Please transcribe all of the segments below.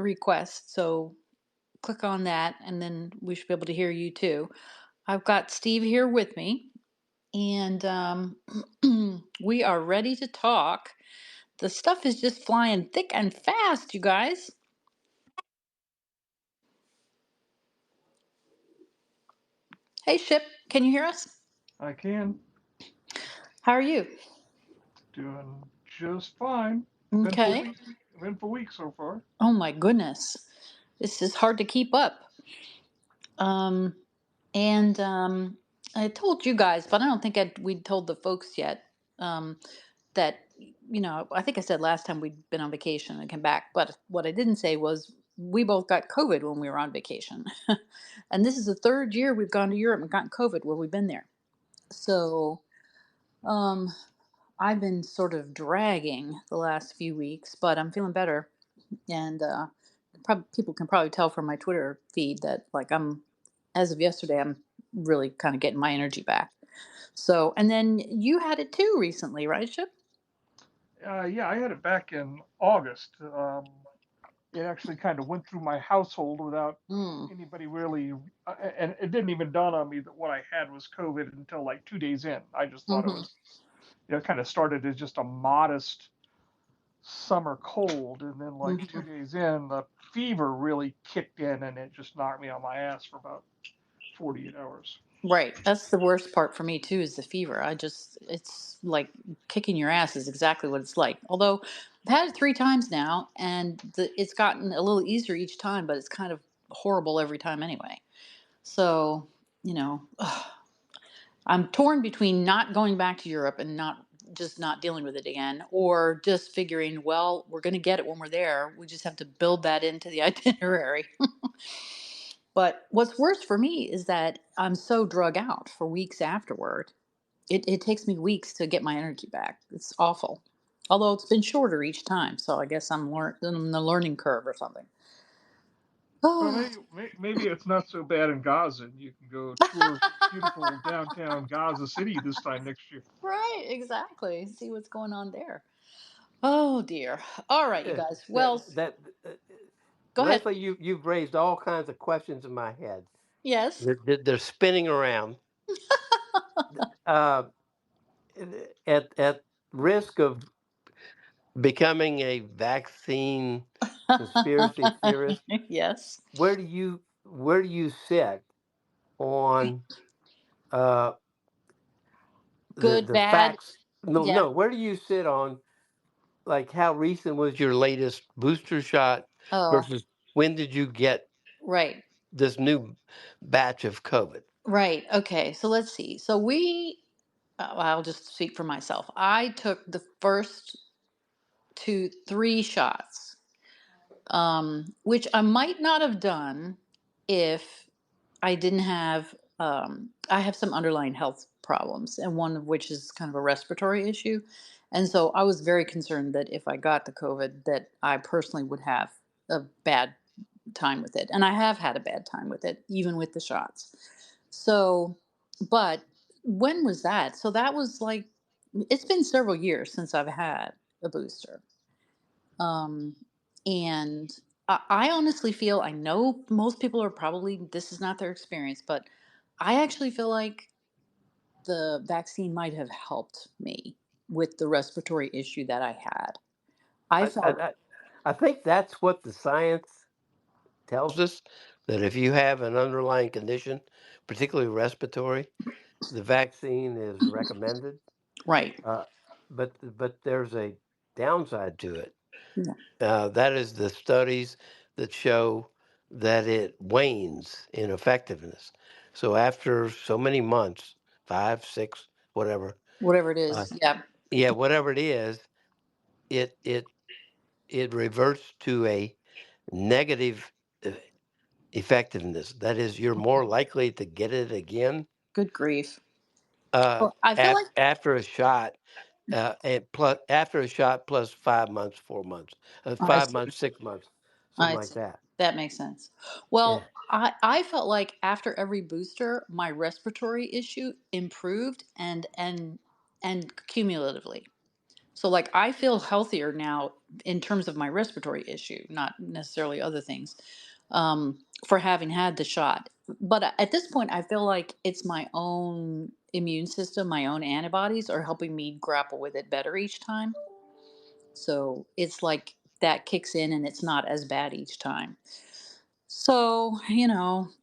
request. So click on that, and then we should be able to hear you too. I've got Steve here with me, and we are ready to talk. The stuff is just flying thick and fast, you guys. Hey, Ship, can you hear us? I can. How are you? Doing just fine. Eventful Okay. week. Eventful week so far. Oh my goodness. This is hard to keep up. Um, and I told you guys, but I don't think we'd told the folks yet. Um, that I think I said last time we'd been on vacation and come back, but what I didn't say was we both got COVID when we were on vacation. And this is the third year we've gone to Europe and gotten COVID where we've been there. So um I've been sort of dragging the last few weeks, but I'm feeling better. And people can probably tell from my Twitter feed that, like, as of yesterday, I'm really kind of getting my energy back. So, and then you had it too recently, right, Ship? Yeah, I had it back in August. It actually kind of went through my household without Mm. anybody really, and it didn't even dawn on me that what I had was COVID until like 2 days in. I just thought it Hmm. was, it kind of started as just a modest summer cold, and then like two Hmm. days in, the fever really kicked in, and it just knocked me on my ass for about 48 hours. Right. That's the worst part for me too, is the fever. It's like kicking your ass is exactly what it's like. Although I've had it 3 times now, and it's gotten a little easier each time, but it's kind of horrible every time anyway. So, you know, I'm torn between not going back to Europe and not dealing with it again, or just figuring, well, we're going to get it when we're there. We just have to build that into the itinerary. But what's worse for me is that I'm so drug out for weeks afterward. It takes me weeks to get my energy back. It's awful. Although it's been shorter each time, so I guess I'm on the learning curve or something. Well, Oh, maybe it's not so bad in Gaza, and you can go tour beautiful downtown Gaza City this time next year. right, exactly. See what's going on there. Oh dear. All right, you Eh, guys. that Well, that go ahead. Leslie, you've raised all kinds of questions in my head. Yes. They're spinning around. Uh, at risk of becoming a vaccine conspiracy theorist, Yes. where do you sit on uh, the Good, the bad. facts? No, Yeah. no. Where do you sit on, like, how recent was your latest booster shot Oh, versus when did you get right. this new batch of COVID? Right. Okay. So let's see. So I'll just speak for myself. I took the first 3 shots, which I might not have done if I didn't have, I have some underlying health problems, and one of which is kind of a respiratory issue. And so I was very concerned that if I got the COVID, that I personally would have a bad time with it. And I have had a bad time with it, even with the shots. So, but when was that? So that was like, it's been several years since I've had a booster. Um, and I honestly feel, I know most people are probably, this is not their experience, but I actually feel like the vaccine might have helped me with the respiratory issue that I had. I I, I, felt, I I think that's what the science tells us, that if you have an underlying condition, particularly respiratory, the vaccine is recommended. right. Uh, but there's a downside to it. Yeah. That is the studies that show that it wanes in effectiveness. So after so many months, 5, 6, whatever, Whatever it uh, is. Yeah. yeah, whatever it is, it it it reverts to a negative uh, effectiveness. That is, you're more likely to get it again Good grief. Well, I feel like, after a shot, and plus after a shot plus 5 months, 4 months, I 5 months, 6 months, something I like see. that. That makes sense. Yeah. Well, I felt like after every booster, my respiratory issue improved and cumulatively. So like I feel healthier now in terms of my respiratory issue, not necessarily other things, for having had the shot. But at this point, I feel like it's my own immune system, my own antibodies are helping me grapple with it better each time. So it's like that kicks in and it's not as bad each time. So,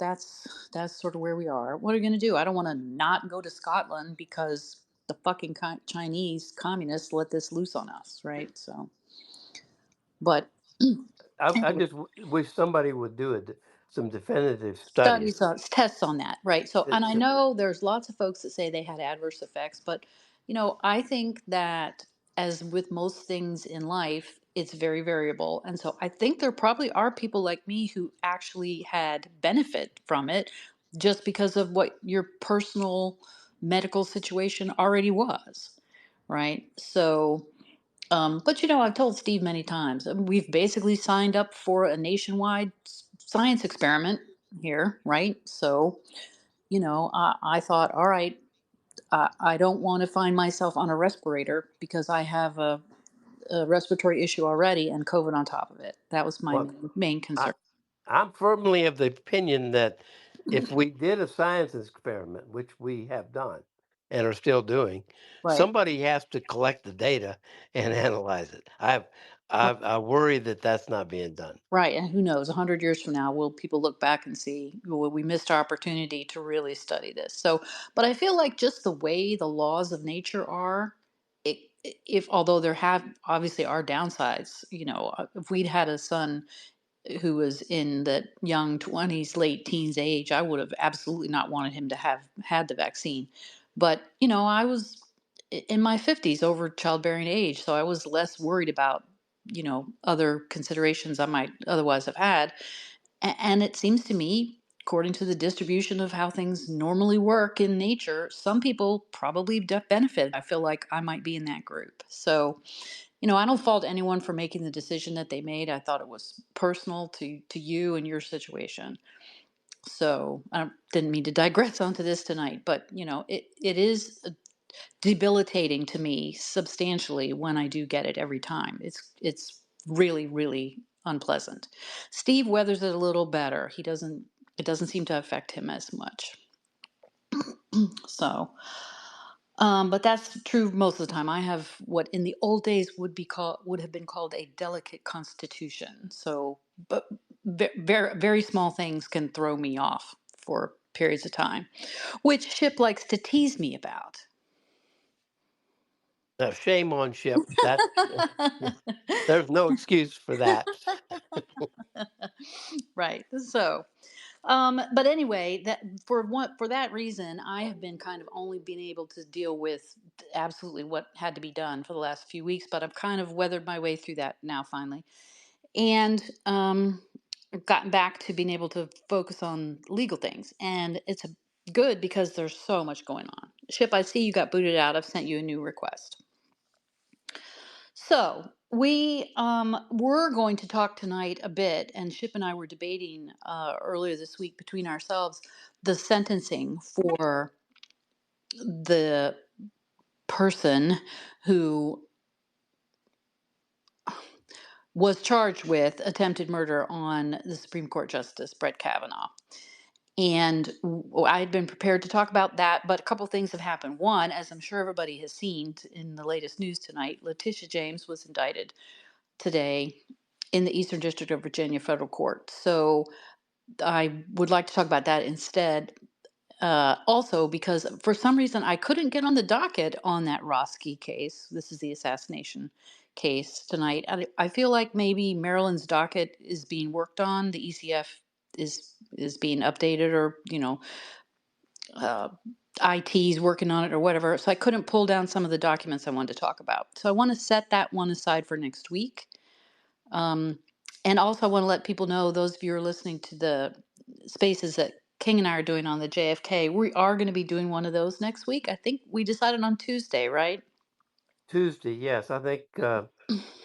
that's sort of where we are. What are you going to do? I don't want to not go to Scotland because the fucking Chinese communists let this loose on us, right? So, but I anyway, just wish somebody would do some definitive studies. studies tests on that, right? So, and I It's, know there's lots of folks that say they had adverse effects, but I think that as with most things in life, it's very variable. And so I think there probably are people like me who actually had benefit from it just because of what your personal medical situation already was, right? So but I've told Steve many times, we've basically signed up for a nationwide science experiment here, right? So, I thought, all right, I don't want to find myself on a respirator because I have a respiratory issue already and COVID on top of it. That was my well, main I, concern. I'm firmly of the opinion that if we did a science experiment, which we have done and are still doing, Right. somebody has to collect the data and analyze it. I worry that that's not being done. Right, and who knows? 100 years from now, will people look back and see, well, we missed our opportunity to really study this? So, but I feel like just the way the laws of nature are, if although there have obviously are downsides, if we'd had a son who was in the young 20s, late teens age, I would have absolutely not wanted him to have had the vaccine. But, I was in my 50s over childbearing age, so I was less worried about, other considerations I might otherwise have had. And it seems to me, according to the distribution of how things normally work in nature, some people probably benefit. I feel like I might be in that group. So, I don't fault anyone for making the decision that they made. I thought it was personal to you and your situation. So I didn't mean to digress onto this tonight, but it is debilitating to me substantially when I do get it every time. It's really really unpleasant. Steve weathers it a little better. He doesn't. It doesn't seem to affect him as much. So. But that's true most of the time. I have what in the old days would have been called a delicate constitution. So, but very very small things can throw me off for periods of time, which Ship likes to tease me about. Now, shame on Ship. That there's no excuse for that. Right. So, but anyway, for that reason, I have been kind of only being able to deal with absolutely what had to be done for the last few weeks. But I've kind of weathered my way through that now, finally, and gotten back to being able to focus on legal things. And it's good because there's so much going on. Ship, I see you got booted out. I've sent you a new request. So we were going to talk tonight a bit, and Ship and I were debating earlier this week between ourselves the sentencing for the person who was charged with attempted murder on the Supreme Court Justice Brett Kavanaugh. And I had been prepared to talk about that, but a couple things have happened. One, as I'm sure everybody has seen in the latest news tonight, Letitia James was indicted today in the Eastern District of Virginia federal court. So I would like to talk about that instead. Also, because for some reason I couldn't get on the docket on that Roski case. This is the assassination case tonight. I feel like maybe Maryland's docket is being worked on. The ECF is being updated, or uh, IT's working on it, or whatever. So I couldn't pull down some of the documents I wanted to talk about. So I want to set that one aside for next week. Um, and also, I want to let people know, those of you who are listening to the spaces that King and I are doing on the JFK, we are going to be doing one of those next week. I think we decided on Tuesday, right? Tuesday, yes. I think.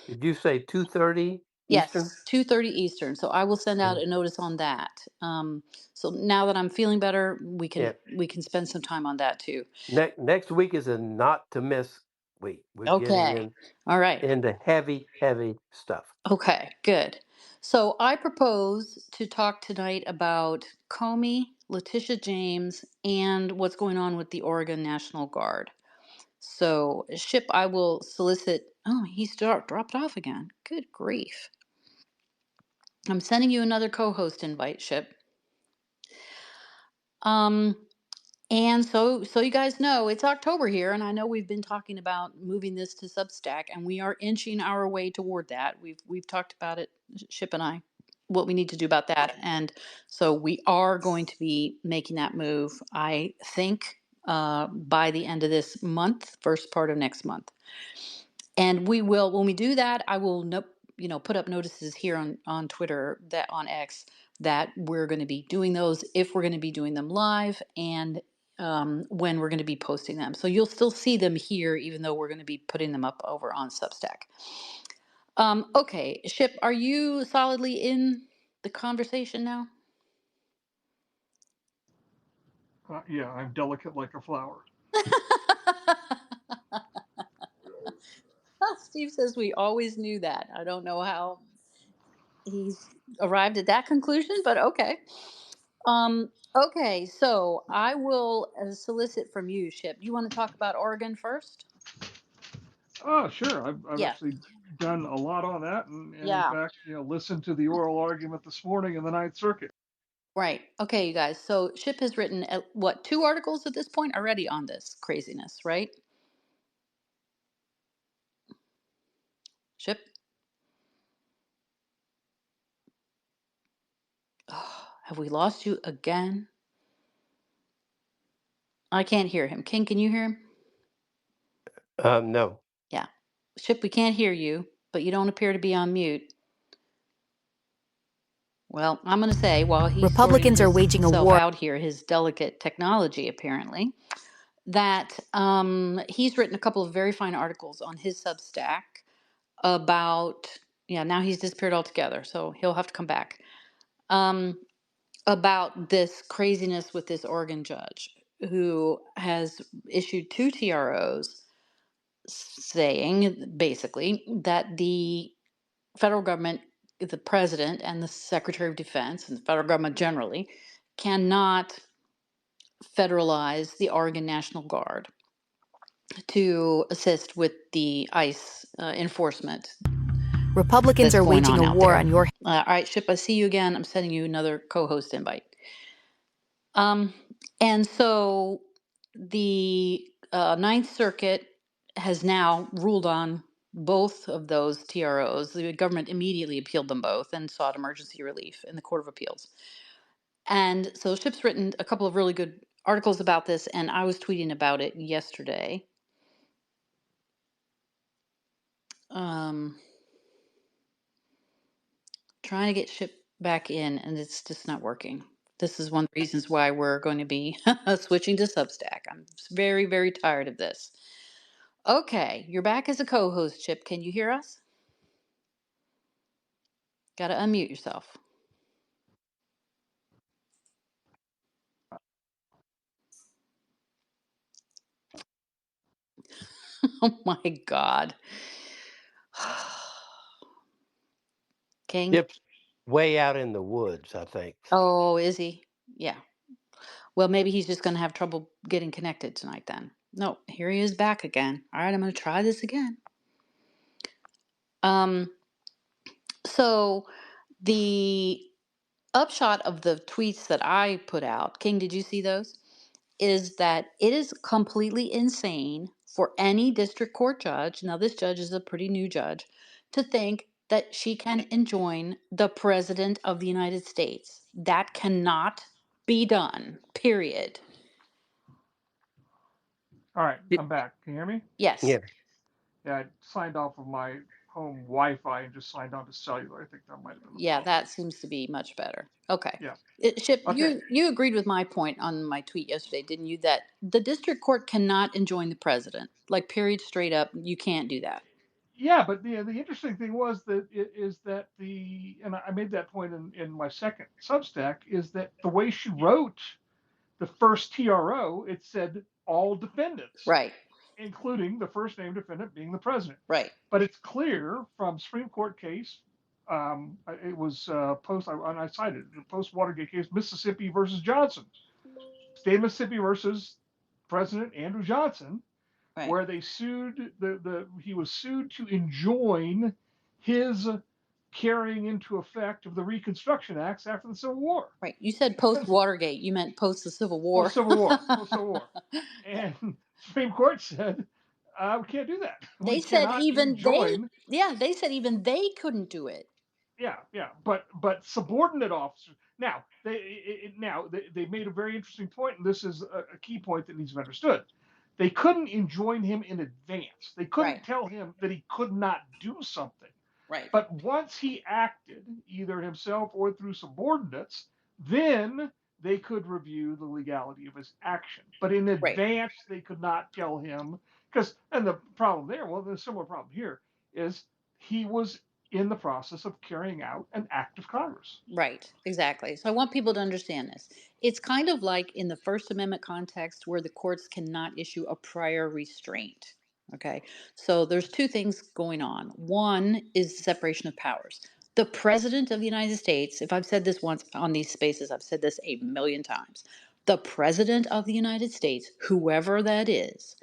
Did you say 2:30 Eastern? Yes, 2:30 Eastern. So I will send out Mhm. a notice on that. So now that I'm feeling better, we can Yeah. we can spend some time on that too. Next week is a not to miss We're getting Okay. All right. into heavy stuff. Okay, good. So I propose to talk tonight about Comey, Letitia James, and what's going on with the Oregon National Guard. So, Ship, I will solicit. Oh, he's dropped off again. Good grief. I'm sending you another co host invite, Ship. Um, And so you guys know it's October here, and I know we've been talking about moving this to Substack, and we are inching our way toward that. We've talked about it, Ship and I, what we need to do about that, and so we are going to be making that move. I think by the end of this month, first part of next month. And we will, when we do that, I will put up notices here on Twitter, that on X, that we're going to be doing those, if we're going to be doing them live, and when we're going to be posting them. So you'll still see them here, even though we're going to be putting them up over on Substack. Okay, Ship, are you solidly in the conversation now? Yeah, I'm delicate like a flower. Steve says we always knew that. I don't know how he's arrived at that conclusion, but okay. Okay, so I will solicit from you, Ship. You want to talk about Oregon first? Oh, sure. I've Yeah, actually done a lot on that, and in yeah, fact, listened to the oral argument this morning in the Ninth Circuit. right. Okay, you guys. So Ship has written what, 2 articles at this point already on this craziness, right? Ship. Oh, have we lost you again? I can't hear him. King, can you hear him? No. Yeah. Ship, we can't hear you, but you don't appear to be on mute. Well, I'm going to say, while he's sorting Republicans are waging a himself war. out here, his delicate technology apparently, that he's written a couple of very fine articles on his Substack about, yeah, now he's disappeared altogether, so he'll have to come back, um, about this craziness with this Oregon judge who has issued 2 TROs saying basically that the federal government, the president and the Secretary of Defense and the federal government generally, cannot federalize the Oregon National Guard to assist with the ICE enforcement Republicans that's are going waging on a out war there. on your All right, Ship, I see you again. I'm sending you another co-host invite. Um, and so the Ninth Circuit has now ruled on both of those TROs. The government immediately appealed them both and sought emergency relief in the Court of Appeals. And so Ship's written a couple of really good articles about this, and I was tweeting about it yesterday. Trying to get Ship back in, and it's just not working. This is one of the reasons why we're going to be switching to Substack. I'm very, very tired of this. Okay, you're back as a co-host, Chip. Can you hear us? Got to unmute yourself. Oh my God. King? Chip's way out in the woods, I think. Oh, is he? Yeah. Well, maybe he's just going to have trouble getting connected tonight then. No, here he is back again. All right, I'm going to try this again. So the upshot of the tweets that I put out, King, did you see those? Is that it is completely insane for any district court judge, now this judge is a pretty new judge, to think that she can enjoin the president of the United States. That cannot be done, period. All right, Y- I'm back. Can you hear me? Yes. Yeah. Yeah, I signed off of my home Wi-Fi and just signed on to cellular. I think that might have been the Yeah, problem. that seems to be much better. Okay. Yeah. Ship, Okay. you agreed with my point on my tweet yesterday, didn't you? That the district court cannot enjoin the president. Like, period, straight up, you can't do that. Yeah, but the interesting thing was that it is that and I made that point in my second Substack, is that the way she wrote the first TRO, it said all defendants. Right. including the first named defendant being the president. Right. But it's clear from Supreme Court case, it was I cited the post Watergate case, Mississippi versus Johnson, state of Mississippi versus President Andrew Johnson, Right. where they sued he was sued to enjoin his carrying into effect of the Reconstruction Acts after the Civil War. Right. You said post Watergate. You meant post the Civil War. Post Civil War. Post Civil War. And Supreme Court said, we can't do that. They We said cannot even enjoin. they said even they couldn't do it. Yeah. But subordinate officers. Now they made a very interesting point, and this is a key point that needs to be understood. They couldn't enjoin him in advance. They couldn't Right. tell him that he could not do something. Right. But once he acted, either himself or through subordinates, then they could review the legality of his action. But in advance, they could not tell him, and the problem there, well, there's a similar problem here, is he was in the process of carrying out an act of Congress. Right, exactly. So I want people to understand this. It's kind of like in the First Amendment context where the courts cannot issue a prior restraint. Okay, so there's two things going on. One is separation of powers. The President of the United States, if I've said this once on these spaces, I've said this a million times. The President of the United States, whoever that is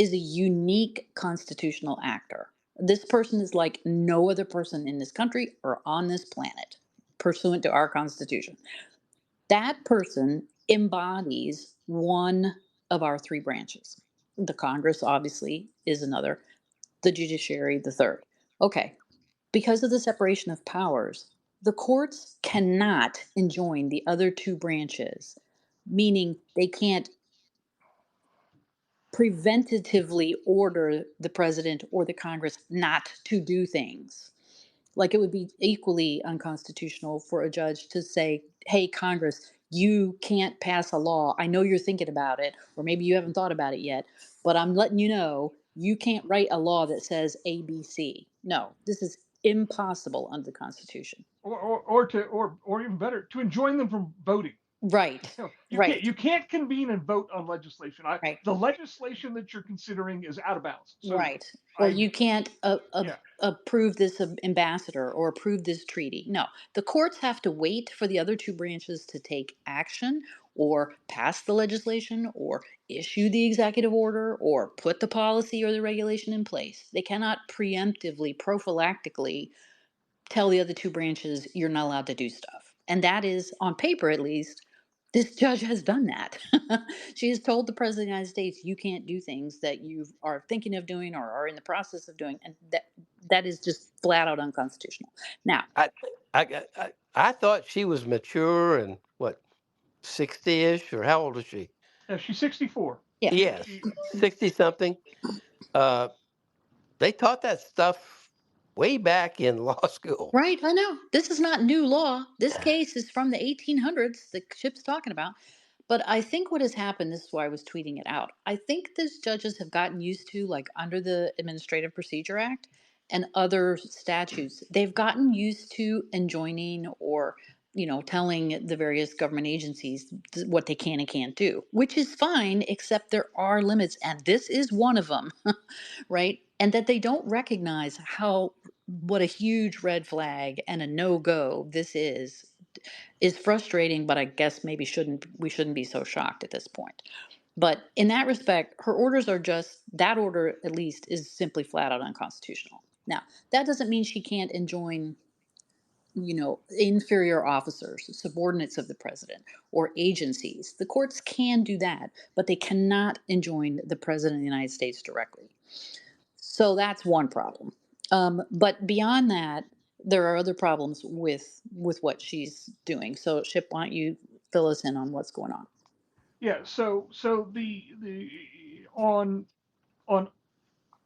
a unique constitutional actor. This person is like no other person in this country or on this planet, pursuant to our Constitution. That person embodies one of our three branches. The Congress, obviously, is another, the judiciary, the third. Okay, because of the separation of powers, the courts cannot enjoin the other two branches, meaning they can't preventatively order the president or the Congress not to do things. Like it would be equally unconstitutional for a judge to say, hey, Congress, you can't pass a law. I know you're thinking about it, or maybe you haven't thought about it yet, but I'm letting you know you can't write a law that says ABC. No, this is impossible under the Constitution. Or even better, to enjoin them from voting. Right. You can't convene and vote on legislation. Right. The legislation that you're considering is out of bounds. So right. Or you can't approve this ambassador or approve this treaty. No, the courts have to wait for the other two branches to take action or pass the legislation or issue the executive order or put the policy or the regulation in place. They cannot preemptively, prophylactically tell the other two branches you're not allowed to do stuff. And that is, on paper at least, this judge has done that. She has told the president of the United States, you can't do things that you are thinking of doing or are in the process of doing. And that is just flat out unconstitutional. Now, I thought she was mature and what, 60-ish, or how old is she? She's 64. Yeah. Yes, 60 something. They taught that stuff way back in law school. Right, I know. This is not new law. This case is from the 1800s, the Chip's talking about. But I think what has happened, this is why I was tweeting it out. I think these judges have gotten used to, like under the Administrative Procedure Act and other statutes, they've gotten used to enjoining or, telling the various government agencies what they can and can't do, which is fine, except there are limits. And this is one of them, right? And that they don't recognize what a huge red flag and a no-go this is frustrating, but I guess maybe we shouldn't be so shocked at this point. But in that respect, her orders are that order at least is simply flat out unconstitutional. Now, that doesn't mean she can't enjoin, inferior officers, subordinates of the president, or agencies. The courts can do that, but they cannot enjoin the president of the United States directly. So that's one problem. But beyond that, there are other problems with what she's doing. So, Ship, why don't you fill us in on what's going on? Yeah. So the on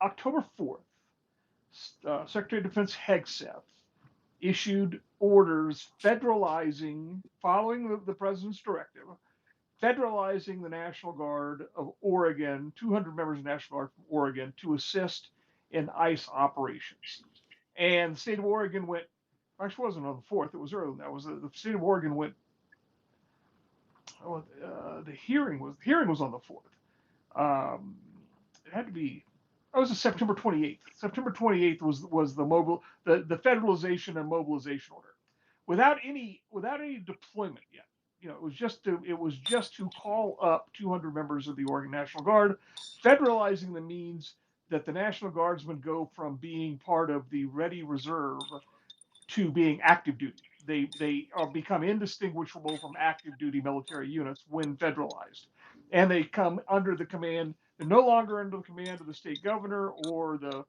October 4th, Secretary of Defense Hegseth issued orders federalizing, following the president's directive, federalizing the National Guard of Oregon, 200 members of the National Guard from Oregon, to assist in ICE operations. And the state of Oregon went, actually it wasn't on the 4th, it was earlier than that. The state of Oregon went, the hearing was on the 4th. it had to be, that was September 28th. September 28th was the federalization and mobilization order, without any deployment yet. It was just to call up 200 members of the Oregon National Guard. Federalizing them means that the National Guardsmen go from being part of the Ready Reserve to being active duty. They are become indistinguishable from active duty military units when federalized, and they come under the command. They're no longer under the command of the state governor or the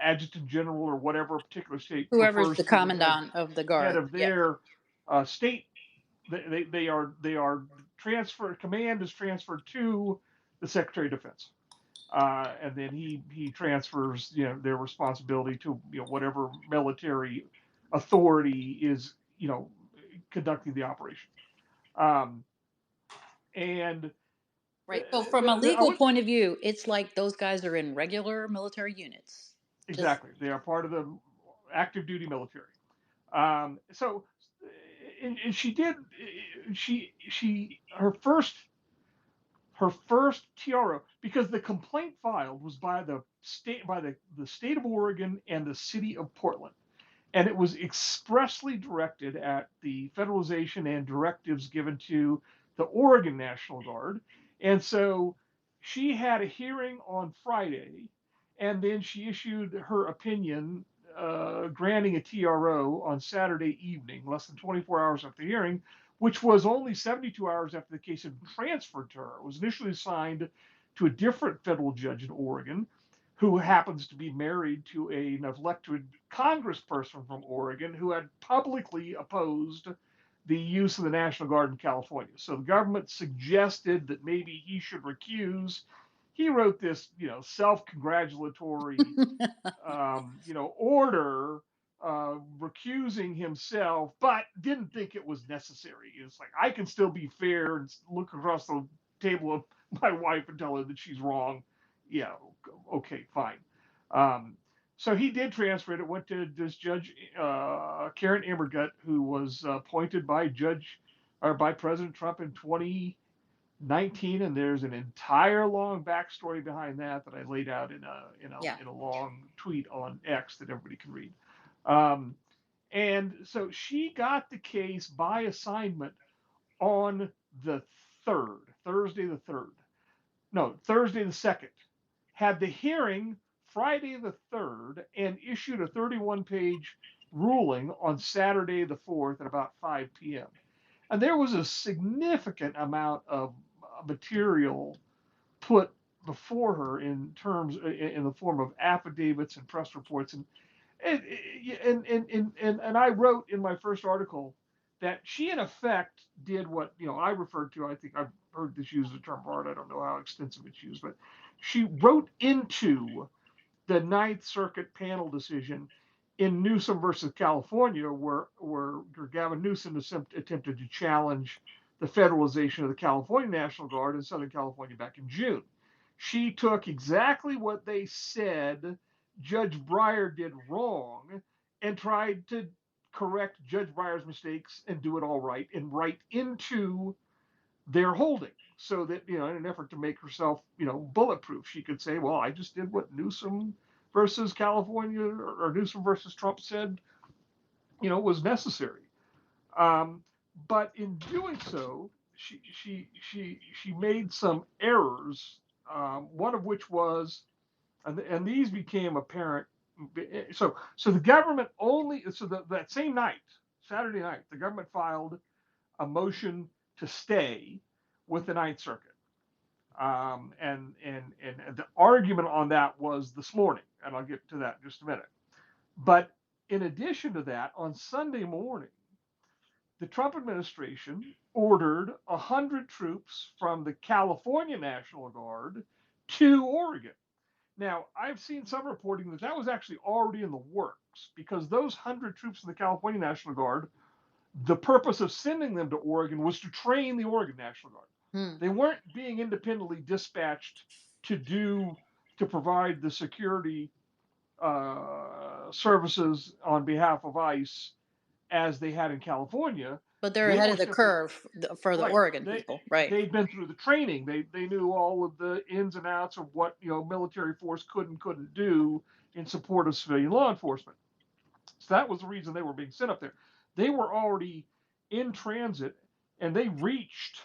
adjutant general or whatever particular state Whoever's prefers the to be the commandant of the head guard. of Yeah. their state. They are transferred. Command is transferred to the Secretary of Defense. And then he transfers their responsibility to whatever military authority is conducting the operation. Um, and Right. So from a I legal would point of view, it's like those guys are in regular military units. Just exactly, they are part of the active duty military. So and she did she her first TRO, because the complaint filed was by the state of Oregon and the city of Portland, and it was expressly directed at the federalization and directives given to the Oregon National Guard. And so she had a hearing on Friday, and then she issued her opinion granting a TRO on Saturday evening, less than 24 hours after the hearing, which was only 72 hours after the case had been transferred to her. It was initially assigned to a different federal judge in Oregon, who happens to be married to an elected congressperson from Oregon who had publicly opposed the use of the National Guard in California. So the government suggested that maybe he should recuse. He wrote this, self-congratulatory, order recusing himself, but didn't think it was necessary. It's like, I can still be fair and look across the table of my wife and tell her that she's wrong. Yeah, okay, fine. Um, so he did transfer it. It went to this judge, Karen Immergut, who was appointed by President Trump in 2019, and there's an entire long backstory behind that I laid out in yeah. a long tweet on X that everybody can read. Um, and so she got the case by assignment on the Thursday the 3rd. No, Thursday the 2nd. Had the hearing Friday the 3rd and issued a 31-page ruling on Saturday the 4th at about 5 p.m. And there was a significant amount of material put before her in the form of affidavits and press reports, and I wrote in my first article that she in effect did what I referred to. I think I've heard this used the term hard. I don't know how extensive it's used, but she wrote into the Ninth Circuit panel decision in Newsom versus California, where Gavin Newsom attempted to challenge the federalization of the California National Guard in Southern California back in June. She took exactly what they said Judge Breyer did wrong and tried to correct Judge Breyer's mistakes and do it all right and write into their holding, so that in an effort to make herself bulletproof, she could say, well, I just did what Newsom versus California or Newsom versus Trump said was necessary. um, but in doing so, she made some errors, one of which was, and these became apparent. So the government that same night, Saturday night, the government filed a motion to stay with the Ninth Circuit. And the argument on that was this morning, and I'll get to that in just a minute. But in addition to that, on Sunday morning, the Trump administration ordered 100 troops from the California National Guard to Oregon. Now, I've seen some reporting that was actually already in the works, because those 100 troops from the California National Guard, the purpose of sending them to Oregon was to train the Oregon National Guard. They weren't being independently dispatched to provide the security services on behalf of ICE as they had in California. But they're They ahead were of the simply curve for the right. Oregon people, right? They'd been through the training. They knew all of the ins and outs of what military force could and couldn't do in support of civilian law enforcement. So that was the reason they were being sent up there. They were already in transit, and they reached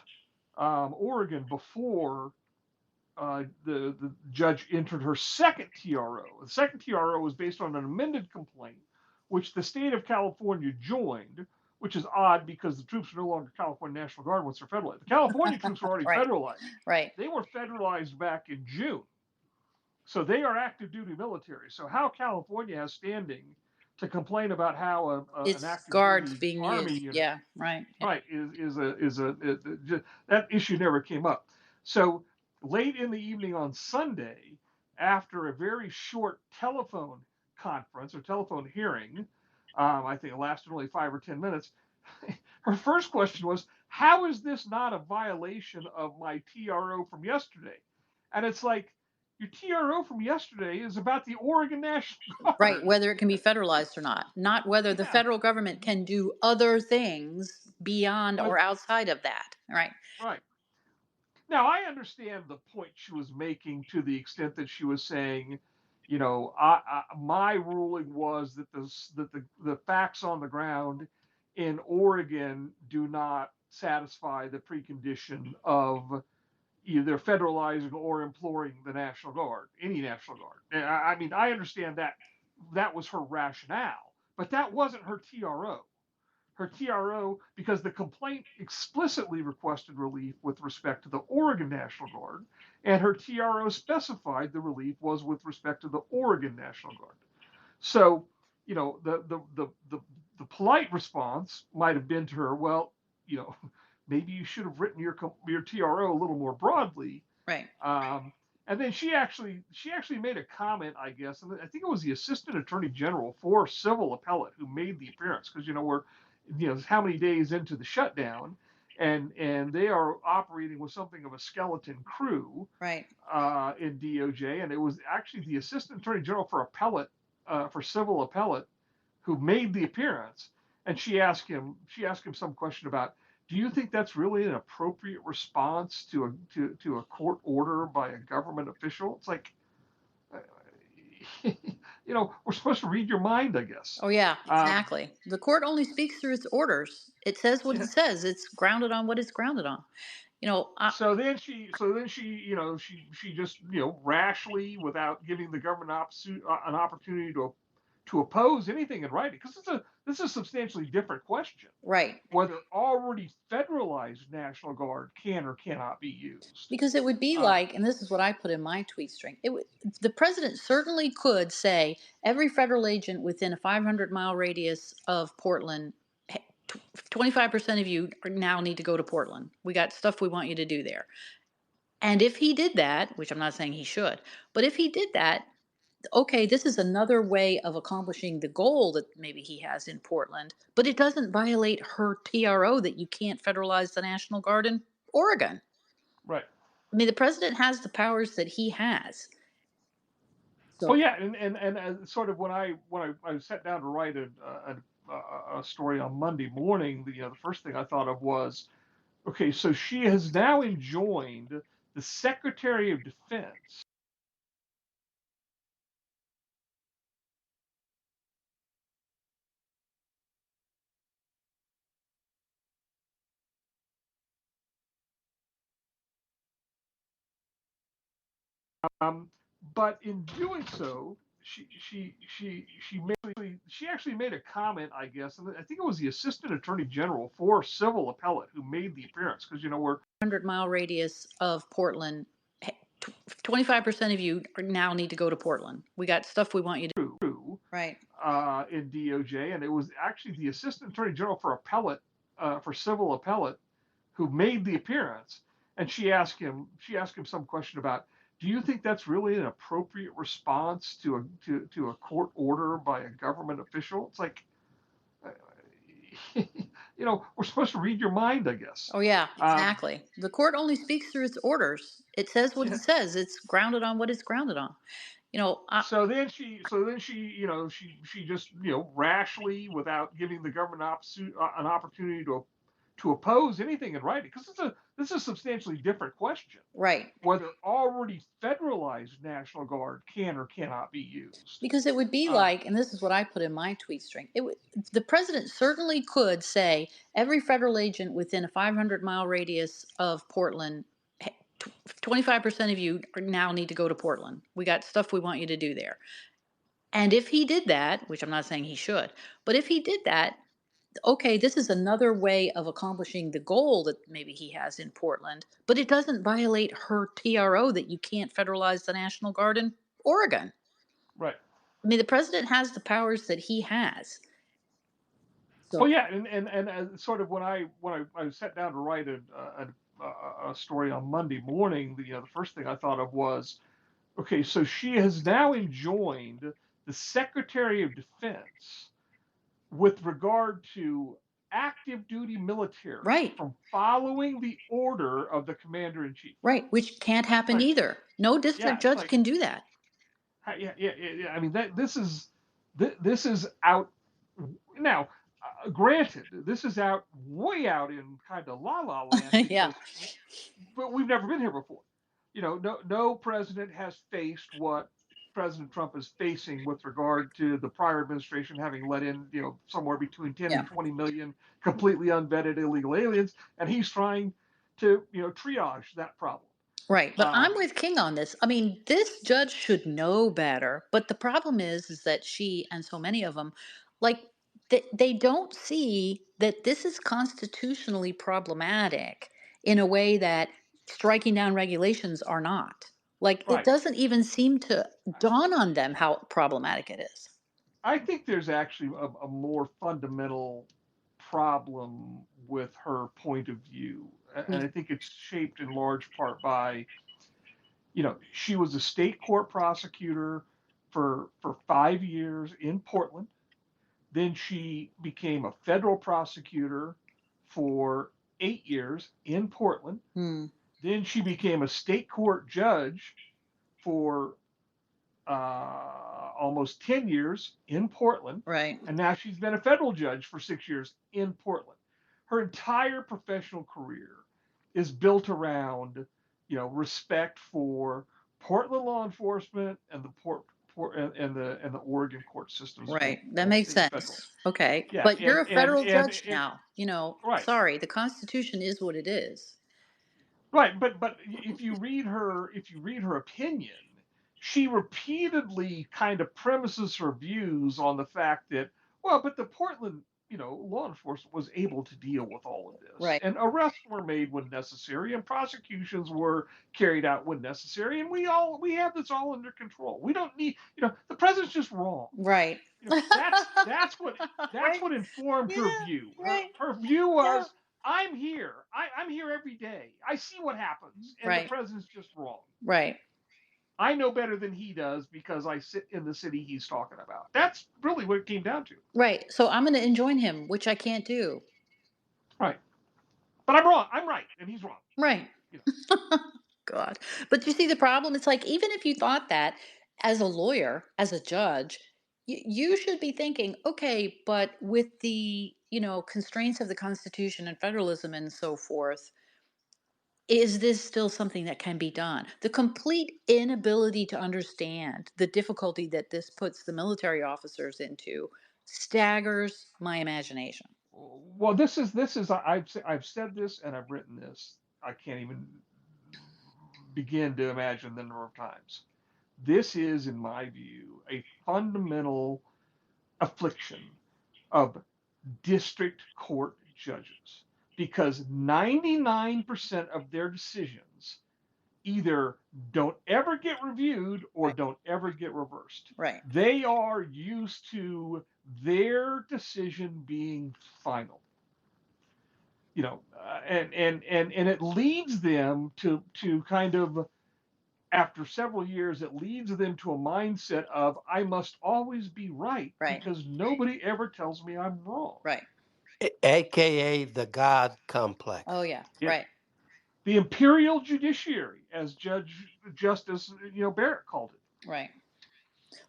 Oregon before the judge entered her second TRO. The second TRO was based on an amended complaint, which the state of California joined, which is odd because the troops are no longer California National Guard once they're federalized. The California troops were already Right, federalized. right. They were federalized back in June. So they are active duty military. So how California has standing to complain about how an It's active guards duty being army used. unit Yeah, right. Yeah. right that issue never came up. So late in the evening on Sunday, after a very short telephone conference or telephone hearing, I think it lasted only 5 or 10 minutes. Her first question was, "How is this not a violation of my TRO from yesterday?" And it's like, your TRO from yesterday is about the Oregon National Right, Guard. whether it can be federalized or not whether the Yeah, federal government can do other things beyond but or outside of that. Right. right. Now, I understand the point she was making to the extent that she was saying, my ruling was that the facts on the ground in Oregon do not satisfy the precondition of either federalizing or imploring the National Guard, any National Guard. I mean, I understand that was her rationale, but that wasn't her TRO. Her TRO, because the complaint explicitly requested relief with respect to the Oregon National Guard, and her TRO specified the relief was with respect to the Oregon National Guard. So, the polite response might have been to her, well, you know, maybe you should have written your TRO a little more broadly. Right. And then she actually made a comment, I guess, and I think it was the Assistant Attorney General for Civil Appellate who made the appearance, because we're how many days into the shutdown, and they are operating with something of a skeleton crew Right. in DOJ, and it was actually the Assistant Attorney General for Appellate for Civil Appellate who made the appearance, and she asked him some question about, do you think that's really an appropriate response to a court order by a government official? It's like, we're supposed to read your mind, I guess. Oh yeah, Um, exactly. The court only speaks through its orders. It says what it yeah. says. It's grounded on what it's grounded on. You know, So then she just rashly, without giving the government an opportunity to oppose anything in writing, because this is a substantially different question, right. whether already federalized National Guard can or cannot be used. Because it would be Uh, like, and this is what I put in my tweet string. The president certainly could say every federal agent within a 500-mile radius of Portland, 25% of you now need to go to Portland. We got stuff we want you to do there. And if he did that, which I'm not saying he should, but if he did that, okay, this is another way of accomplishing the goal that maybe he has in Portland, but it doesn't violate her TRO that you can't federalize the National Guard in Oregon. right. I mean, the president has the powers that he has. Well, So, yeah, and sort of when I sat down to write a story on Monday morning, the first thing I thought of was, okay, so she has now enjoined the Secretary of Defense but in doing so, she actually made a comment, I guess, and I think it was the Assistant Attorney General for Civil Appellate who made the appearance, because we're 100-mile radius of Portland, 25% of you now need to go to Portland. We got stuff we want you to through Right. in DOJ, and it was actually the Assistant Attorney General for Appellate for Civil Appellate who made the appearance, and she asked him some question about, do you think that's really an appropriate response to a court order by a government official? It's like, we're supposed to read your mind, I guess. Oh yeah, exactly. The court only speaks through its orders. It says what Yeah. it says. It's grounded on what it's grounded on. So then she just rashly, without giving the government an opportunity to oppose anything in writing, because this is a substantially different question, right. whether already federalized National Guard can or cannot be used. Because it would be like, and this is what I put in my tweet string. The president certainly could say every federal agent within a 500-mile radius of Portland, 25% of you now need to go to Portland. We got stuff we want you to do there. And if he did that, which I'm not saying he should, but if he did that, okay, this is another way of accomplishing the goal that maybe he has in Portland, but it doesn't violate her TRO that you can't federalize the National Guard in Oregon. Right. I mean, the president has the powers that he has. Well, So, yeah, and sort of when I sat down to write a story on Monday morning, the first thing I thought of was, okay, so she has now enjoined the Secretary of Defense with regard to active duty military right, from following the order of the commander in chief. right, which can't happen Like, either. No yeah, district it's judge like, can do that. yeah. I mean, this is out now. Granted, this is out way out in kind of la la land, Yeah, because but we've never been here before. No president has faced what President Trump is facing with regard to the prior administration having let in, somewhere between 10 yeah. and 20 million completely unvetted illegal aliens, and he's trying to, triage that problem. Right, but I'm Um, with King on this. I mean, this judge should know better, but the problem is that she and so many of them, like, they don't see that this is constitutionally problematic in a way that striking down regulations are not. Like, it right. doesn't even seem to dawn on them how problematic it is. I think there's actually a more fundamental problem with her point of view, and I think it's shaped in large part by, she was a state court prosecutor for 5 years in Portland. Then she became a federal prosecutor for 8 years in Portland. Hmm. Then she became a state court judge for almost 10 years in Portland. Right, And now she's been a federal judge for 6 years in Portland. Her entire professional career is built around, respect for Portland law enforcement and the and the Oregon court systems, right. That both makes state and federal. sense. Okay, Yeah, but you're a federal judge and now. right. Sorry, the Constitution is what it is. Right, but if you read her opinion, she repeatedly kind of premises her views on the fact that, well, but the Portland, law enforcement was able to deal with all of this, Right, and arrests were made when necessary, and prosecutions were carried out when necessary, and we have this all under control. We don't need, the president's just wrong. right. That's Right. what informed her Yeah, view. right. Her view Yeah. was, I'm here. I'm here every day. I see what happens, and the Right. president's just wrong. Right. I know better than he does because I sit in the city he's talking about. That's really what it came down to. Right. So I'm going to enjoin him, which I can't do. Right. But I'm wrong. I'm right, and he's wrong. Right. You know. God. But you see the problem? It's like, even if you thought that as a lawyer, as a judge, you should be thinking, okay, but with the, constraints of the Constitution and federalism and so forth, is this still something that can be done? The complete inability to understand the difficulty that this puts the military officers into staggers my imagination. Well, this is I've said this and I've written this. I can't even begin to imagine the number of times. This is, in my view, a fundamental affliction of district court judges, because 99% of their decisions either don't ever get reviewed or Right. don't ever get reversed. Right. They are used to their decision being final. And it leads them to kind of, after several years, it leads them to a mindset of, I must always be right Right. because nobody ever tells me I'm wrong. Right. AKA the God complex. Oh yeah. It, Right. the imperial judiciary, as Justice Barrett called it. Right.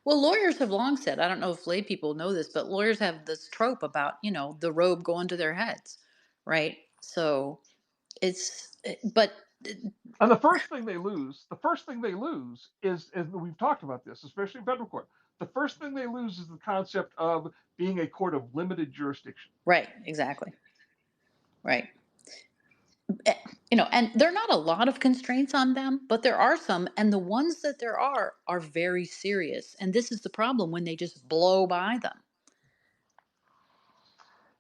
Well, lawyers have long said, I don't know if lay people know this, but lawyers have this trope about, the robe going to their heads, right? So but And the first thing they lose is we've talked about this, especially in federal court. The first thing they lose is the concept of being a court of limited jurisdiction. right, exactly. Right. Eh, and there are not a lot of constraints on them, but there are some, and the ones that there are very serious. And this is the problem when they just blow by them.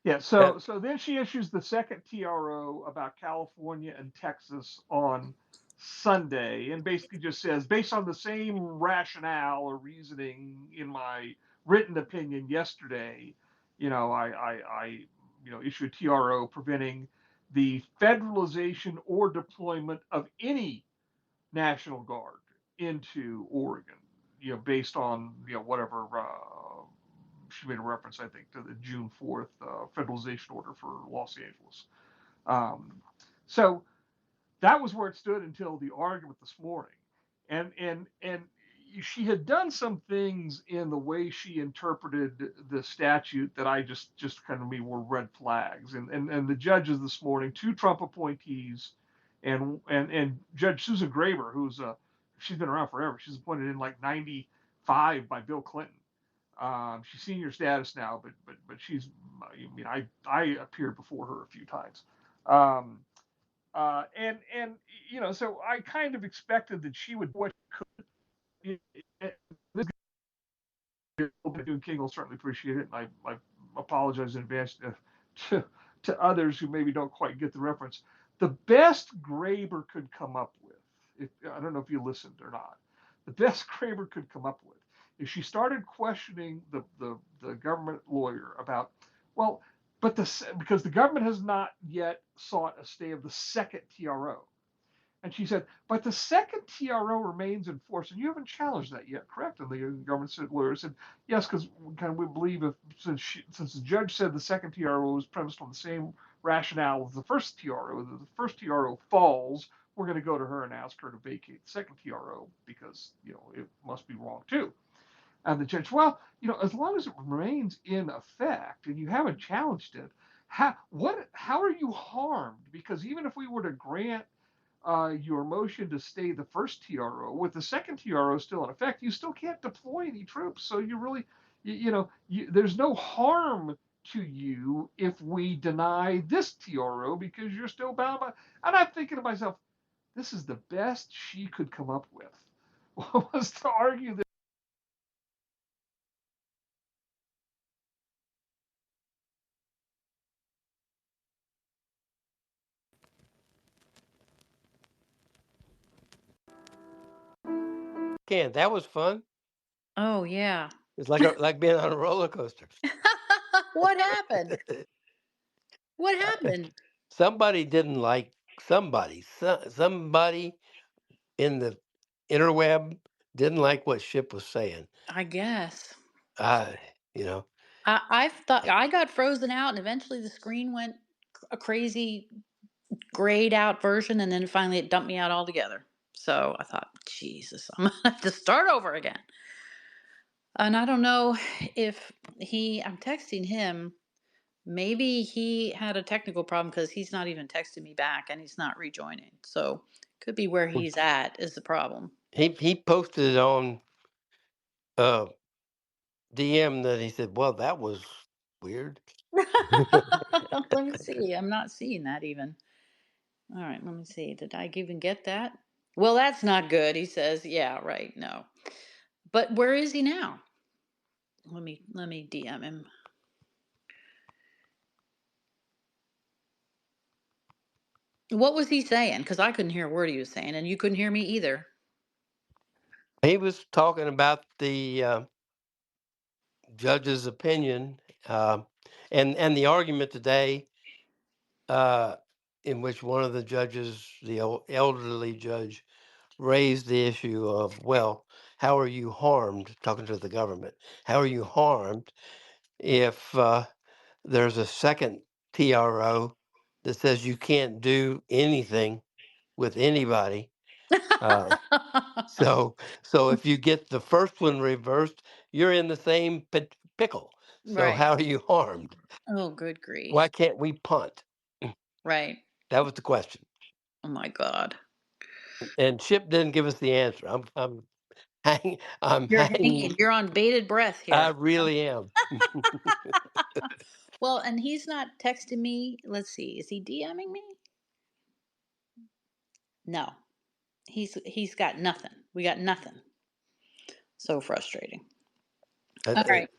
Yeah, That, so then she issues the second TRO about California and Texas on Sunday, and basically just says, based on the same rationale or reasoning in my written opinion yesterday, I issue a TRO preventing the federalization or deployment of any National Guard into Oregon, based on whatever she made a reference, I think, to the June 4th federalization order for Los Angeles. Um, so that was where it stood until the argument this morning, and she had done some things in the way she interpreted the statute that I just kind of me were red flags, and the judges this morning, two Trump appointees, and Judge Susan Graber, she's been around forever. She's appointed in like '95 by Bill Clinton. She's senior status now, but she's. I mean, I appeared before her a few times. Um, and so I kind of expected that she would what could. This King will certainly appreciate it, and I apologize in advance to to others who maybe don't quite get the reference. The best Graber could come up with, I don't know if you listened or not, the best Graber could come up with is she started questioning the government lawyer about, well, because the government has not yet sought a stay of the second TRO. And she said, but the second TRO remains in force, and you haven't challenged that yet, correct? And the government lawyer said, yes, because we believe since the judge said the second TRO was premised on the same rationale as the first TRO, that the first TRO falls, we're going to go to her and ask her to vacate the second TRO because it must be wrong too. And the judge, well, as long as it remains in effect and you haven't challenged it, how are you harmed? Because even if we were to grant your motion to stay the first TRO, with the second TRO still in effect, you still can't deploy any troops. So you really, there's no harm to you if we deny this TRO because you're still bound by. And I'm thinking to myself, this is the best she could come up with was to argue that. Ken, that was fun. Oh, yeah. It's like being on a roller coaster. What happened? What happened? Somebody didn't like somebody in the interweb didn't like what Ship was saying. I guess. I, you know, I thought I got frozen out, and eventually the screen went a crazy grayed out version, and then finally it dumped me out altogether. So I thought, Jesus, I'm gonna have to start over again. And I don't know if I'm texting him. Maybe he had a technical problem because he's not even texting me back and he's not rejoining. So could be where he's at is the problem. he posted it on uh, DM that he said, "Well, that was weird." Let me see. I'm not seeing that even. All right, let me see. Did I even get that? Well, that's not good. He says, "Yeah, right. No." But where is he now? Let me DM him. What was he saying? Because I couldn't hear a word he was saying, and you couldn't hear me either. He was talking about the judge's opinion, and the argument today, uh, in which one of the judges, the elderly judge, raised the issue of, well, how are you harmed? Talking to the government, how are you harmed if there's a second TRO that says you can't do anything with anybody? So if you get the first one reversed, you're in the same pickle. So Right. how are you harmed? Oh, good Why grief. can't we punt? Right. That was the question. Oh my God. And Chip didn't give us the answer. I'm You're hanging. hanging. You're on bated breath I here. really am. Well, and he's not texting me. Let's see. Is he DMing me? No. He's got nothing. We got nothing. So frustrating. All Uh, right.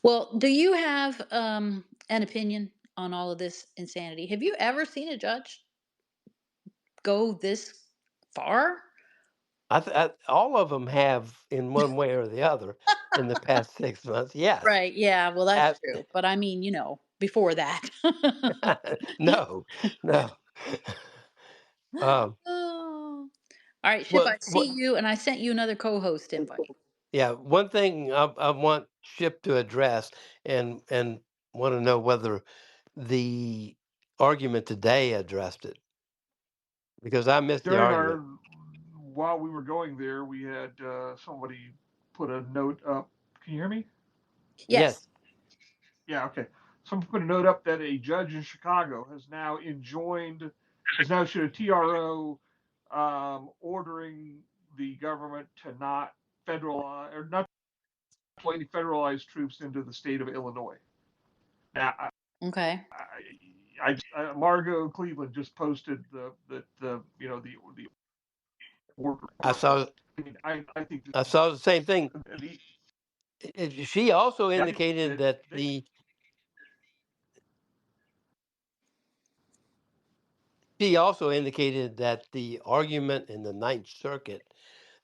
Well, do you have an opinion on all of this insanity? Have you ever seen a judge go this far? all of them have, in one way or the other, in the past 6 months. Yes. Right. Yeah. Well, that's Ab- true. But I mean, before that. no, no. Um, Oh. All right, Ship. I see what? you, and I sent you another co-host invite. Yeah. One thing I want Chip to address, and want to know whether the argument today addressed it, because I missed the During argument. our while we were going there, we had somebody put a note up. Can you hear me? Yes, Yes. Yeah, okay. Someone put a note up that a judge in Chicago has now issued a TRO ordering the government to not federalize or not deploy any federalized troops into the state of Illinois. Now, Okay. Margot Cleveland just posted the order. I saw. I mean, I think I saw the same thing. the, She also I think indicated that that they the argument in the Ninth Circuit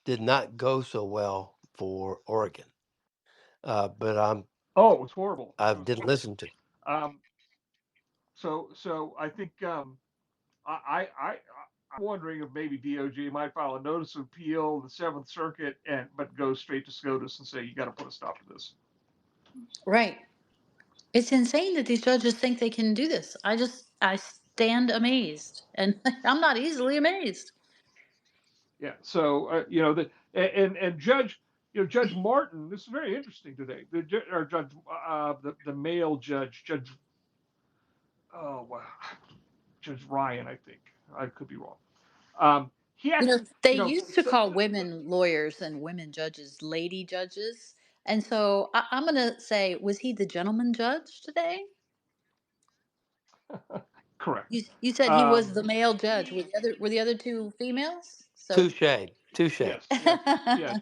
did not go so well for Oregon. But it was horrible. I It was didn't horrible. listen to. Um, so I think I'm wondering if maybe DOJ might file a notice of appeal the Seventh Circuit but go straight to SCOTUS and say you got to put a stop to this. Right. It's insane that these judges think they can do this. I stand amazed, and I'm not easily amazed. Yeah. So and Judge Martin. This is very interesting today. Or Judge the male judge Judge wow Judge Ryan, I think. I could be wrong. He actually, They used to call women lawyers and women judges lady judges, and so I'm going to say, was he the gentleman judge today? correct. You said he was Um, the male judge. he, Were the other two females? So. Touche, touche. yes, yeah,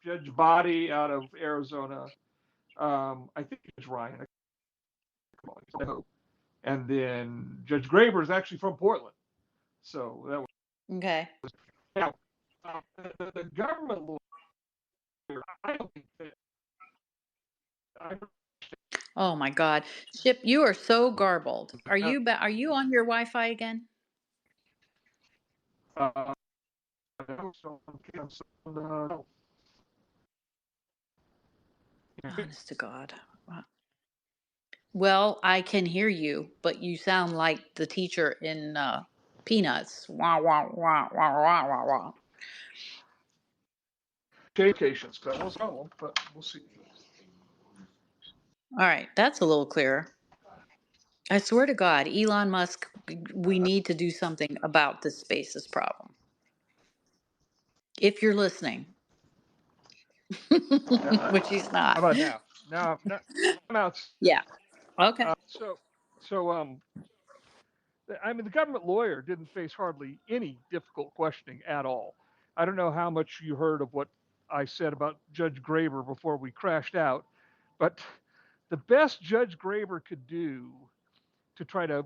Judge Body out of Arizona. I think Judge Ryan, I hope. And then Judge Graber is actually from Portland. So that was Okay. now the government lawyer. I don't think that I Oh my God, Ship, you are so garbled. Are you on your Wi-Fi again? uh, so, no. Honest to God. Wow. Well, I can hear you, but you sound like the teacher in Peanuts. Wah wah wah wah wah wah wah. Vacations, because I was home, but we'll see. All right, that's a little clearer. I swear to God, Elon Musk, we need to do something about this spaces problem. If you're listening, which he's How not. about now? Now I'm out. Yeah. Okay. So, so I mean, the government lawyer didn't face hardly any difficult questioning at all. I don't know how much you heard of what I said about Judge Graber before we crashed out, but the best Judge Graber could do to try to,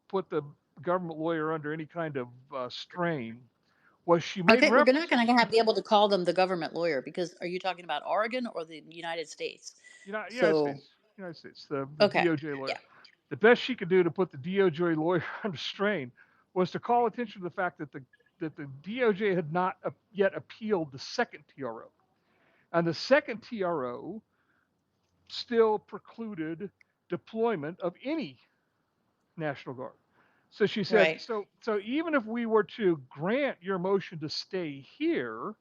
put the government lawyer under any kind of strain was she made Okay, we're not references. going to be able to call them the government lawyer because are you talking about Oregon or the United States? United So, States, United States, the okay. DOJ lawyer. Yeah. The best she could do to put the DOJ lawyer under strain was to call attention to the fact that the DOJ had not yet appealed the second TRO, and the second TRO still precluded deployment of any National Guard. So she said, Right. so even if we were to grant your motion to stay here,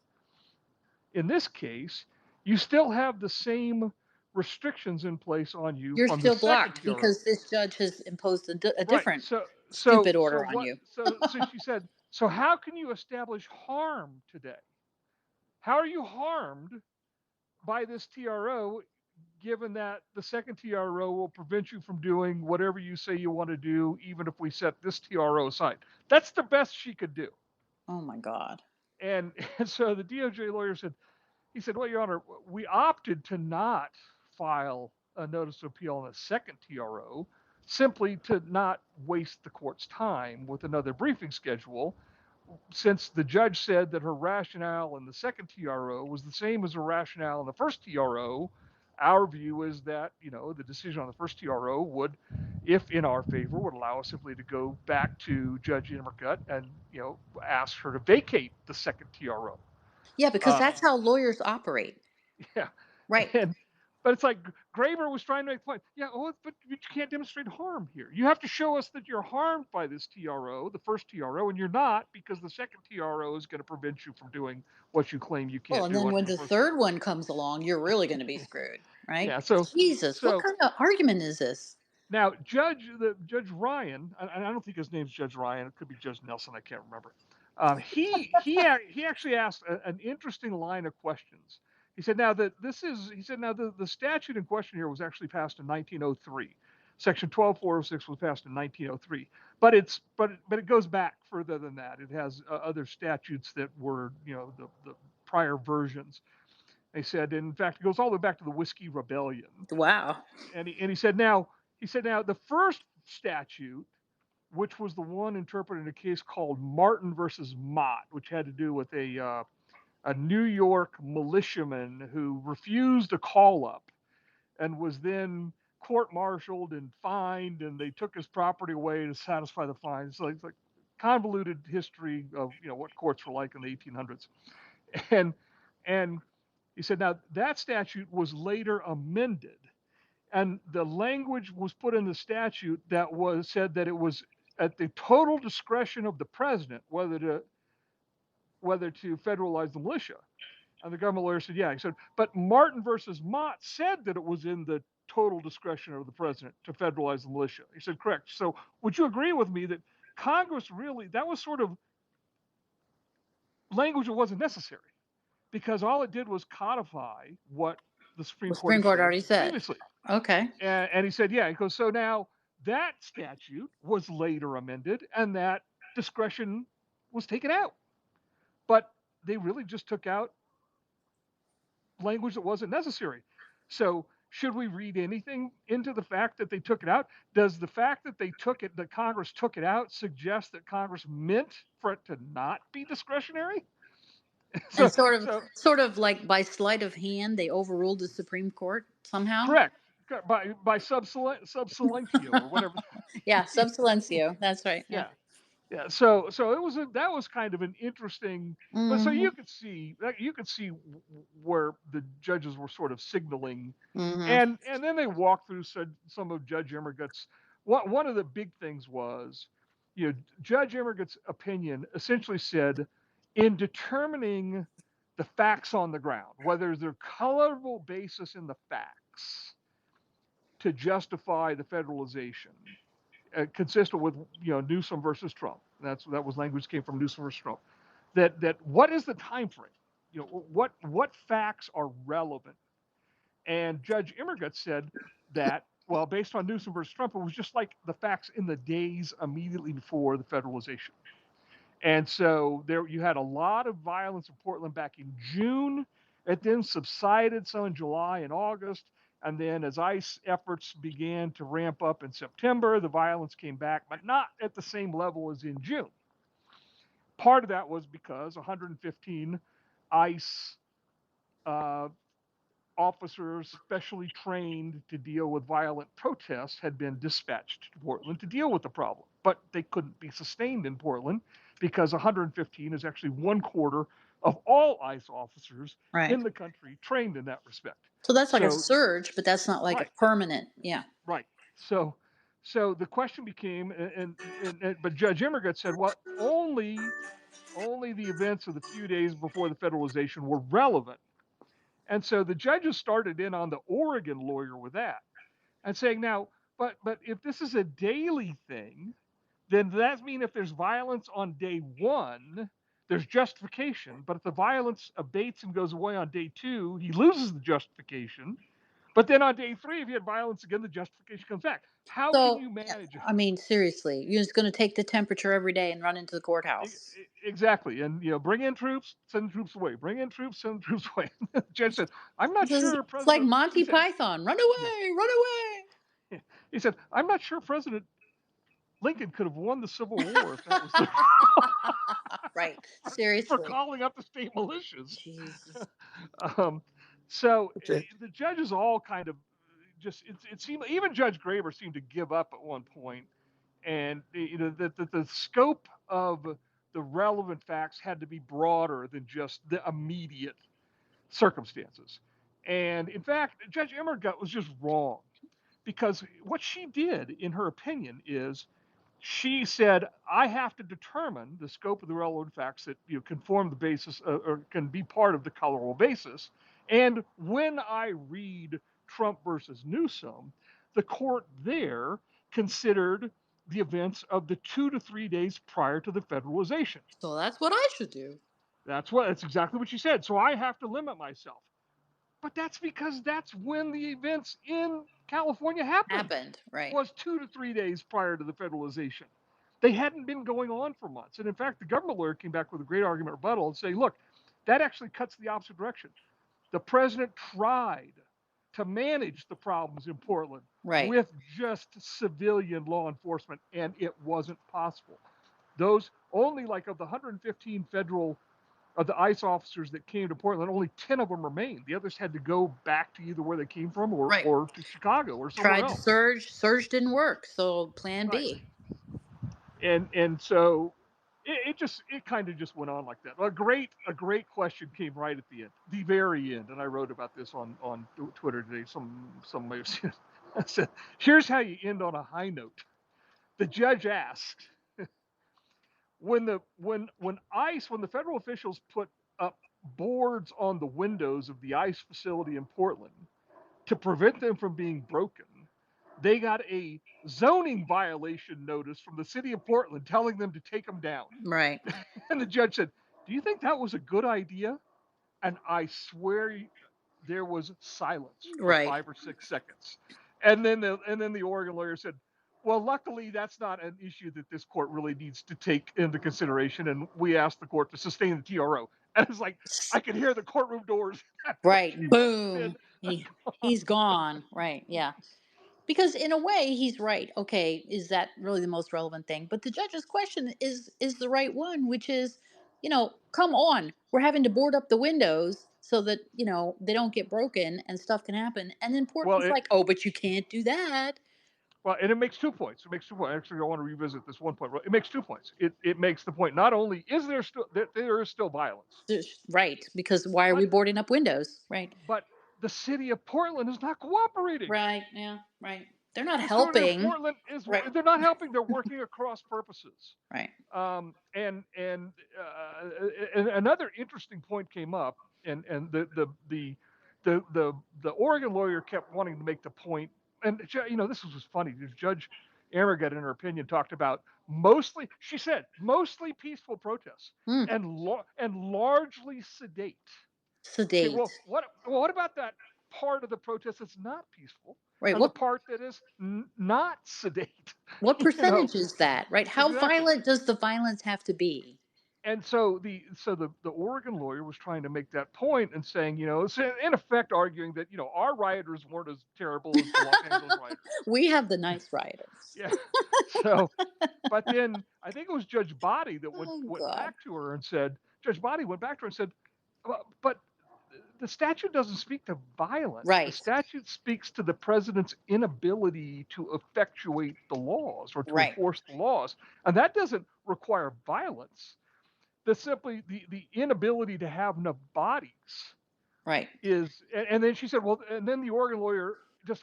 in this case, you still have the same restrictions in place on you You're from the still second blocked TRO. because this judge has imposed a Right. different So stupid so order on what you. so she said, so how can you establish harm today? How are you harmed by this TRO given that the second TRO will prevent you from doing whatever you say you want to do, even if we set this TRO aside? That's the best she could do. Oh my God. And, and so the DOJ lawyer said, he said, well, Your Honor, we opted to not file a notice of appeal on a second TRO simply to not waste the court's time with another briefing schedule, since the judge said that her rationale in the second TRO was the same as her rationale in the first TRO. Our view is that, the decision on the first TRO would, if in our favor, would allow us simply to go back to Judge Immergut and, ask her to vacate the second TRO. Yeah, because that's how lawyers operate. Yeah. Right. And but it's like Graber was trying to make the point. Yeah, but you can't demonstrate harm here. You have to show us that you're harmed by this TRO, the first TRO, and you're not, because the second TRO is going to prevent you from doing what you claim you Well, can't and do then under when the the first TRO. third one comes along, you're really going to be screwed, right? Yeah. So Jesus, what so kind of argument is this? now Judge Ryan, and I don't think his name's Judge Ryan. It could be Judge Nelson. I can't remember. He actually asked an interesting line of questions. He said, now that this is, he said, now the statute in question here was actually passed in 1903. Section 12406 was passed in 1903, but it goes back further than that. It has other statutes that were, the prior versions. They said, in fact, it goes all the way back to the Whiskey Rebellion. Wow. And he said now the first statute, which was the one interpreted in a case called Martin versus Mott, which had to do with a New York militiaman who refused a call up and was then court-martialed and fined, and they took his property away to satisfy the fine. So it's like convoluted history of what courts were like in the 1800s. And and he said now that statute was later amended, and the language was put in the statute that was said that it was at the total discretion of the president whether to federalize the militia. And the government lawyer said, yeah. He said, but Martin versus Mott said that it was in the total discretion of the president to federalize the militia. He said, correct. So would you agree with me that Congress really, that was sort of language that wasn't necessary, because all it did was codify what the Supreme The Court Supreme had Court said already said. previously. Okay. And he said, yeah. He goes, so now that statute was later amended and that discretion was taken out. But they really just took out language that wasn't necessary. So should we read anything into the fact that they took it out? Does the fact that that Congress took it out, suggest that Congress meant for it to not be discretionary? And so, sort of so sort of like by sleight of hand, they overruled the Supreme Court somehow. correct. By sub silentio or whatever. Yeah, sub silencio. That's right. Yeah. Yeah. Yeah, so that was kind of an interesting, but so Mm-hmm. you could see where the judges were sort of signaling, Mm-hmm. and then they walked through some of Judge Immergut's. One of the big things was, Judge Immergut's opinion essentially said, in determining the facts on the ground, whether there's a colorable basis in the facts to justify the federalization, consistent with Newsom versus Trump. That was language that came from Newsom versus Trump. That what is the time frame? What facts are relevant? And Judge Immergut said that, well, based on Newsom versus Trump, it was just like the facts in the days immediately before the federalization. And so there you had a lot of violence in Portland back in June. It then subsided some in July and August. And then as ICE efforts began to ramp up in September, the violence came back, but not at the same level as in June. Part of that was because 115 ICE officers specially trained to deal with violent protests had been dispatched to Portland to deal with the problem. But they couldn't be sustained in Portland because 115 is actually 1/4 of all ICE officers Right. in the country trained in that respect. So that's like a So, surge, but that's not like a right, permanent. Yeah. right. So, So the question became, but Judge Immergut said, well, only the events of the few days before the federalization were relevant. And so the judges started in on the Oregon lawyer with that and saying, now, but if this is a daily thing, then does that mean if there's violence on day one, there's justification. But if the violence abates and goes away on day two, he loses the justification. But then on day three, if you had violence again, the justification comes back. How can So, you manage it? I mean, seriously, you're just going to take the temperature every day and run into the courthouse. Exactly. And, bring in troops, send troops away. Bring in troops, send troops away. The judge said, I'm not sure It's like President, he Monty said, Python. Run yeah, away, run away. yeah. He said, I'm not sure President Lincoln could have won the Civil War if that was the Right. for Seriously. calling up the state militias. Jesus. Um, so Okay. the judges all kind of just it seemed even Judge Graber seemed to give up at one point, and that the scope of the relevant facts had to be broader than just the immediate circumstances. And in fact, Judge Emmergut was just wrong because what she did, in her opinion, is she said, I have to determine the scope of the relevant facts that can form the basis or can be part of the colorable basis. And when I read Trump versus Newsom, the court there considered the events of the 2 to 3 days prior to the federalization. So that's what I should do. That's exactly what she said. So I have to limit myself. But that's because that's when the events in California happened, Happened. Right. was 2 to 3 days prior to the federalization. They hadn't been going on for months. And in fact, the government lawyer came back with a great argument rebuttal and say, look, that actually cuts the opposite direction. The president tried to manage the problems in Portland Right. with just civilian law enforcement, and it wasn't possible. Those only like of the 115 federal of the ICE officers that came to Portland, only 10 of them remained. The others had to go back to either where they came from Right. or to Chicago or somewhere Tried to else. surge. Surge didn't work. So plan Right. B. And so it kind of just went on like that. A great question came right at the very end, and I wrote about this on Twitter today. Some may have seen it. I said, "Here's how you end on a high note." The judge asked, when the federal officials put up boards on the windows of the ICE facility in Portland to prevent them from being broken, they got a zoning violation notice from the city of Portland telling them to take them down. Right. And the judge said, "Do you think that was a good idea?" And I swear there was silence for Right. 5 or 6 seconds. And then the Oregon lawyer said, "Well, luckily that's not an issue that this court really needs to take into consideration, and we asked the court to sustain the TRO." And it's like I could hear the courtroom doors at that point Right. came open Boom. and gone. He's gone. Right. Yeah. Because in a way he's right. Okay, is that really the most relevant thing? But the judge's question is the right one, which is, come on, we're having to board up the windows so that they don't get broken and stuff can happen. And then Well, Portland's it like, oh, but you can't do that. well, and it makes 2 points. It makes 2 points. Actually, I want to revisit this one point. It makes 2 points. It makes the point not only is there is still violence, Right, because why are we but boarding up windows? Right. but the city of Portland is not cooperating. Right. Yeah. Right. They're not The city of helping. Portland is Right. they're not helping. They're working across purposes. Right. And another interesting point came up, and the Oregon lawyer kept wanting to make the point, and this was funny. Judge Aragat, in her opinion, talked about mostly. She said mostly peaceful protests Hmm. and largely sedate. Okay, Sedate. what about that part of the protest that's not peaceful, Right. and the What part that is not sedate? what you know, percentage is that? Right. How exactly. violent does the violence have to be? And so the Oregon lawyer was trying to make that point and saying, it's in effect arguing that our rioters weren't as terrible as the Los Angeles rioters. We have the nice rioters. Yeah. So, but then I think it was Judge Body that Oh went God. back to her and said, Judge Body went back to her and said, but the statute doesn't speak to violence. The Right. statute speaks to the president's inability to effectuate the laws or to Right. enforce the laws, and that doesn't require violence. Simply the inability to have enough bodies Right. is. And then she said, well, and then the Oregon lawyer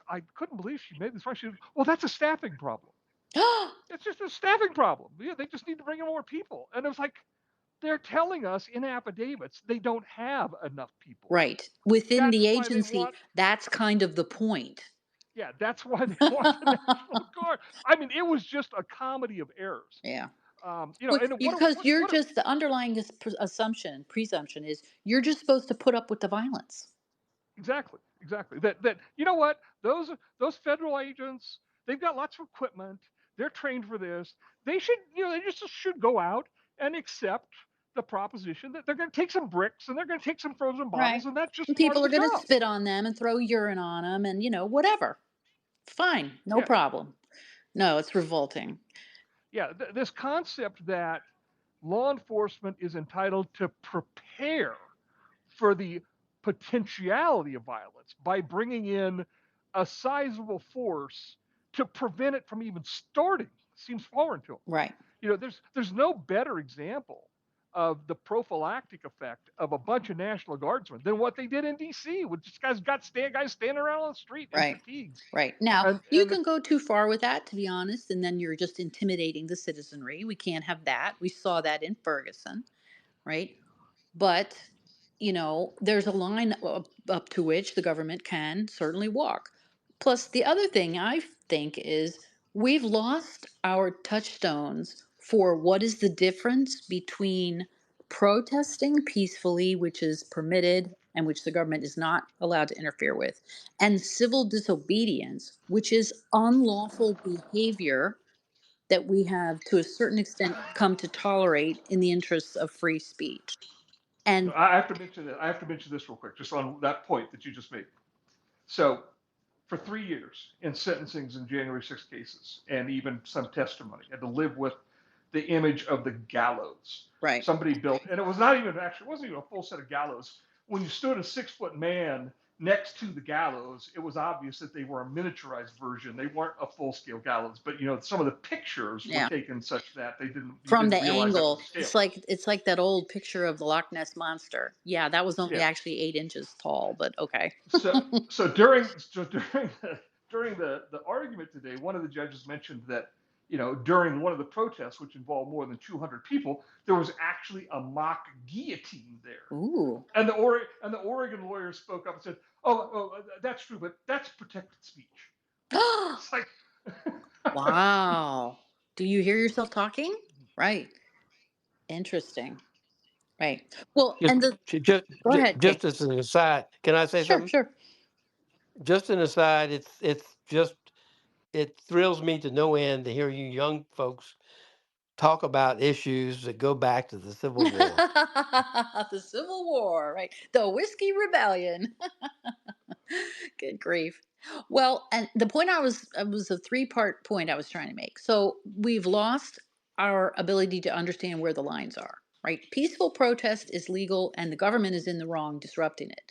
I couldn't believe she made this point. She said, well, that's a staffing problem. It's just a staffing problem. Yeah, they just need to bring in more people. And it was like, they're telling us in affidavits they don't have enough people. Right. Within That's the why they agency, want, that's kind of the point. yeah, that's why they want the National Guard. I mean, it was just a comedy of errors. Yeah. And Because you're just the underlying assumption, presumption is you're just supposed to put up with the violence. exactly, exactly. That you know what? Those federal agents, they've got lots of equipment. They're trained for this. They should, they just should go out and accept the proposition that they're going to take some bricks and they're going to take some frozen Right. bottles, and that's just And part of people the are going to job. spit on them and throw urine on them and, whatever. Fine. No Yeah, problem. No, it's revolting. yeah. This concept that law enforcement is entitled to prepare for the potentiality of violence by bringing in a sizable force to prevent it from even starting seems foreign to them. Right. There's no better example of the prophylactic effect of a bunch of National Guardsmen than what they did in D.C. with just guys standing around on the street in Right. fatigues, Right. Now, you and the, can go too far with that, to be honest, and then you're just intimidating the citizenry. We can't have that. We saw that in Ferguson, right? But, there's a line up to which the government can certainly walk. Plus, the other thing I think is we've lost our touchstones for what is the difference between protesting peacefully, which is permitted and which the government is not allowed to interfere with, and civil disobedience, which is unlawful behavior that we have to a certain extent come to tolerate in the interests of free speech. And I have to mention that. I have to mention this real quick, just on that point that you just made. So, for 3 years in sentencings in January 6 cases, and even some testimony, had to live with the image of the gallows. right. Somebody built, and it was not even actually, it wasn't even a full set of gallows. When you stood a 6 foot man next to the gallows, it was obvious that they were a miniaturized version. They weren't a full scale gallows, but some of the pictures were Yeah. taken such that you From the didn't realize it was angle, a scale. it's like that old picture of the Loch Ness monster. Yeah, that was only Yeah. actually 8 inches tall, but okay. So during the argument today, one of the judges mentioned that during one of the protests, which involved more than 200 people, there was actually a mock guillotine there. Ooh. And the Oregon lawyer spoke up and said, "Oh, that's true, but that's protected speech." It's like, Wow. Do you hear yourself talking? Right. Interesting. Right. Well, Just, and the just, go ahead, Jay. just as an aside, can I say Sure, something? sure. Just an aside, it's just it thrills me to no end to hear you young folks talk about issues that go back to the Civil War. The Civil War, right? The Whiskey Rebellion. Good grief. Well, and the point I was a three-part point I was trying to make. So we've lost our ability to understand where the lines are, right? Peaceful protest is legal and the government is in the wrong disrupting it.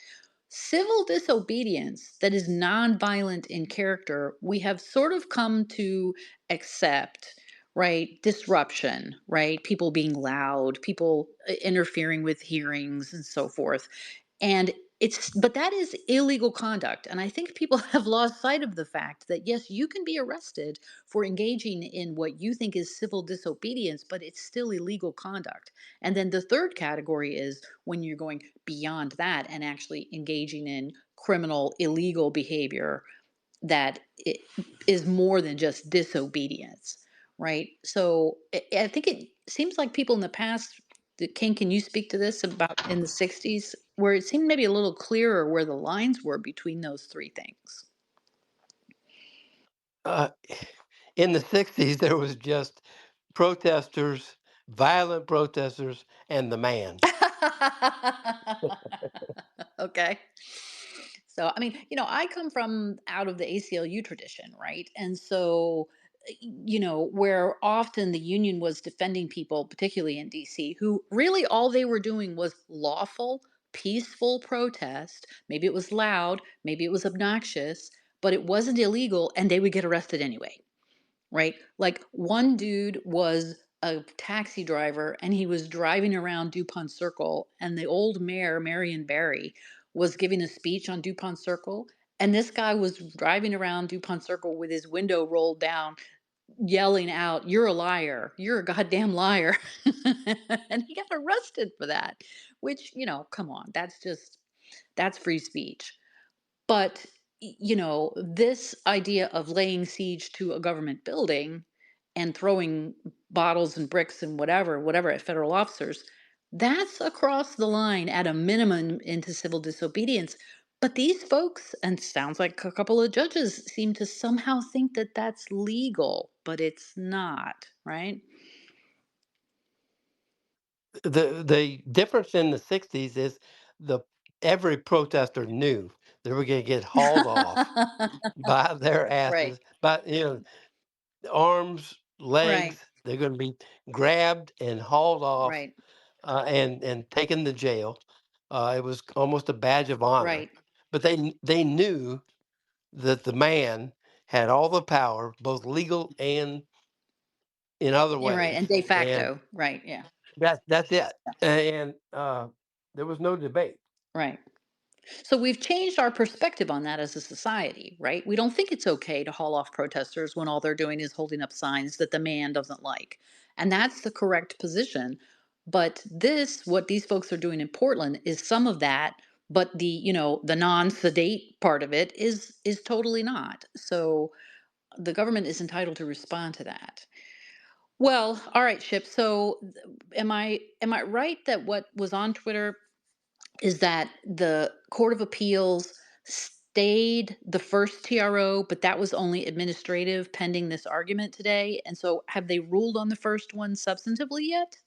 Civil disobedience that is nonviolent in character, we have sort of come to accept, right? Disruption, right? People being loud, people interfering with hearings and so forth. And but that is illegal conduct. And I think people have lost sight of the fact that, yes, you can be arrested for engaging in what you think is civil disobedience, but it's still illegal conduct. And then the third category is when you're going beyond that and actually engaging in criminal, illegal behavior that is more than just disobedience, right? So I think it seems like people in the past, King, can you speak to this about in the 60s, where it seemed maybe a little clearer where the lines were between those three things? Uh, in the 60s, there was just protesters, violent protesters, and the man. Okay. So, I mean, I come from out of the ACLU tradition, right? And so, where often the union was defending people, particularly in DC, who really all they were doing was lawful, peaceful protest. Maybe it was loud, maybe it was obnoxious, but it wasn't illegal and they would get arrested anyway, right? Like one dude was a taxi driver and he was driving around DuPont Circle, and the old mayor, Marion Barry, was giving a speech on DuPont Circle. And this guy was driving around DuPont Circle with his window rolled down, yelling out, "You're a liar. You're a goddamn liar." And he got arrested for that, which, come on, that's free speech. But, this idea of laying siege to a government building and throwing bottles and bricks and whatever at federal officers, that's across the line at a minimum into civil disobedience. But these folks, and sounds like a couple of judges, seem to somehow think that that's legal, but it's not, right? The difference in the '60s is the every protester knew they were going to get hauled off by their Right, asses, by arms, right, legs. They're going to be grabbed and hauled off right, and taken to jail. It was almost a badge of honor. right. But they knew that the man had all the power, both legal and in other You're right. ways, And de and facto, right, yeah. that's it. And there was no debate. Right. So we've changed our perspective on that as a society, right? We don't think it's okay to haul off protesters when all they're doing is holding up signs that the man doesn't like. And that's the correct position. But what these folks are doing in Portland is some of that, but the non-sedate part of it is totally not. So the government is entitled to respond to that. Well, all right, Ship. So am I right that what was on Twitter is that the Court of Appeals stayed the first TRO, but that was only administrative pending this argument today? And so have they ruled on the first one substantively yet?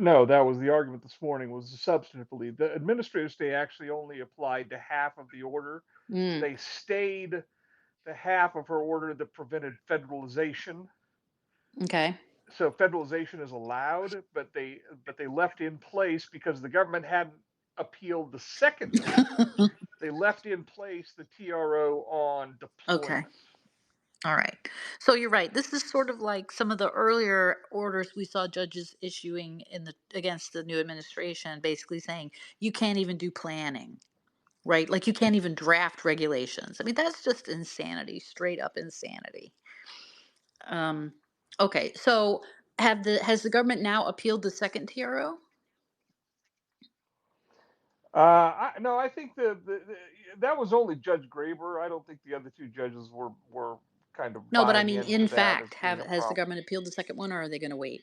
No, that was the argument this morning. Was substantively the administrative stay actually only applied to half of the order. Mm, They stayed the half of her order that prevented federalization. okay. So federalization is allowed, but they left in place because the government hadn't appealed the second half. They left in place the TRO on Okay. deployment. All right. So you're right. This is sort of like some of the earlier orders we saw judges issuing against the new administration, basically saying you can't even do planning, right? Like you can't even draft regulations. I mean, that's just insanity, straight up insanity. Um, okay, so has the government now appealed the second TRO? No, I think that was only Judge Graber. I don't think the other two judges were kind of No, but I buying mean, into in that as fact, being a has the problem. government appealed the second one, or are they going to wait?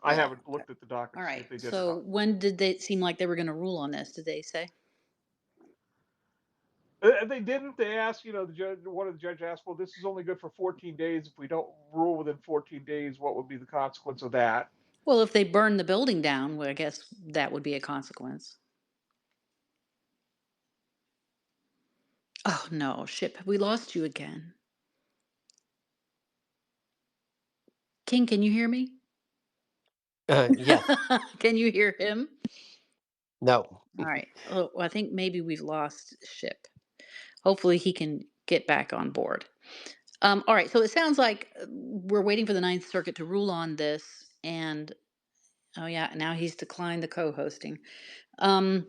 I Yeah. haven't Okay. looked at the docket All to see right. if they did or So not. when did they seem like they were going to rule on this? Did they say? They didn't. They asked, the judge. One of the judge asked, "Well, this is only good for 14 days. If we don't rule within 14 days, what would be the consequence of that?" Well, if they burn the building down, well, I guess that would be a consequence. Oh no, Ship, have we lost you again? King, can you hear me? Yes, Can you hear him? no. All right. Oh, well, I think maybe we've lost Ship. Hopefully he can get back on board. All right, so it sounds like we're waiting for the Ninth Circuit to rule on this, and oh yeah, now he's declined the co-hosting. Um,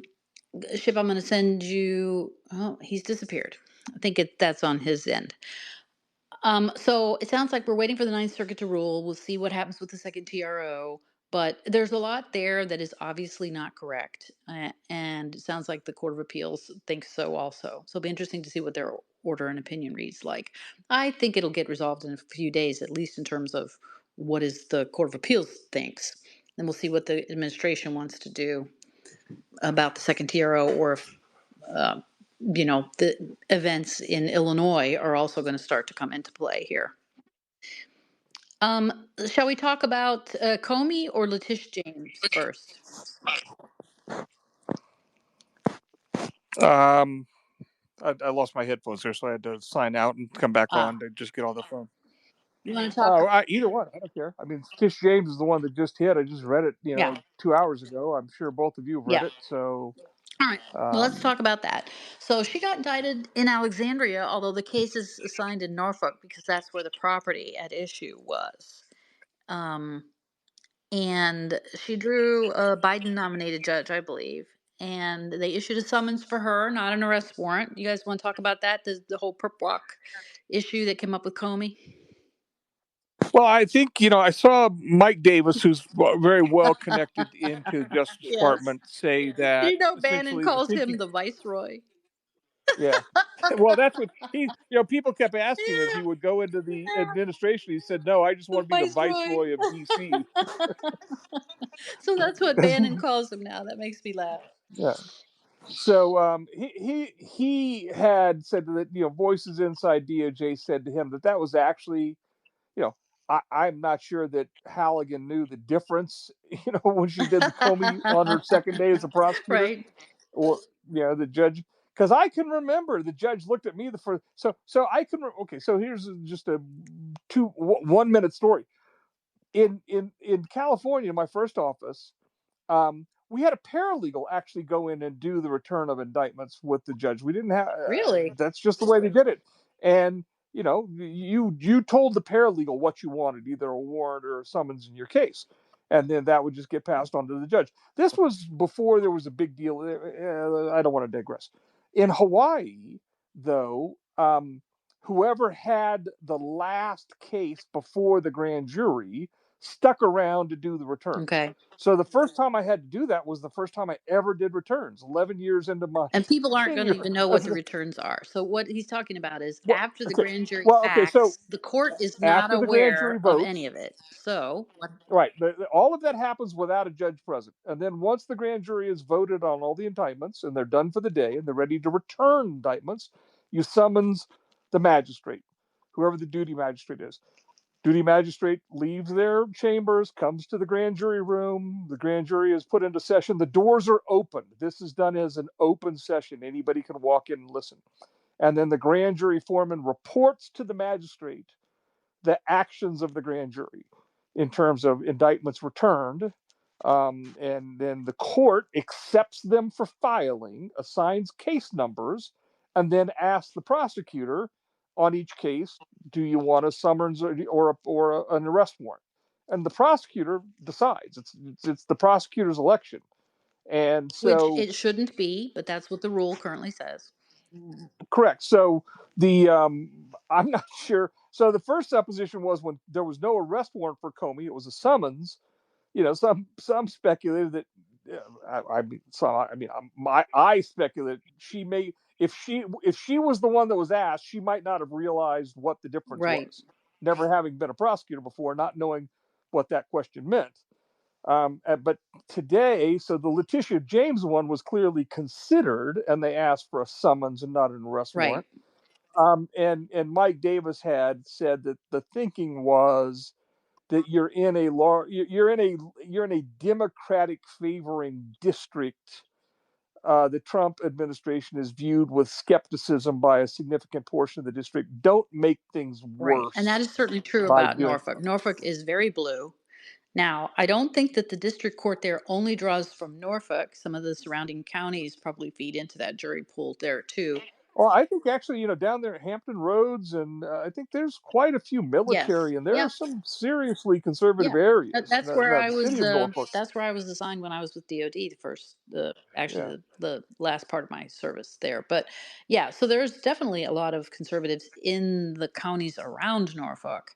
Ship, I'm going to send you. Oh, he's disappeared. I think that's on his end. So it sounds like we're waiting for the Ninth Circuit to rule. We'll see what happens with the second TRO. But there's a lot there that is obviously not correct. And it sounds like the Court of Appeals thinks so also. So it'll be interesting to see what their order and opinion reads like. I think it'll get resolved in a few days, at least in terms of what is the Court of Appeals thinks. Then we'll see what the administration wants to do about the second TRO, or if uh, the events in Illinois are also going to start to come into play here. Shall we talk about Comey or Letitia James first? Um, I lost my headphones there, so I had to sign out and come back Ah, on to just get on the phone. you want to talk? Oh, either one, I don't care. I mean, Tish James is the one that just hit. I just read it, Yeah, 2 hours ago. I'm sure both of you have read yeah. it. So, All right. Well, let's um, talk about that. So she got indicted in Alexandria, although the case is assigned in Norfolk because that's where the property at issue was. Um, and she drew a Biden nominated judge, I believe. and they issued a summons for her, not an arrest warrant. You guys want to talk about that? The whole perp walk issue that came up with Comey? Well, I think, I saw Mike Davis, who's very well connected into the Justice Yes. Department, say Do that you know Bannon essentially the calls him thinking, the viceroy? yeah. Well, that's what people kept asking him if Yeah, he would go into the administration. He said, no, I just the want to be the viceroy. viceroy of DC. So that's what Bannon calls him now. That makes me laugh. Yeah. So he had said that voices inside DOJ said to him that was actually I'm not sure that Halligan knew the difference when she did the Comey on her second day as a prosecutor, Right. or the judge, because I can remember the judge looked at me the first so I can okay, so here's just a 1 minute story. In California, my first office, we had a paralegal actually go in and do the return of indictments with the judge. We didn't have Really? that's just the way they did it. And you told the paralegal what you wanted, either a warrant or a summons in your case, and then that would just get passed on to the judge. This was before there was a big deal. I don't want to digress. In Hawaii, though, whoever had the last case before the grand jury stuck around to do the returns. Okay. So the first time I had to do that was the first time I ever did returns, 11 years into my And people aren't going to tenure. even know what the returns are. So what he's talking about is Well, after the okay. grand jury Well, okay. So acts, the court is not after the grand aware jury of any votes, of it. So right, all of that happens without a judge present. And then once the grand jury has voted on all the indictments and they're done for the day and they're ready to return indictments, you summons the magistrate, whoever the duty magistrate is. Duty magistrate leaves their chambers, comes to the grand jury room. The grand jury is put into session. The doors are open. This is done as an open session. Anybody can walk in and listen. And then the grand jury foreman reports to the magistrate the actions of the grand jury in terms of indictments returned. And then the court accepts them for filing, assigns case numbers, and then asks the prosecutor on each case, do you want a summons or an arrest warrant? And the prosecutor decides. It's the prosecutor's election. And which so, it shouldn't be, but that's what the rule currently says. correct. So the I'm not sure. So the first supposition was when there was no arrest warrant for Comey, it was a summons. Some speculated that. I speculate she may if she was the one that was asked, she might not have realized what the difference Right. was, never having been a prosecutor before, not knowing what that question meant. But today, so the Letitia James one was clearly considered, and they asked for a summons and not an arrest Right. warrant. And Mike Davis had said that the thinking was that you're in a Democratic favoring district. The Trump administration is viewed with skepticism by a significant portion of the district. Don't make things Right. And that worse is certainly true by about doing Norfolk. so. Norfolk is very blue. Now, I don't think that the district court there only draws from Norfolk. Some of the surrounding counties probably feed into that jury pool there too. Well, I think actually, down there at Hampton Roads, and I think there's quite a few Yes. military, and there Yeah. are some seriously conservative Yeah. areas. That's where Now, I the city was. of Norfolk, That's where I was assigned when I was with DoD. yeah, The last part of my service there. But yeah, so there's definitely a lot of conservatives in the counties around Norfolk,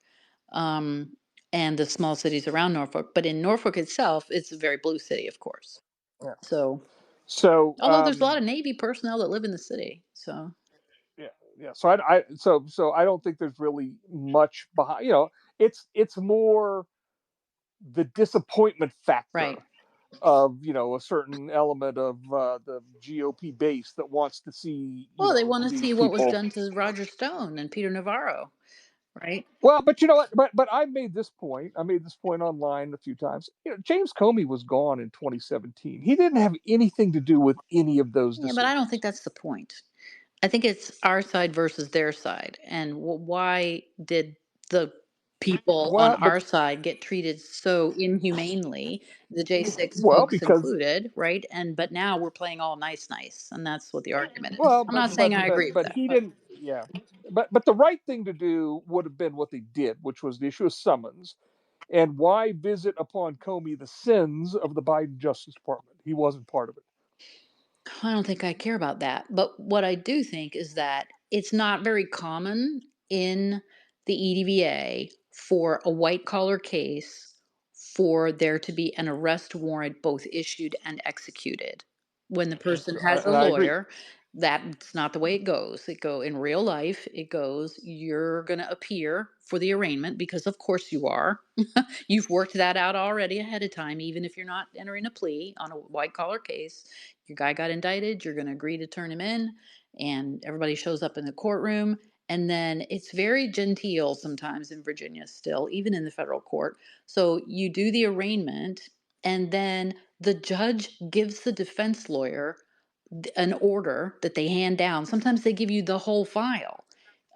um, and the small cities around Norfolk. But in Norfolk itself, it's a very blue city, of course. yeah. So, So, although there's a lot of Navy personnel that live in the city, so yeah, yeah. So I don't think there's really much behind. It's more the disappointment factor right. of a certain element of the GOP base that wants to see Well, they want to these see what was people. done to Roger Stone and Peter Navarro, right? Well, but you know what? But I made this point. I made this point online a few times. James Comey was gone in 2017. He didn't have anything to do with any of those Yeah, but I don't decisions. think that's the point. I think it's our side versus their side. And why did the people on Well, but our side get treated so inhumanely, the J6 well, folks because included, right? But now we're playing all nice, nice. And that's what the argument is. well, I'm not saying I agree with but that, he but didn't. Yeah, but the right thing to do would have been what they did, which was to issue a summons. And why visit upon Comey the sins of the Biden Justice Department? He wasn't part of it. I don't think I care about that. But what I do think is that it's not very common in the EDVA for a white collar case for there to be an arrest warrant both issued and executed. When the person has a And I agree. lawyer, that's not the way it goes. It go in real life, it goes, you're going to appear for the arraignment because of course you are. You've worked that out already ahead of time, even if you're not entering a plea on a white collar case. Your guy got indicted, you're going to agree to turn him in, and everybody shows up in the courtroom. And then it's very genteel sometimes in Virginia, still, even in the federal court. So you do the arraignment, and then the judge gives the defense lawyer an order that they hand down. Sometimes they give you the whole file,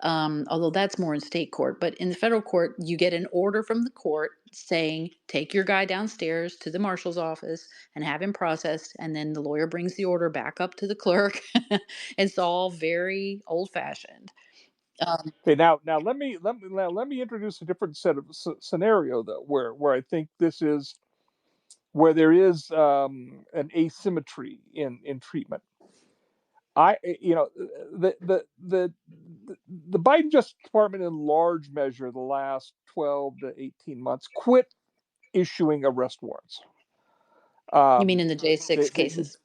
although that's more in state court. But in the federal court, you get an order from the court saying, take your guy downstairs to the marshal's office and have him processed. And then the lawyer brings the order back up to the clerk. It's all very old fashioned. Okay, now let me introduce a different set of scenario though, where I think this is where there is an asymmetry in treatment. The Biden Justice Department, in large measure, the last 12 to 18 months, quit issuing arrest warrants. You mean Um, in the J6 cases?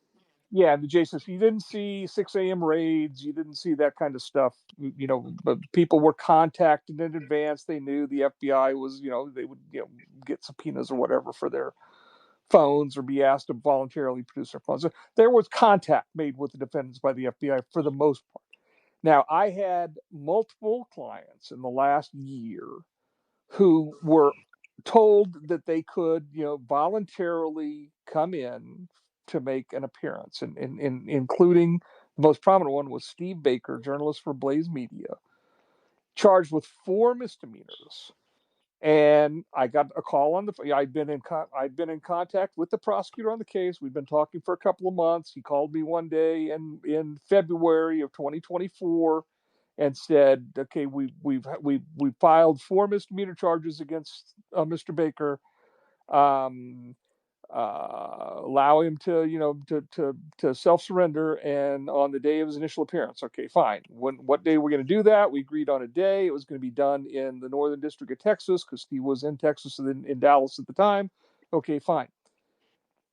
yeah, the Jasons. You didn't see 6 a.m. raids. You didn't see that kind of stuff. But people were contacted in advance. They knew the FBI was, they would, get subpoenas or whatever for their phones or be asked to voluntarily produce their phones. So there was contact made with the defendants by the FBI for the most part. Now, I had multiple clients in the last year who were told that they could, voluntarily come in to make an appearance, and including the most prominent one was Steve Baker, journalist for Blaze Media, charged with 4 misdemeanors. And I got a call on the. I'd been in contact with the prosecutor on the case. We'd been talking for a couple of months. He called me one day in February of 2024, and said, "Okay, we filed 4 misdemeanor charges against Mr. Baker. Um, Allow him to to self surrender, and on the day of his initial appearance." Okay, fine. What day we're going to do that? We agreed on a day. It was going to be done in the Northern District of Texas because he was in Texas and in Dallas at the time. Okay, fine.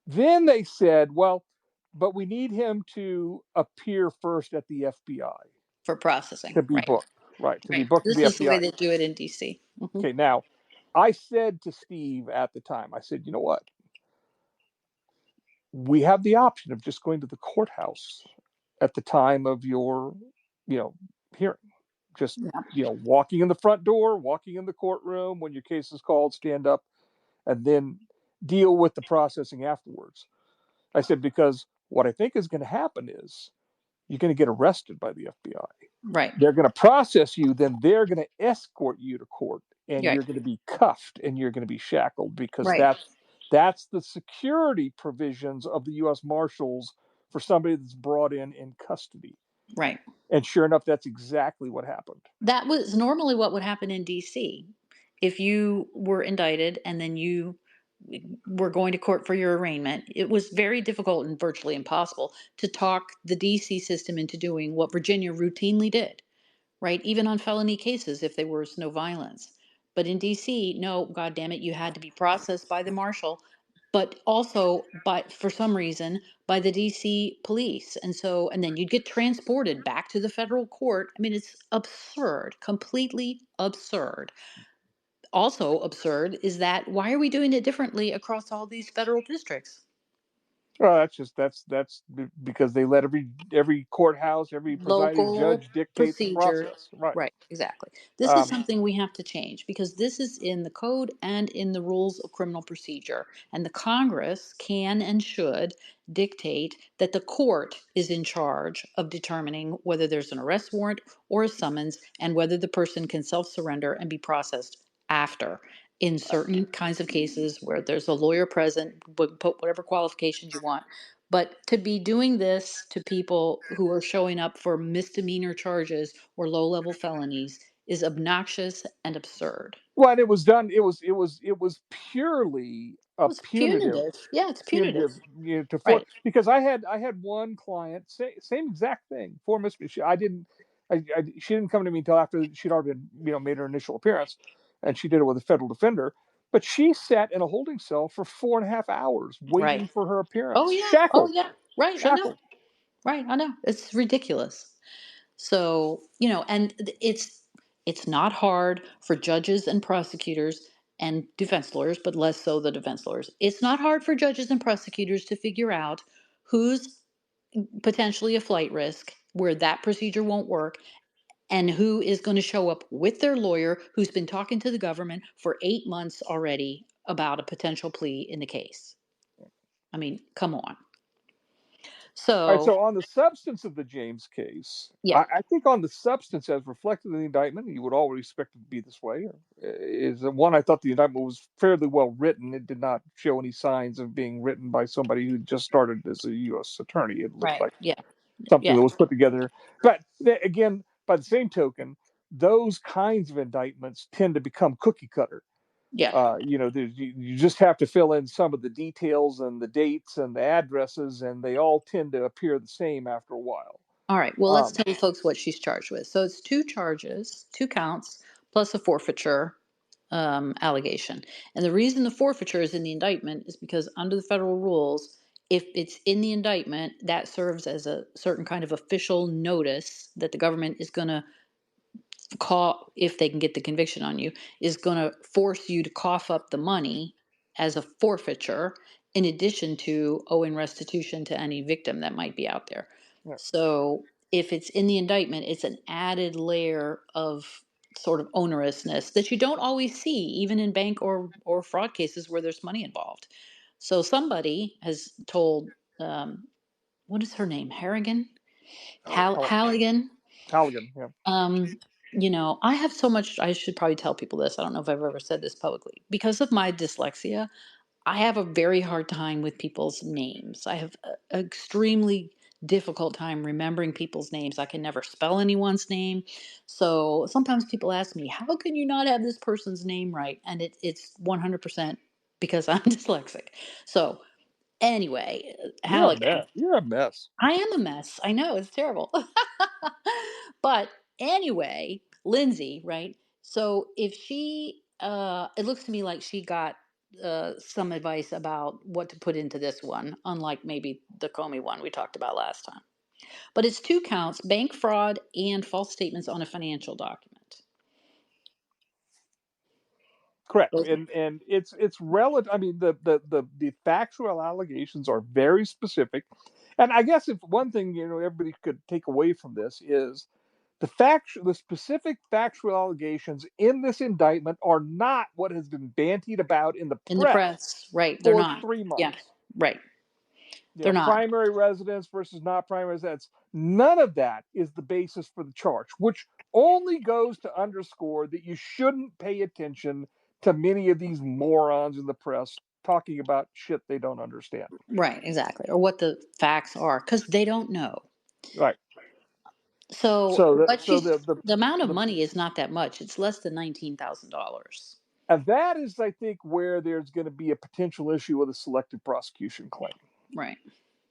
Then they said, well, but we need him to appear first at the FBI For processing, to be right? booked, right? To be Right. booked at This the is the way FBI. they do it in DC. Okay, now I said to Steve at the time, I said, you know what? We have the option of just going to the courthouse at the time of your, hearing. Just, Yeah. walking in the front door, walking in the courtroom, when your case is called, stand up, and then deal with the processing afterwards. I said, because what I think is going to happen is you're going to get arrested by the FBI. Right. They're going to process you, then they're going to escort you to court, and Right. you're going to be cuffed and you're going to be shackled, because Right. that's the security provisions of the U.S. Marshals for somebody that's brought in custody. Right. And sure enough, that's exactly what happened. That was normally what would happen in DC. If you were indicted and then you were going to court for your arraignment, it was very difficult and virtually impossible to talk the DC system into doing what Virginia routinely did, right? Even on felony cases, if there was no violence. But in DC, no, God damn it, you had to be processed by the marshal, but also by, for some reason, by the DC police. And so, and then you'd get transported back to the federal court. I mean, it's absurd, completely absurd. Also absurd is that why are we doing it differently across all these federal districts? Well, that's because they let every courthouse, every presiding Local judge dictate the procedure. process, right? Right, exactly. This is Um, something we have to change because this is in the code and in the rules of criminal procedure. And the Congress can and should dictate that the court is in charge of determining whether there's an arrest warrant or a summons and whether the person can self surrender and be processed after. In certain kinds of cases where there's a lawyer present, put whatever qualifications you want. But to be doing this to people who are showing up for misdemeanor charges or low level felonies is obnoxious and absurd. well, it was done. It was purely a It's punitive punitive. Yeah, it's punitive. for, Right. because I had one client same exact thing for misdemeanor. She didn't come to me until after she'd already been, made her initial appearance, and she did it with a federal defender. But she sat in a holding cell for 4.5 hours Right. waiting for her Oh appearance, yeah. Oh shackled, yeah. Right. I know. shackled. Right. I know. It's ridiculous. So, and it's not hard for judges and prosecutors and defense lawyers, but less so the defense lawyers. It's not hard for judges and prosecutors to figure out who's potentially a flight risk where that procedure won't work and who is going to show up with their lawyer who's been talking to the government for 8 months already about a potential plea in the case. I mean, come on. All right, So, so on the substance of the James case, yeah, I think on the substance as reflected in the indictment, you would always expect it to be this way, is one, I thought the indictment was fairly well written. It did not show any signs of being written by somebody who just started as a U.S. attorney. It looked right. like Yeah. something Yeah. that was put together. But again, by the same token, those kinds of indictments tend to become cookie cutter. Yeah. You just have to fill in some of the details and the dates and the addresses, and they all tend to appear the same after a while. All right. Well, let's Um, tell folks what she's charged with. So it's two charges, two counts, plus a forfeiture allegation. And the reason the forfeiture is in the indictment is because under the federal rules, if it's in the indictment, that serves as a certain kind of official notice that the government is going to call, if they can get the conviction on you, is going to force you to cough up the money as a forfeiture in addition to owing restitution to any victim that might be out there. yeah. So if it's in the indictment, it's an added layer of sort of onerousness that you don't always see, even in bank or fraud cases where there's money involved. So somebody has told, what is her name? Harrigan? Halligan? Halligan, yeah. Um, I have so much, I should probably tell people this. I don't know if I've ever said this publicly. Because of my dyslexia, I have a very hard time with people's names. I have an extremely difficult time remembering people's names. I can never spell anyone's name. So sometimes people ask me, how can you not have this person's name right? And it's 100% because I'm dyslexic. So anyway, You're a Halligan. mess. You're a mess. I am a mess. I know it's terrible. But anyway, Lindsay, right? So if it looks to me like she got some advice about what to put into this one, unlike maybe the Comey one we talked about last time. But it's two counts: bank fraud and false statements on a financial document. Correct, Both. and it's relative. I mean, the factual allegations are very specific, and I guess if one thing everybody could take away from this is the specific factual allegations in this indictment are not what has been bantied about in the In the press press, right? They're for not. three Yeah, months. right. They're not. Primary residence versus not primary residence. None of that is the basis for the charge, which only goes to underscore that you shouldn't pay attention to many of these morons in the press talking about shit they don't understand. Right, exactly. Or what the facts are, because they don't know. Right. So, So but so she's the amount of the money is not that much. It's less than $19,000. and that is, I think, where there's going to be a potential issue with a selective prosecution claim. Right.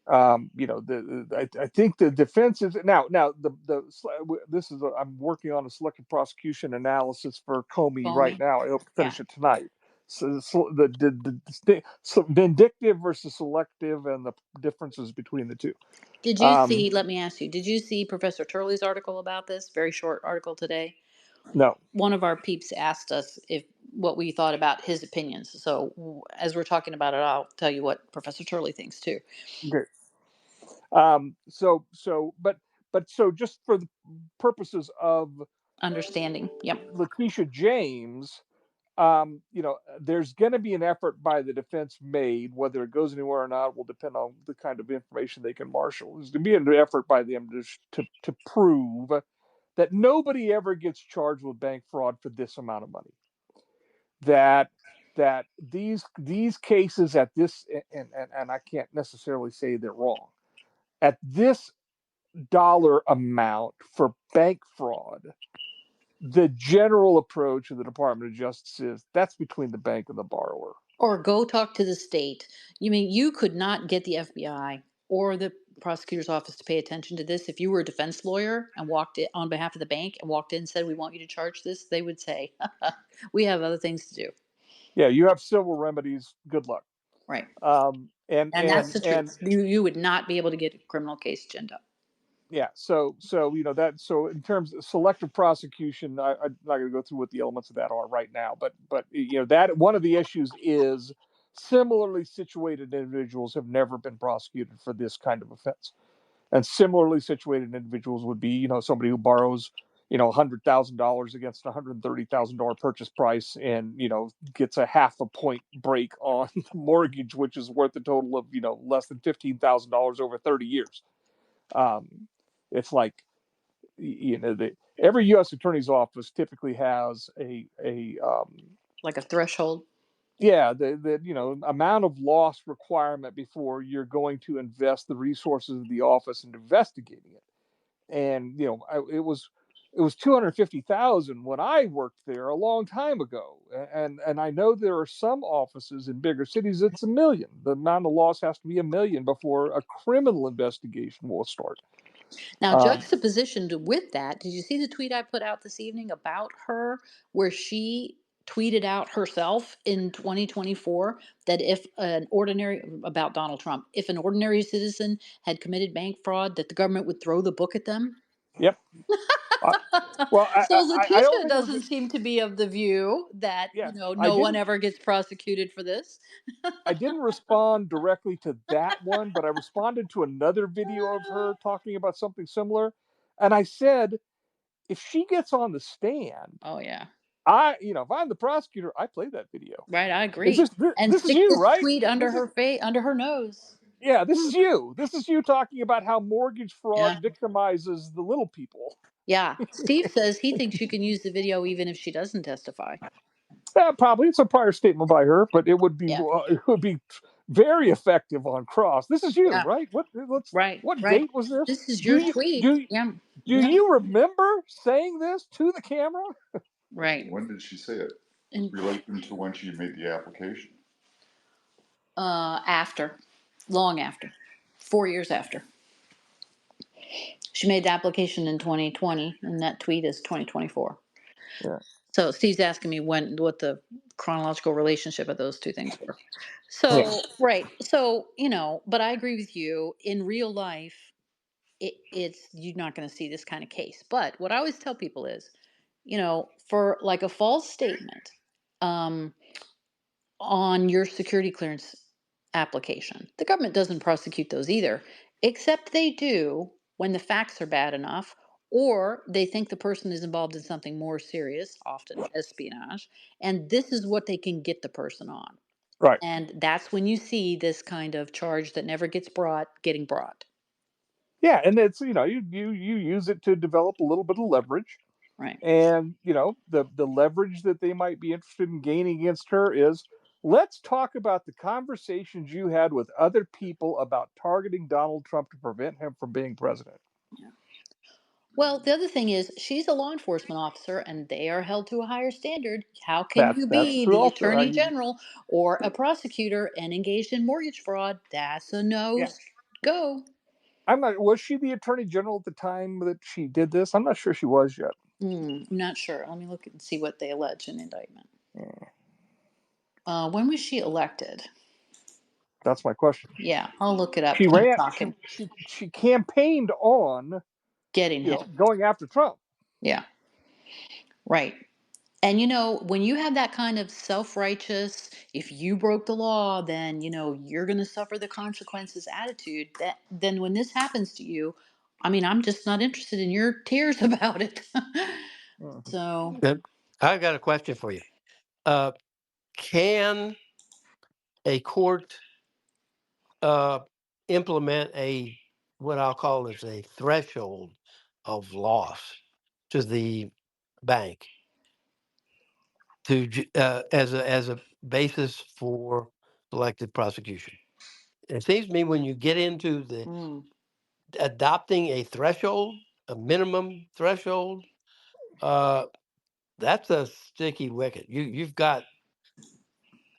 I think the defense is now this is I'm working on a selective prosecution analysis for Comey Call right me. now. I hope to Yeah. finish it tonight. So vindictive versus selective and the differences between the two. Did you Um, see? Let me ask you. Did you see Professor Turley's article about this? Very short article today. no, One of our peeps asked us if what we thought about his opinions. So as we're talking about it, I'll tell you what Professor Turley thinks too. okay. So just for the purposes of Understanding. Yep. Lakeisha James, there's going to be an effort by the defense made. Whether it goes anywhere or not will depend on the kind of information they can marshal. There's going to be an effort by them to prove that nobody ever gets charged with bank fraud for this amount of money. That these cases at this, and I can't necessarily say they're wrong, at this dollar amount for bank fraud, the general approach of the Department of Justice is that's between the bank and the borrower. Or go talk to the state. You mean you could not get the FBI or the prosecutor's office to pay attention to this if you were a defense lawyer and walked in on behalf of the bank and walked in and said, "We want you to charge this." They would say, "We have other things to do." Yeah, you have civil remedies. Good luck. Right. And And that's the truth. You would not be able to get a criminal case ginned up. yeah, so that, so in terms of selective prosecution, I'm not going to go through what the elements of that are right now, but that one of the issues is similarly situated individuals have never been prosecuted for this kind of offense, and similarly situated individuals would be somebody who borrows $100,000 against $130,000 purchase price, and gets a half a point break on the mortgage, which is worth a total of less than $15,000 over 30 years. It's like every U.S. attorney's office typically has Like a threshold. the amount of loss requirement before you're going to invest the resources of the office in investigating it. And it was 250,000 when I worked there a long time ago, and I know there are some offices in bigger cities it's $1 million. The amount of loss has to be $1 million before a criminal investigation will start. Now, Um, juxtapositioned with that, did you see the tweet I put out this evening about her, where she tweeted out herself in 2024 that if an ordinary, about Donald Trump, if an ordinary citizen had committed bank fraud, that the government would throw the book at them? yep. Uh, well, So I don't Letitia think it was. doesn't seem to be of the view that, Yeah, I no one didn't. ever gets prosecuted for this. I didn't respond directly to that one, but I responded to another video of her talking about something similar, and I said, if she gets on the stand, Oh yeah. if I'm the prosecutor, I play that video. Right, I Is agree. And this is stick you, this right? tweet under This is her face, under her nose. Yeah, this is you. This is you talking about how mortgage Yeah. fraud victimizes the little people. Yeah. Steve says he thinks you can use the video even if she doesn't testify. Probably it's a prior statement by her, but Yeah. it would be very effective on cross. This is you, Yeah. right? Right. What Right. date was this? This is Do your you tweet. do Yeah. do Yeah. you remember saying this to the camera? Right. When did she say it? And Relation to when she made the application? after, long after, 4 years after. She made the application in 2020, and that tweet is 2024. Yeah, So Steve's asking me what the chronological relationship of those two things were. yeah, So, right. So, but I agree with you. In real life, it's you're not going to see this kind of case. But what I always tell people is, for like a false statement, um, on your security clearance application, the government doesn't prosecute those either, except they do when the facts are bad enough or they think the person is involved in something more serious, often espionage, and this is what they can get the person on. right. And that's when you see this kind of charge that never gets brought getting brought. Yeah, and it's you use it to develop a little bit of leverage, Right. and the leverage that they might be interested in gaining against her is, let's talk about the conversations you had with other people about targeting Donald Trump to prevent him from being president. Yeah. Well, the other thing is she's a law enforcement officer and they are held to a higher standard. How can you That's be true the also. attorney general or a prosecutor and engaged in mortgage fraud? That's a no Yeah, go. I'm not. Was she the attorney general at the time that she did this? I'm not sure she was yet. I'm not sure. Let me look and see what they allege in the indictment. Yeah, When was she elected? that's my question. Yeah, I'll look it up She while I'm ran. talking. She campaigned on Getting him. going after Trump. Yeah, right. And when you have that kind of self-righteous, if you broke the law, then you're going to suffer the consequences attitude. That then when this happens to you, I mean, I'm just not interested in your tears about it. Mhm. So, I got a question for you. Uh, can a court implement what I'll call as a threshold of loss to the bank as a basis for selective prosecution? It seems to me when you get into the mm, adopting a threshold, a minimum threshold, that's a sticky wicket. You've got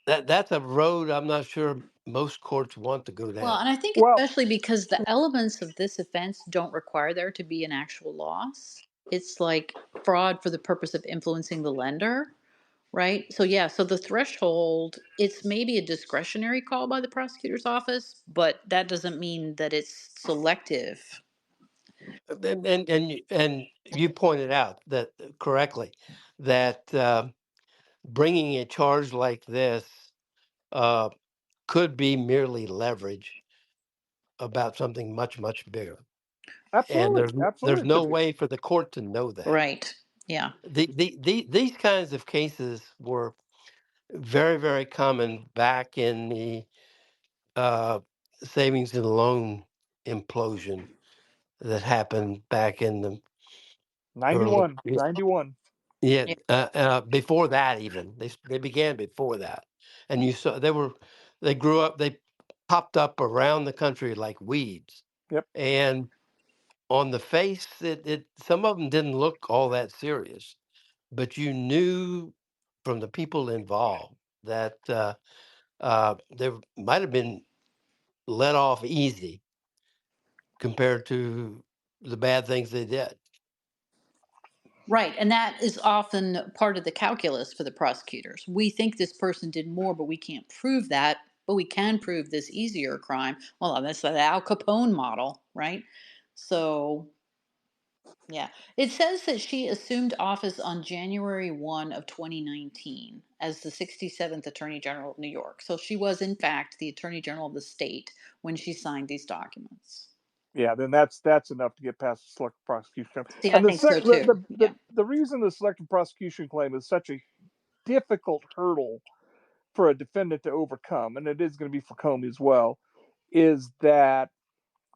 that's a road I'm not sure most courts want to go Well, down. and I think Well, especially because the elements of this offense don't require there to be an actual loss. It's like fraud for the purpose of influencing the lender, right? So yeah, so the threshold, it's maybe a discretionary call by the prosecutor's office, but that doesn't mean that it's selective. And you pointed out that correctly that bringing a charge like this uh, could be merely leverage about something much bigger, and absolutely, there's absolutely, it no could be. way for the court to know that. Right. Yeah. These kinds of cases were very common back in the uh, savings and loan implosion that happened back in the early. 91, 91. Yeah, Yeah. before that even they began before that, and you saw they grew up, they popped up around the country like weeds, Yep. and on the face it some of them didn't look all that serious, but you knew from the people involved that they might have been let off easy compared to the bad things they did. Right. And that is often part of the calculus for the prosecutors. We think this person did more, but we can't prove that. But we can prove this easier crime. Well, that's the Al Capone model, right? So, yeah. It says that she assumed office on January 1 of 2019 as the 67th Attorney General of New York. So she was, in fact, the Attorney General of the state when she signed these documents. Yeah, then that's enough to get past the selective prosecution claim. See, I And think so too. Yeah. the reason the selective prosecution claim is such a difficult hurdle for a defendant to overcome, and it is going to be for Comey as well, is that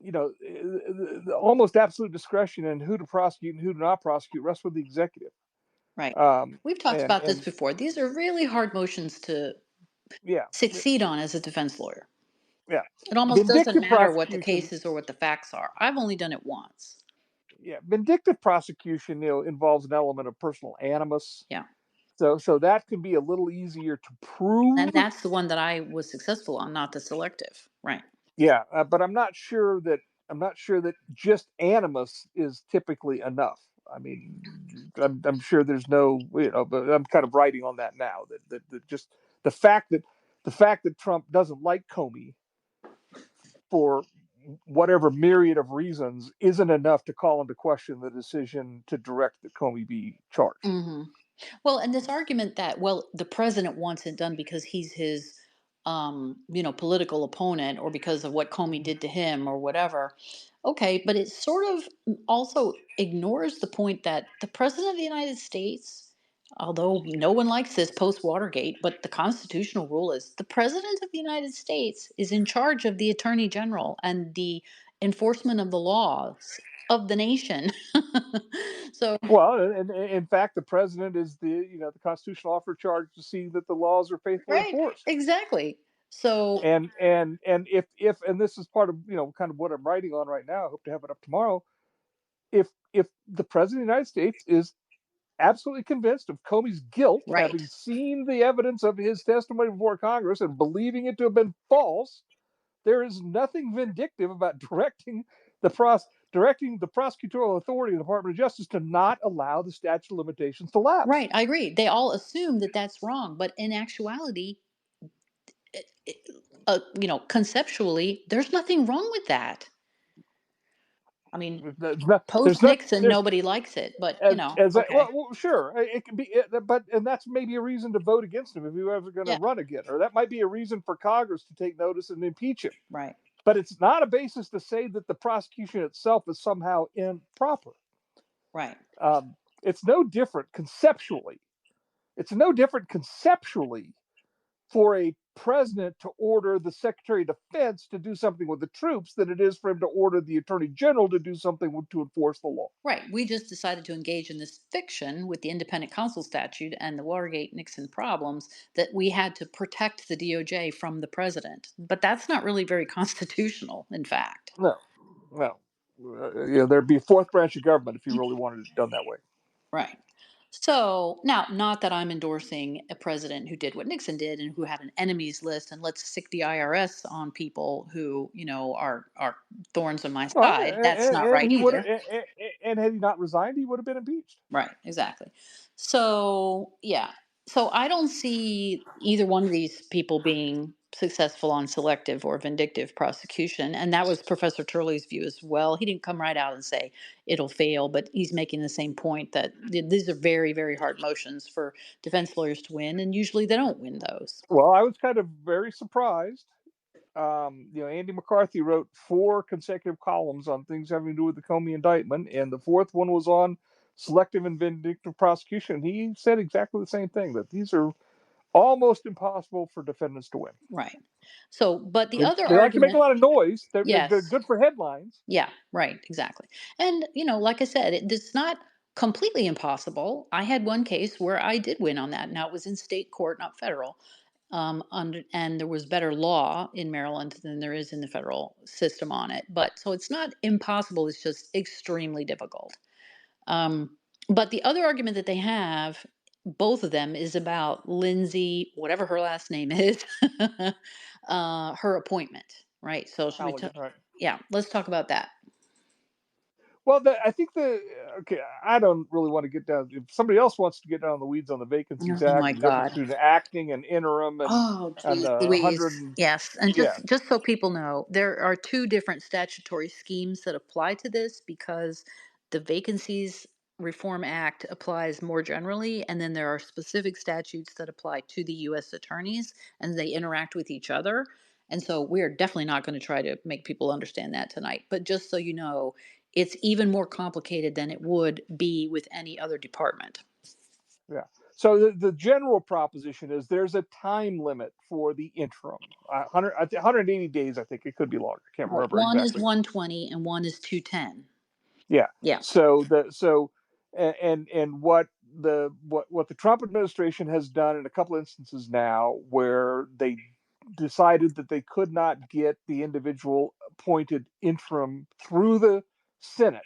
the almost absolute discretion in who to prosecute and who to not prosecute rests with the executive. Right. Um, We've talked and about this and before. These are really hard motions to yeah, succeed on as a defense lawyer. yeah, It almost doesn't vindictive matter what the prosecution. case is or what the facts are. I've only done it once. Yeah, vindictive prosecution, involves an element of personal animus. Yeah. So that could be a little easier to prove. And that's the one that I was successful on, not the selective. Right. Yeah, but I'm not sure that just animus is typically enough. I mean, I'm sure there's no, but I'm kind of writing on that now. That just the fact that Trump doesn't like Comey for whatever myriad of reasons isn't enough to call into question the decision to direct that Comey be charged. Mm-hmm. Well, and this argument that, well, the president wants it done because he's his, political opponent or because of what Comey did to him or whatever. Okay, but it sort of also ignores the point that the president of the United States, although no one likes this post Watergate, but the constitutional rule is the president of the United States is in charge of the attorney general and the enforcement of the laws of the nation. So, Well, and in fact, the president is the constitutional officer charged to see that the laws are faithfully right, enforced. exactly. So, And if and this is part of kind of what I'm writing on right now. I hope to have it up tomorrow. If the president of the United States is absolutely convinced of Comey's guilt, having right. seen the evidence of his testimony before Congress and believing it to have been false, there is nothing vindictive about directing the prosecutorial authority of the Department of Justice to not allow the statute of limitations to lapse. Right, I agree. They all assume that that's wrong, but in actuality, conceptually, there's nothing wrong with that. I mean, There's post not Nixon, there's nobody likes it, but well, okay. sure, it can be, but and that's maybe a reason to vote against him if he was going to Yeah, run again, or that might be a reason for Congress to take notice and impeach him. right, But it's not a basis to say that the prosecution itself is somehow improper. right. It's no different conceptually. It's no different conceptually for a president to order the Secretary of Defense to do something with the troops than it is for him to order the Attorney General to do something to enforce the law. Right. We just decided to engage in this fiction with the independent counsel statute and the Watergate Nixon problems that we had to protect the DOJ from the president. But that's not really very constitutional, in fact. No, no. There'd be a fourth branch of government if you really wanted it done that way. Right. So now, not that I'm endorsing a president who did what Nixon did and who had an enemies list, and let's stick the IRS on people who are thorns on my Well, side. That's not right he would either. have, and had he not resigned, he would have been impeached. Right, exactly. So, yeah. So I don't see either one of these people being successful on selective or vindictive prosecution. And that was Professor Turley's view as well. He didn't come right out and say it'll fail, but he's making the same point that these are very, very hard motions for defense lawyers to win. And usually they don't win those. Well, I was kind of very surprised. Andy McCarthy wrote 4 consecutive columns on things having to do with the Comey indictment, and the 4th one was on selective and vindictive prosecution. He said exactly the same thing, that these are almost impossible for defendants to win. Right. So, but the other They like to make a argument, lot of noise. They're yes. good for headlines. Yeah, right, exactly. And, like I said, it's not completely impossible. I had one case where I did win on that. Now, it was in state court, not federal. And there was better law in Maryland than there is in the federal system on it. But so it's not impossible, it's just extremely difficult. Um, but the other argument that they have, both of them, is about Lindsay, whatever her last name is, her appointment, right? So should we Halligan, talk? right? Yeah, let's talk about that. Well, I think okay. I don't really want to get down. If somebody else wants to get down in the weeds on the Vacancies Oh Act my and the difference God. between acting and interim Oh, and geez, the Louise. 100, Yes, and yeah, just so people know, there are two different statutory schemes that apply to this because the Vacancies Reform Act applies more generally, and then there are specific statutes that apply to the U.S. attorneys, and they interact with each other. And so we are definitely not going to try to make people understand that tonight. But just so you know, it's even more complicated than it would be with any other department. yeah. So the general proposition is there's a time limit for the interim. 180 days, I think it could be longer. I can't Right. remember One is exactly. 120 and one is 210. Yeah. Yeah. And what the Trump administration has done in a couple instances now, where they decided that they could not get the individual appointed interim through the Senate,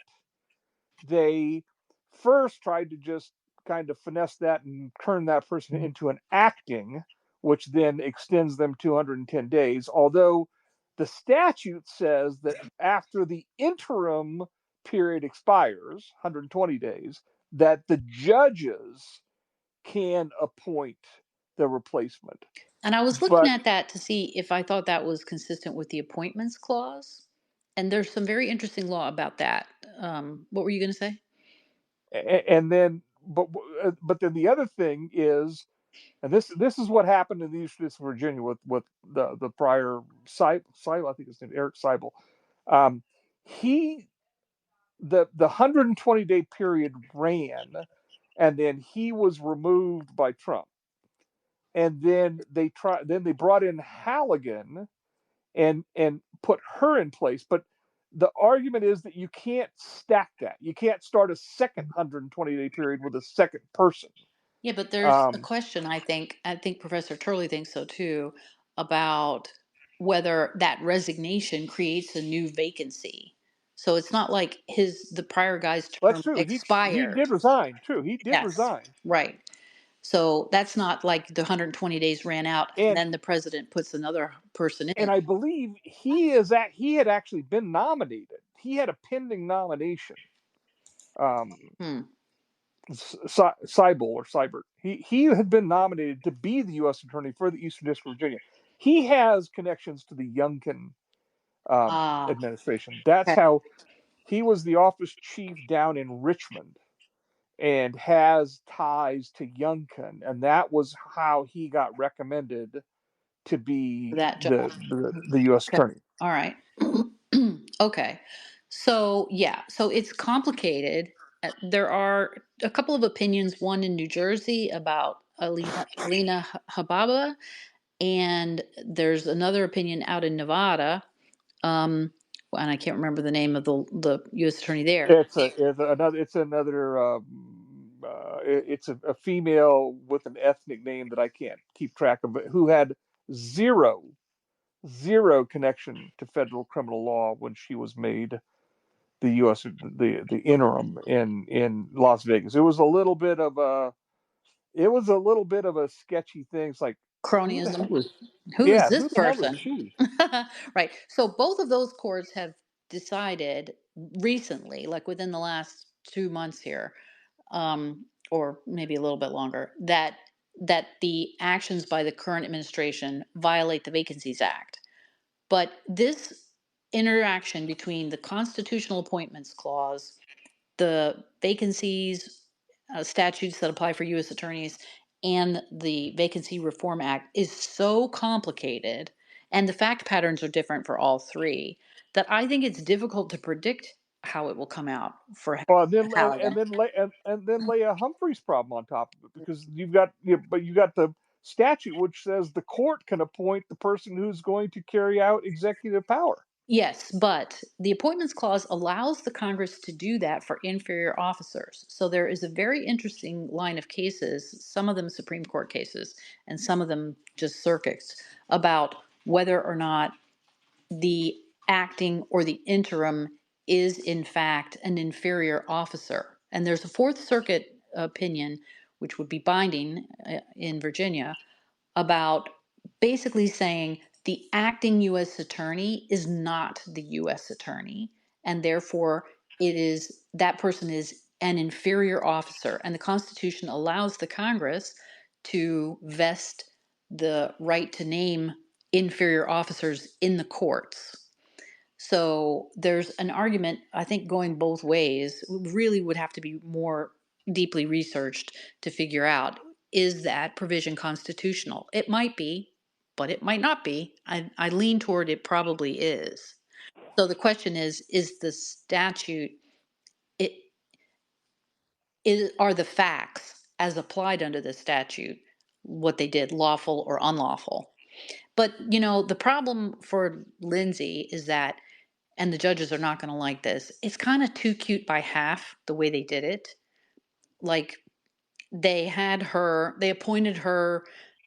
they first tried to just kind of finesse that and turn that person into an acting, which then extends them 210 days. Although the statute says that after the interim period expires, 120 days, that the judges can appoint the replacement. And I was looking But at that to see if I thought that was consistent with the appointments clause. And there's some very interesting law about that. What were you going to say? and then but then the other thing is, and this is what happened in the Eastern District of Virginia with the prior Seibel, I think his name Eric Seibel. He the 120-day period ran, and then he was removed by Trump, and then they brought in Halligan and put her in place. But the argument is that you can't stack that. You can't start a second 120-day period with a second person. Yeah, but there's a Um, question, I think Professor Turley thinks so too, about whether that resignation creates a new vacancy. So it's not like the prior guy's that's term true. He expired. did resign. True, he did Yes, resign. right. So that's not like the 120 days ran out and And then the president puts another person in. I believe he had actually been nominated. He had a pending nomination. Um, Hmm. Seibel or Seibert. He had been nominated to be the U.S. Attorney for the Eastern District of Virginia. He has connections to the Youngkin Ah, administration. That's okay. how he was the office chief down in Richmond and has ties to Youngkin, and that was how he got recommended to For be that job. the U.S. Okay. Attorney. All right. Okay. So, yeah, so it's complicated. There are a couple of opinions, one in New Jersey about Alina Hababa, and there's another opinion out in Nevada. Um, and I can't remember the name of the U.S. attorney there. It's a female with an ethnic name that I can't keep track of, but who had zero connection to federal criminal law when she was made the U.S. the interim in Las Vegas. It was a little bit of a sketchy thing. It's like, who the Cronyism. hell is Who is yeah, this who the hell is person? she? Right. So both of those courts have decided recently, like within the last 2 months here, or maybe a little bit longer, that the actions by the current administration violate the Vacancies Act. But this interaction between the constitutional appointments clause, the vacancies statutes that apply for U.S. attorneys, and the Vacancy Reform Act is so complicated, and the fact patterns are different for all three, that I think it's difficult to predict how it will come out for Well, and then Halligan. and then lay a Humphreys problem on top of it, because you got the statute which says the court can appoint the person who's going to carry out executive power. Yes, but the appointments clause allows the Congress to do that for inferior officers. So there is a very interesting line of cases, some of them Supreme Court cases, and some of them just circuits, about whether or not the acting or the interim is in fact an inferior officer. And there's a Fourth Circuit opinion, which would be binding in Virginia, about basically saying the acting U.S. attorney is not the U.S. attorney, and therefore that person is an inferior officer, and the Constitution allows the Congress to vest the right to name inferior officers in the courts. So there's an argument, I think, going both ways. Really would have to be more deeply researched to figure out, is that provision constitutional? It might be, but it might not be. I lean toward it probably is. So the question is the statute, it are the facts as applied under the statute what they did lawful or unlawful? But the problem for Lindsay is that, and the judges are not going to like this, it's kind of too cute by half the way they did it. Like, they appointed her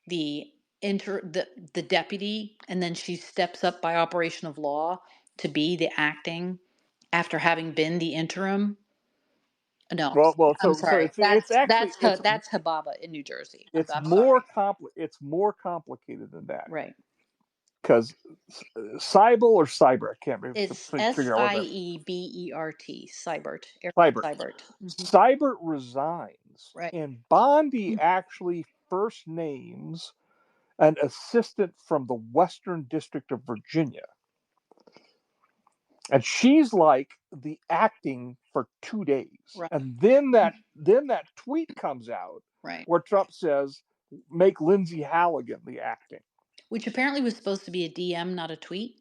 the the deputy, and then she steps up by operation of law to be the acting after having been the interim. No, I'm So sorry. it's actually That's Hababa in New Jersey. it's I'm more sorry. it's more complicated than that, Right. because Cyber, I can't It's figure out what that Siebert, Seibert, Eric Cyber. Seibert. Seibert resigns, Right. and Bondi actually first names an assistant from the Western District of Virginia. And she's like the acting for 2 days. Right. And then that tweet comes out Right. where Trump says, make Lindsay Halligan the acting. Which apparently was supposed to be a DM, not a tweet.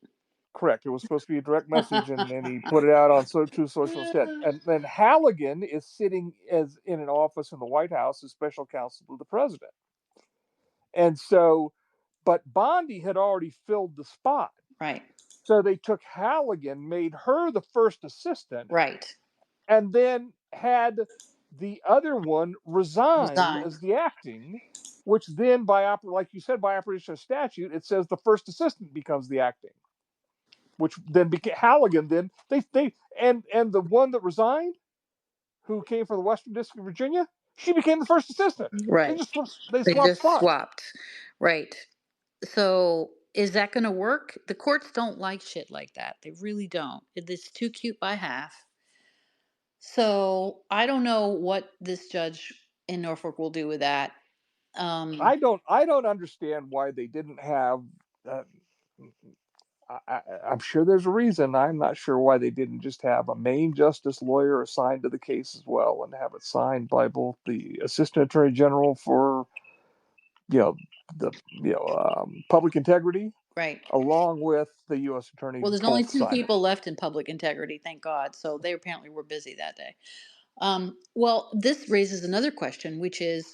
Correct. It was supposed to be a direct message, and he put it out on True Social instead. And then Halligan is sitting as in an office in the White House as special counsel to the president. And so, but Bondi had already filled the spot. Right. So they took Halligan, made her the first assistant, Right. and then had the other one resign Resign. as the acting, which then like you said, by operation of statute, it says the first assistant becomes the acting, which then became Halligan. Then and the one that resigned, who came from the Western District of Virginia, she became the first assistant. Right. They They swapped just spots. swapped. Right. So is that going to work? The courts don't like shit like that. They really don't. It's too cute by half. So I don't know what this judge in Norfolk will do with that. I don't understand why they didn't have. Uh, I'm sure there's a reason. I'm not sure why they didn't just have a main justice lawyer assigned to the case as well, and have it signed by both the assistant attorney general for, the public integrity, Right. along with the U.S. attorney, Well, there's only both two sign it. people left in public integrity, thank God. So they apparently were busy that day. Well, this raises another question, which is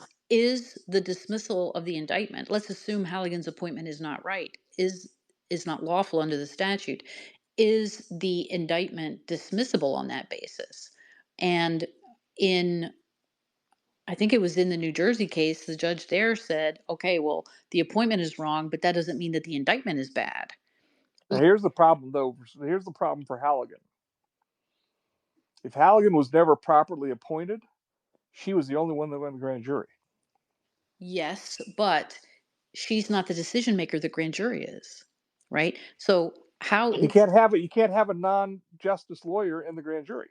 the dismissal of the indictment? Let's assume Halligan's appointment is not right, is not lawful under the statute. Is the indictment dismissible on that basis? And in, I think it was in the New Jersey case, the judge there said, okay, well, the appointment is wrong, but that doesn't mean that the indictment is bad. Now, here's the problem, though. Here's the problem for Halligan. If Halligan was never properly appointed, she was the only one that went to the grand jury. Yes, but she's not the decision maker. The grand jury is, right? So how You can't have it. You can't have a non-justice lawyer in the grand jury.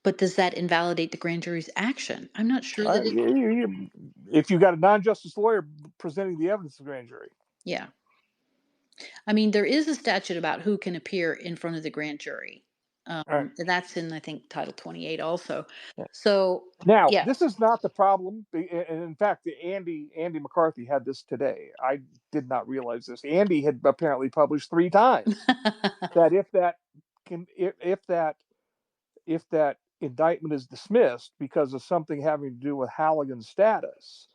But does that invalidate the grand jury's action? I'm not sure that it. If you got a non-justice lawyer presenting the evidence to the grand jury. Yeah. I mean, there is a statute about who can appear in front of the grand jury. Right. And that's in, I think, Title 28 also. Yeah. So, Now, yeah. this is not the problem. And in fact, Andy McCarthy had this today. I did not realize this. Andy had apparently published 3 times that if that indictment is dismissed because of something having to do with Halligan's status,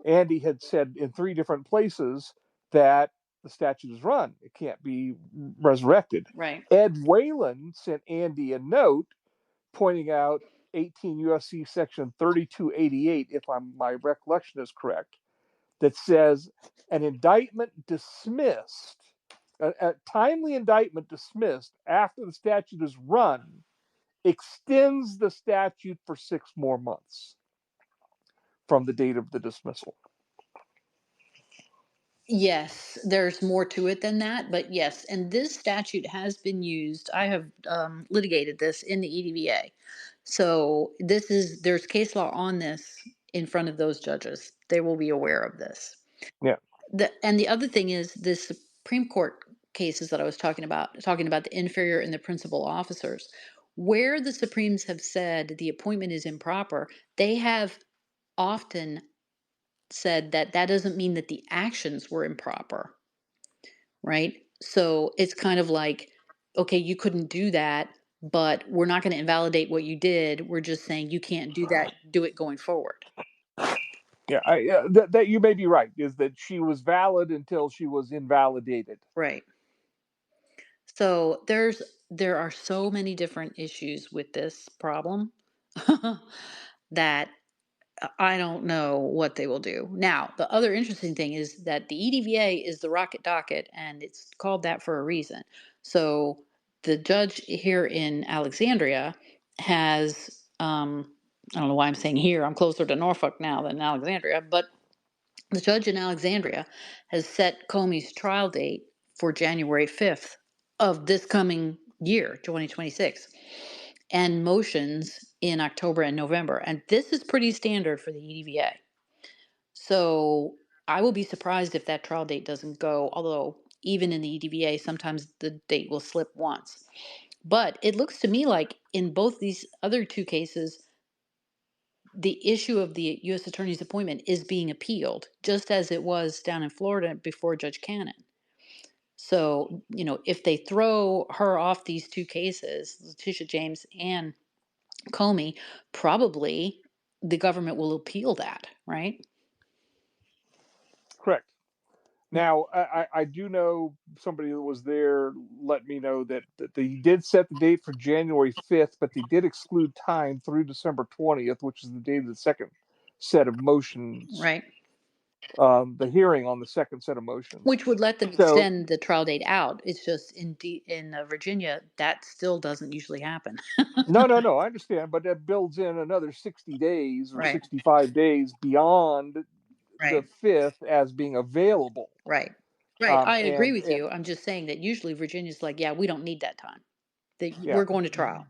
Andy had said in 3 different places that the statute is run. It can't be resurrected. Right. Ed Whalen sent Andy a note pointing out 18 USC section 3288, if my recollection is correct, that says an indictment dismissed, a timely indictment dismissed after the statute is run, extends the statute for 6 more months from the date of the dismissal. Yes, there's more to it than that, but yes, and this statute has been used. I have litigated this in the EDVA, so there's case law on this in front of those judges. They will be aware of this. Yeah. And the other thing is the Supreme Court cases that I was talking about the inferior and the principal officers, where the Supremes have said the appointment is improper. They have often said that doesn't mean that the actions were improper, right? So it's kind of like, okay, you couldn't do that, but we're not going to invalidate what you did. We're just saying you can't do that. Do it going forward. Yeah, that you may be right, is that she was valid until she was invalidated. Right. So there are so many different issues with this problem that I don't know what they will do. Now, the other interesting thing is that the EDVA is the rocket docket, and it's called that for a reason. So the judge here in Alexandria has, I don't know why I'm saying here, I'm closer to Norfolk now than Alexandria, but the judge in Alexandria has set Comey's trial date for January 5th of this coming year, 2026, and motions in October and November. And this is pretty standard for the EDVA. So I will be surprised if that trial date doesn't go, although even in the EDVA, sometimes the date will slip once. But it looks to me like in both these other 2 cases, the issue of the U.S. Attorney's appointment is being appealed, just as it was down in Florida before Judge Cannon. So, if they throw her off these 2 cases, Letitia James and Comey, probably the government will appeal that, right? Correct. Now, I do know somebody that was there let me know that they did set the date for January 5th, but they did exclude time through December 20th, which is the date of the second set of motions. Right. The hearing on the second set of motions. Which would let them extend the trial date out. It's just in Virginia, that still doesn't usually happen. No, I understand, but that builds in another 60 days or Right. 65 days beyond Right. the 5th as being available. Right. I agree with you. I'm just saying that usually Virginia's like, yeah, we don't need that time. We're going to trial.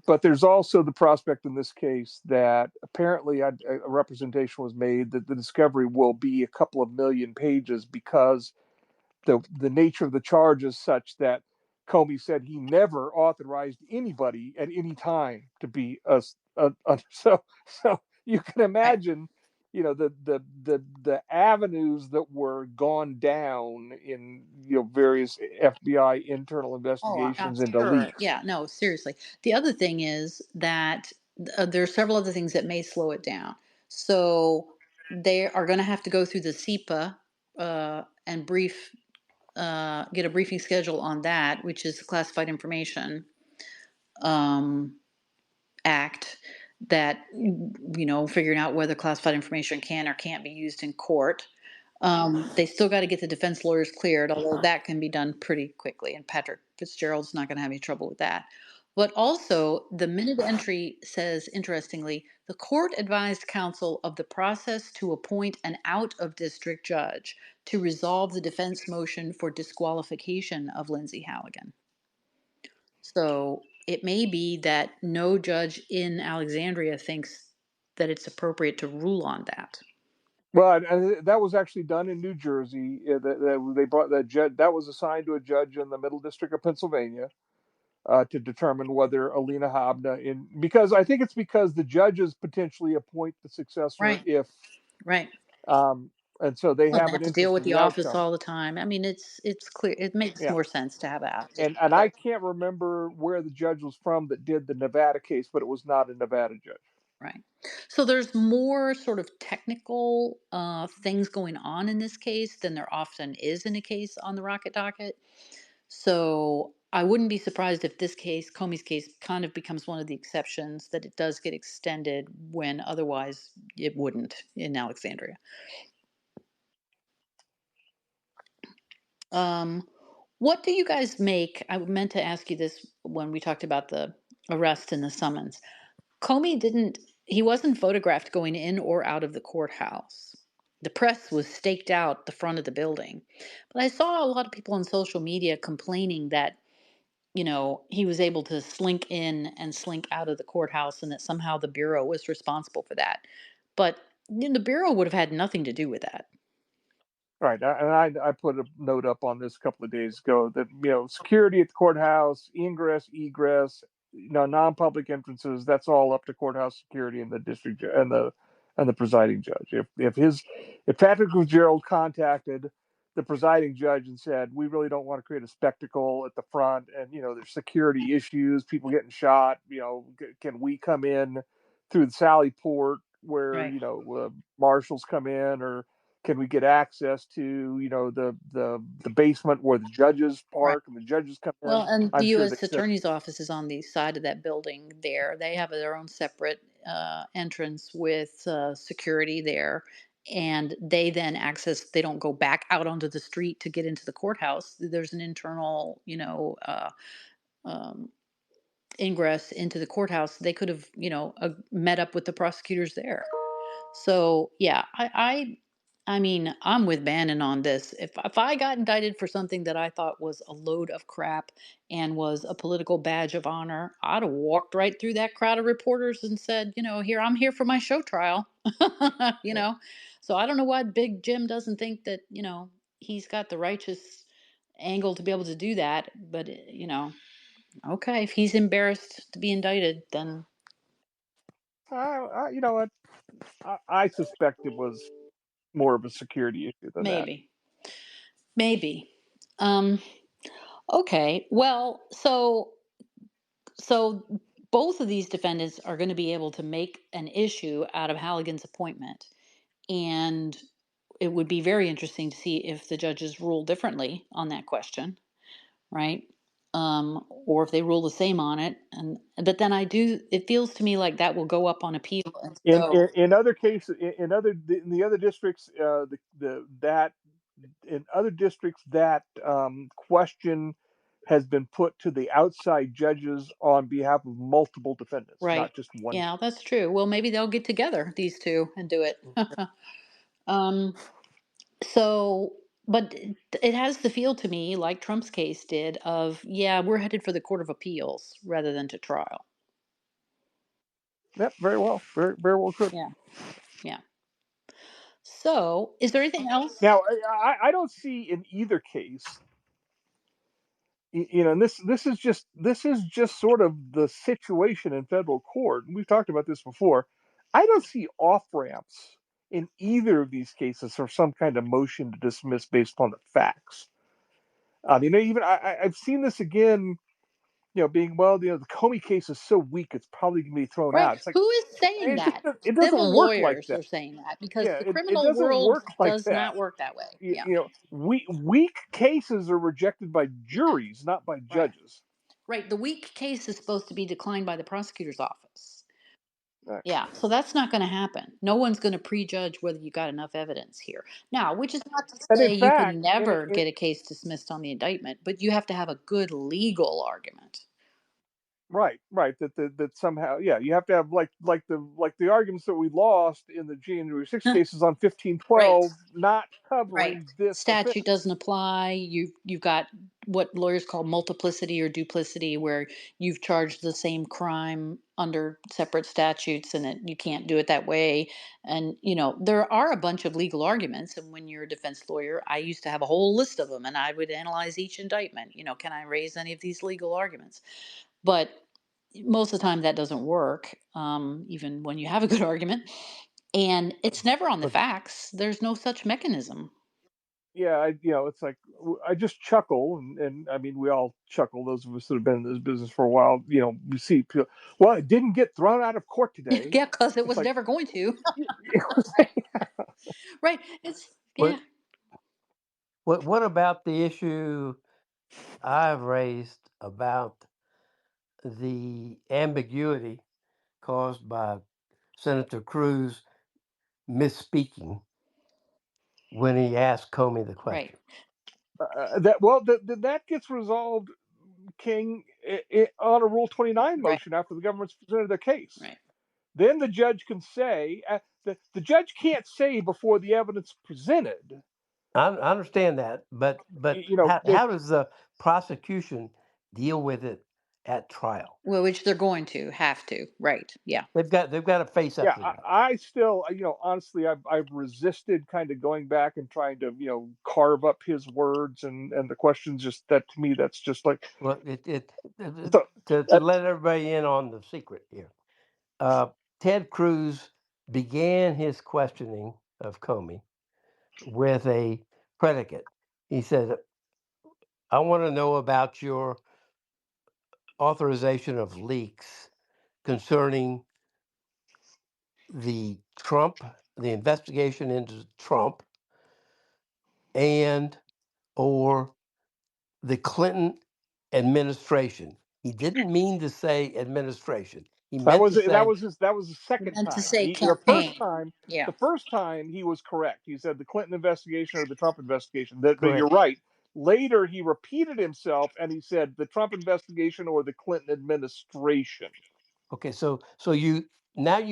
But there's also the prospect in this case that apparently a representation was made that the discovery will be a couple of million pages because the nature of the charge is such that Comey said he never authorized anybody at any time to be so you can imagine, the avenues that were gone down in various FBI internal investigations into leaks. Yeah, no, seriously. The other thing is that there are several other things that may slow it down. So they are going to have to go through the SEPA and get a briefing schedule on that, which is the Classified Information Act, that figuring out whether classified information can or can't be used in court. They still got to get the defense lawyers cleared, although that can be done pretty quickly, and Patrick Fitzgerald's not going to have any trouble with that. But also, the minute entry says, interestingly, the court advised counsel of the process to appoint an out of district judge to resolve the defense motion for disqualification of Lindsay Halligan. So it may be that no judge in Alexandria thinks that it's appropriate to rule on that. Well, and that was actually done in New Jersey. They brought that judge that was assigned to a judge in the Middle District of Pennsylvania to determine whether Alina Habna because I think it's because the judges potentially appoint the successor Right, if right. um, and so they Well, they have an have to deal interest with in the the office outcome. all the time. I mean, it's clear. It makes Yeah, more sense to have a and I judge. can't remember where the judge was from that did the Nevada case, but it was not a Nevada judge. Right. So there's more sort of technical things going on in this case than there often is in a case on the Rocket Docket. So I wouldn't be surprised if this case, Comey's case, kind of becomes one of the exceptions that it does get extended when otherwise it wouldn't in Alexandria. Um, what do you guys make? I meant to ask you this when we talked about the arrest and the summons. He wasn't photographed going in or out of the courthouse. The press was staked out the front of the building. But I saw a lot of people on social media complaining that, he was able to slink in and slink out of the courthouse and that somehow the Bureau was responsible for that. But the Bureau would have had nothing to do with that. Right, and I put a note up on this a couple of days ago that security at the courthouse, ingress, egress, non-public entrances. That's all up to courthouse security and the district and the presiding judge. If Patrick Fitzgerald contacted the presiding judge and said, "We really don't want to create a spectacle at the front, and there's security issues, people getting shot. Can we come in through the Sally Port where Right. marshals come in or?" Can we get access to the basement where the judges Right. park and the judges come Well, in? and the I'm sure they U.S. said, Attorney's Office is on the side of that building there. They have their own separate entrance with security there. And they then they don't go back out onto the street to get into the courthouse. There's an internal, um, ingress into the courthouse. They could have, met up with the prosecutors there. So yeah, I mean, I'm with Bannon on this. If I got indicted for something that I thought was a load of crap and was a political badge of honor, I'd have walked right through that crowd of reporters and said, here I'm here for my show trial. you yeah. know. So I don't know why Big Jim doesn't think that, he's got the righteous angle to be able to do that, but okay, if he's embarrassed to be indicted, then You know what? I suspect it was more of a security issue than that. maybe. Maybe. Um Okay. Well, so both of these defendants are going to be able to make an issue out of Halligan's appointment, and it would be very interesting to see if the judges rule differently on that question, right? Or if they rule the same on it, and but then it feels to me like that will go up on appeal, and so In other cases, in the other districts, the that in other districts that question has been put to the outside judges on behalf of multiple defendants, right, not just one. yeah, that's true. Well, maybe they'll get together, these two, and do it. um, So, but it has the feel to me like Trump's case did of, yeah, we're headed for the Court of Appeals rather than to trial. Yep, very well, very well could. Yeah, yeah. So, is there anything else? Now, I don't see in either case, and this is just sort of the situation in federal court. And we've talked about this before. I don't see off ramps in either of these cases for some kind of motion to dismiss based upon the facts. Even I've seen this again. Being the Comey case is so weak, it's probably going to be thrown Right. out. It's like Who is saying it just that? it doesn't Civil work like lawyers that. are saying that because Yeah, the it criminal doesn't world work like does that. not work that way. Yeah. Weak cases are rejected by juries, not by Right. judges. Right. The weak case is supposed to be declined by the prosecutor's office. Right. Yeah, so that's not going to happen. No one's going to prejudge whether you got enough evidence here. Now, which is not to And in say you fact, can never get a case dismissed on the indictment, but you have to have a good legal argument. Right, right. That somehow, yeah, you have to have like the arguments that we lost in the January 6 cases on Right. 1512 not Right. covering this offense. Statute doesn't apply. You've got what lawyers call multiplicity or duplicity, where you've charged the same crime under separate statutes, and you can't do it that way. And there are a bunch of legal arguments. And when you're a defense lawyer, I used to have a whole list of them, and I would analyze each indictment. Can I raise any of these legal arguments? But most of the time, that doesn't work. Even when you have a good argument, and it's never on the But facts. There's no such mechanism. Yeah, it's like I just chuckle, and I mean we all chuckle. Those of us that have been in this business for a while, we see people, well, it didn't get thrown out of court today. Yeah, because it It's was like never going to. it was like, Right. It's yeah. what what about the issue I've raised about the ambiguity caused by Senator Cruz misspeaking when he asked Comey the Right. question? that gets resolved, King, on a Rule 29 Right. motion after the government's presented their case. Right. Then the judge can say, the judge can't say before the evidence presented, I understand that, but that how does the prosecution deal with it at trial? Well, which they're going to have to. Right. Yeah. They've got to face up yeah, to that. I still, honestly, I've resisted kind of going back and trying to, carve up his words and the questions. Just that to me, that's just like, Well, so, to let everybody in on the secret here. Ted Cruz began his questioning of Comey with a predicate. He said, "I want to know about your authorization of leaks concerning the investigation into Trump and or the Clinton administration." He didn't mean to say administration. He that meant was to say that was the You second meant to time. say campaign. Yeah. The first time he was correct. He said the Clinton investigation or the Trump investigation. But you're correct. right. Later he repeated himself and he said the Trump investigation or the Clinton administration. Okay, so you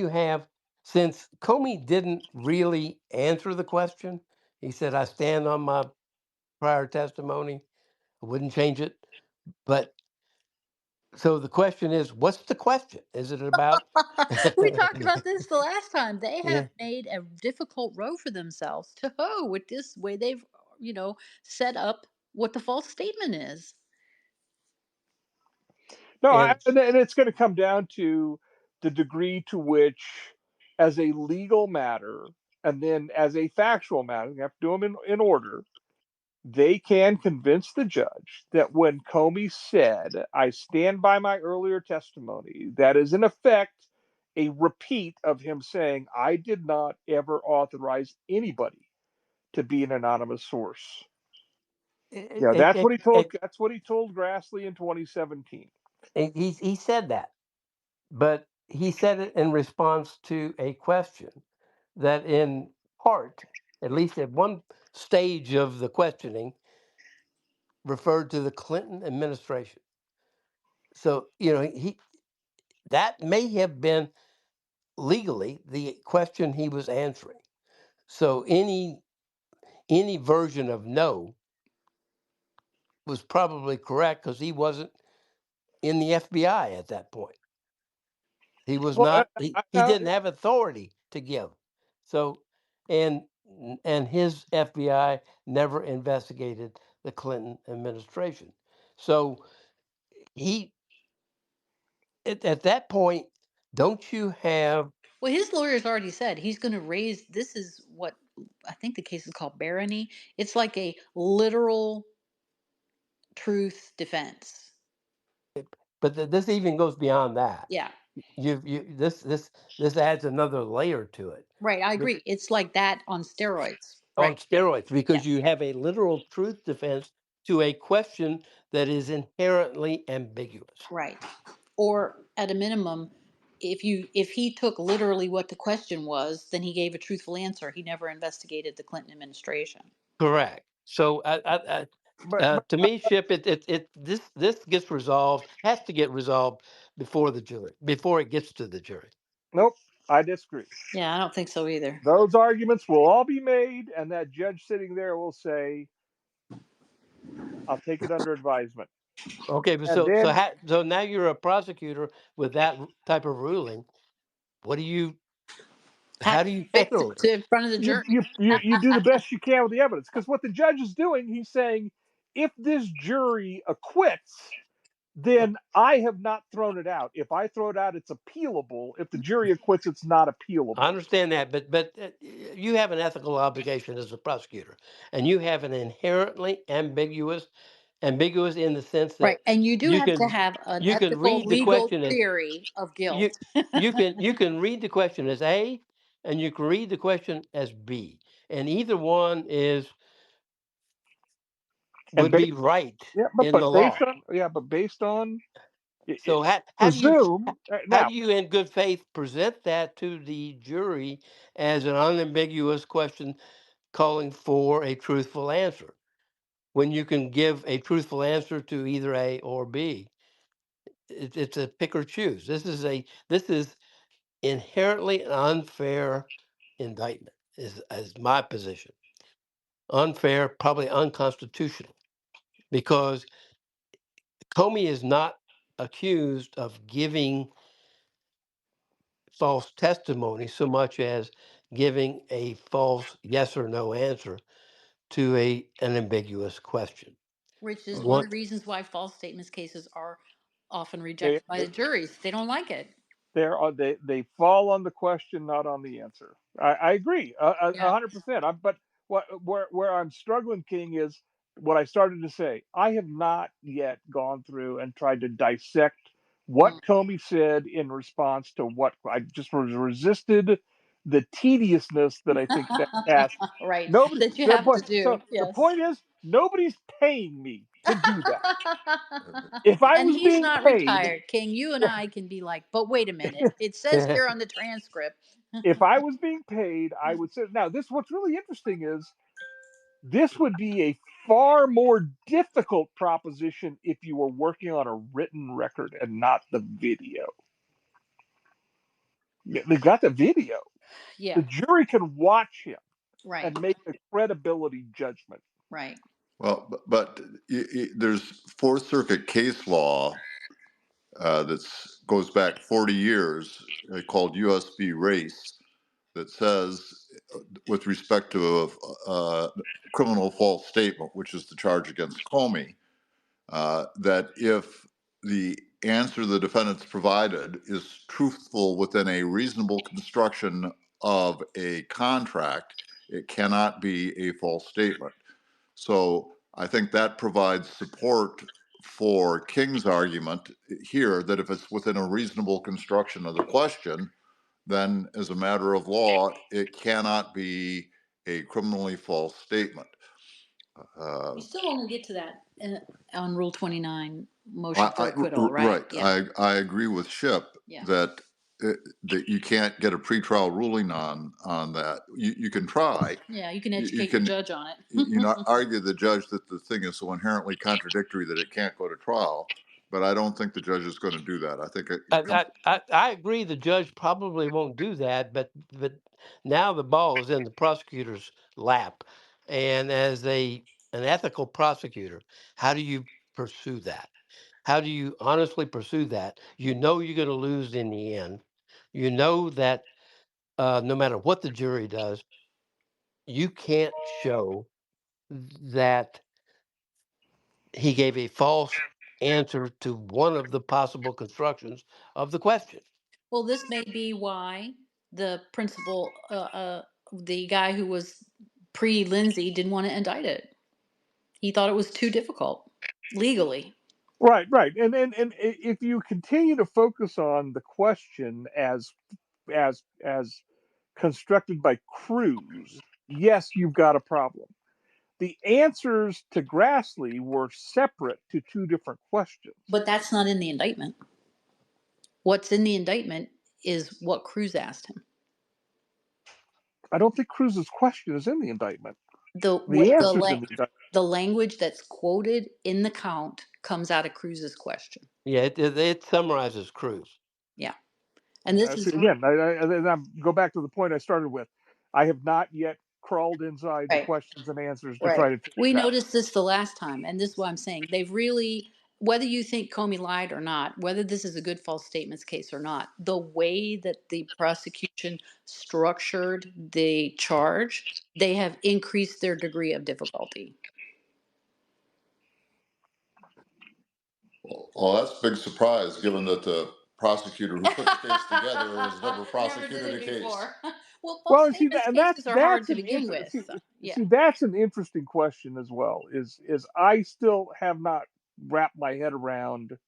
have, since Comey didn't really answer the question, he said, "I stand on my prior testimony. I wouldn't change it." But so the question is, what's the question? Is it about? We talked about this the last time. They have Yeah, made a difficult road for themselves to hoe with this way they've, set up what the false statement is. No, and and it's going to come down to the degree to which, as a legal matter, and then as a factual matter, you have to do them in order. They can convince the judge that when Comey said, "I stand by my earlier testimony," that is in effect a repeat of him saying, "I did not ever authorize anybody to be an anonymous source." Yeah, that's what he told. That's what he told Grassley in 2017. he said that, but he said it in response to a question that, in part, at least at one stage of the questioning, referred to the Clinton administration. So that may have been legally the question he was answering. So any version of no was probably correct because he wasn't in the FBI at that point. He was Well, not. He now, didn't have authority to give. So, and and his FBI never investigated the Clinton administration. So he at that point, don't you have? Well, his lawyer's already said he's going to raise. This is what I think the case is called barony. It's like a literal truth defense. But this even goes beyond that. Yeah. This adds another layer to it. Right. I Be- agree. It's like that on steroids. on Right. Yeah. steroids, Yeah. because you have a literal truth defense to a question that is inherently ambiguous. Right. Or at a minimum, if he took literally what the question was, then he gave a truthful answer. He never investigated the Clinton administration. Correct. So but to me, Ship, this gets resolved, has to get resolved before the jury, before it gets to the jury. Nope, I disagree. Yeah, I don't think so either. Those arguments will all be made, and that judge sitting there will say, "I'll take it under advisement." Okay, but And then, so now you're a prosecutor with that type of ruling. What do you? How How do do you you fix handle it it? in front of the you jury? you you, you do the best you can with the evidence, because what the judge is doing, he's saying, if this jury acquits, then I have not thrown it out. If I throw it out, it's appealable. If the jury acquits, it's not I appealable. understand that, but you have an ethical obligation as a prosecutor, and you have an inherently ambiguous in the sense Right. that And you do you have to can have an you can ethical read the legal question as theory of you guilt. you can read the question as A, and you can read the question as B, and either one is And would be right yeah, in the law. but based on So presume how now, do you in good faith present that to the jury as an unambiguous question calling for a truthful answer when you can give a truthful answer to either A or B? It's a pick or choose. This is inherently an unfair indictment. Is my position unfair, probably unconstitutional, because Comey is not accused of giving false testimony so much as giving a false yes or no answer to an ambiguous question. Which is one One, of the reasons why false statements cases are often they rejected by the juries. They don't like it. they fall on the question, not on the answer. I agree, Yeah. 100%. But where I'm struggling, King, is what I started to say. I have not yet gone through and tried to dissect what Mm. Comey said in response to what I just resisted the tediousness that I think that task. Right. Nobody. That you have to So do. the Yes. point is, nobody's paying me to do that. If I And was he's being not paid, retired, King. You and I can be like, but wait a minute. It says here on the transcript. if I was being paid, I would say. Now, this what's really interesting is this would be a far more difficult proposition if you were working on a written record and not the video. They've got the video. Yeah. The jury can watch him Right. and make a credibility judgment. Right. Well, but there's Fourth Circuit case law that goes back 40 years called USB Race that says, with respect to a criminal false statement, which is the charge against Comey, that if the answer the defendant's provided is truthful within a reasonable construction of a contract, it cannot be a false statement. So I think that provides support for King's argument here that if it's within a reasonable construction of the question, then as a matter of law, it cannot be a criminally false statement. You still only get to that on Rule 29, motion for I, acquittal, right? right. Yeah. I agree with Ship Yeah. that that you can't get a pretrial ruling on that. You can try. Yeah. You can You educate the can judge on you it. argue the judge that the thing is so inherently contradictory that it can't go to trial. But I don't think the judge is going to do that. I think it comes. I agree. The judge probably won't do that, but now the ball is in the prosecutor's lap, and as an ethical prosecutor, how do you pursue that? How do you honestly pursue that? You know you're going to lose in the end. You know that no matter what the jury does, you can't show that he gave a false answer to one of the possible constructions of the question. Well, this may be why the principal, the guy who was pre Lindsay, didn't want to indict it. He thought it was too difficult legally. Right. And if you continue to focus on the question as constructed by Cruz, yes, you've got a problem. The answers to Grassley were separate to two different questions. But that's not in the indictment. What's in the indictment is what Cruz asked him. I don't think Cruz's question is in the indictment. The The what answer's in the indictment. the language that's quoted in the count comes out of Cruz's question. Yeah, it summarizes Cruz. Yeah. And this See, is again, I go back to the point I started with. I have not yet crawled inside the right. questions and answers to Right. try to figure We it out. noticed this the last time, and this is what I'm saying. They've really, whether you think Comey lied or not, whether this is a good false statements case or not, the way that the prosecution structured the charge, they have increased their degree of difficulty. Well, that's a big surprise, given that the prosecutor who put the case together has never Never did prosecuted it a case. before. Well, false Well, and see statements that, and cases are hard that's to an begin with. So, yeah. see that's an interesting question as well. Is I still have not wrapped my head around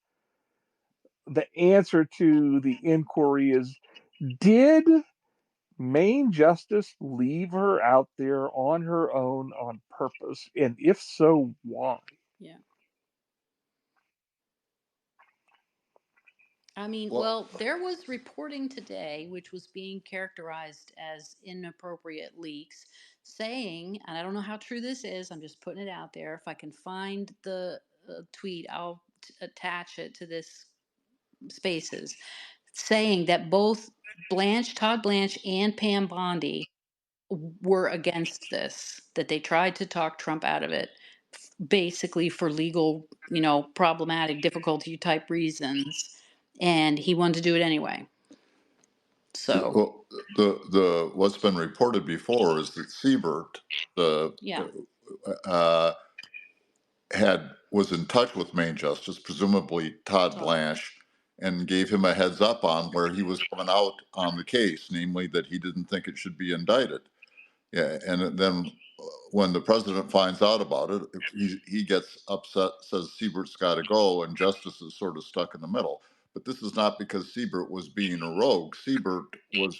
the answer to the inquiry. Is did Main Justice leave her out there on her own on purpose, and if so, why? Yeah. I mean, Well, well, there was reporting today, which was being characterized as inappropriate leaks, saying, and I don't know how true this is, I'm just putting it out there. If I can find the tweet, I'll attach it to this spaces, saying that both Todd Blanche, and Pam Bondi were against this, that they tried to talk Trump out of it, basically for legal, problematic, difficulty type reasons, and he wanted to do it anyway. So, well, the what's been reported before is that Siebert, the yeah, uh, was in touch with Main Justice, presumably Todd Blanche, and gave him a heads up on where he was coming out on the case, namely that he didn't think it should be indicted. Yeah, and then when the president finds out about it, he gets upset, says Siebert's got to go, and Justice is sort of stuck in the middle. But this is not because Siebert was being a rogue. Siebert was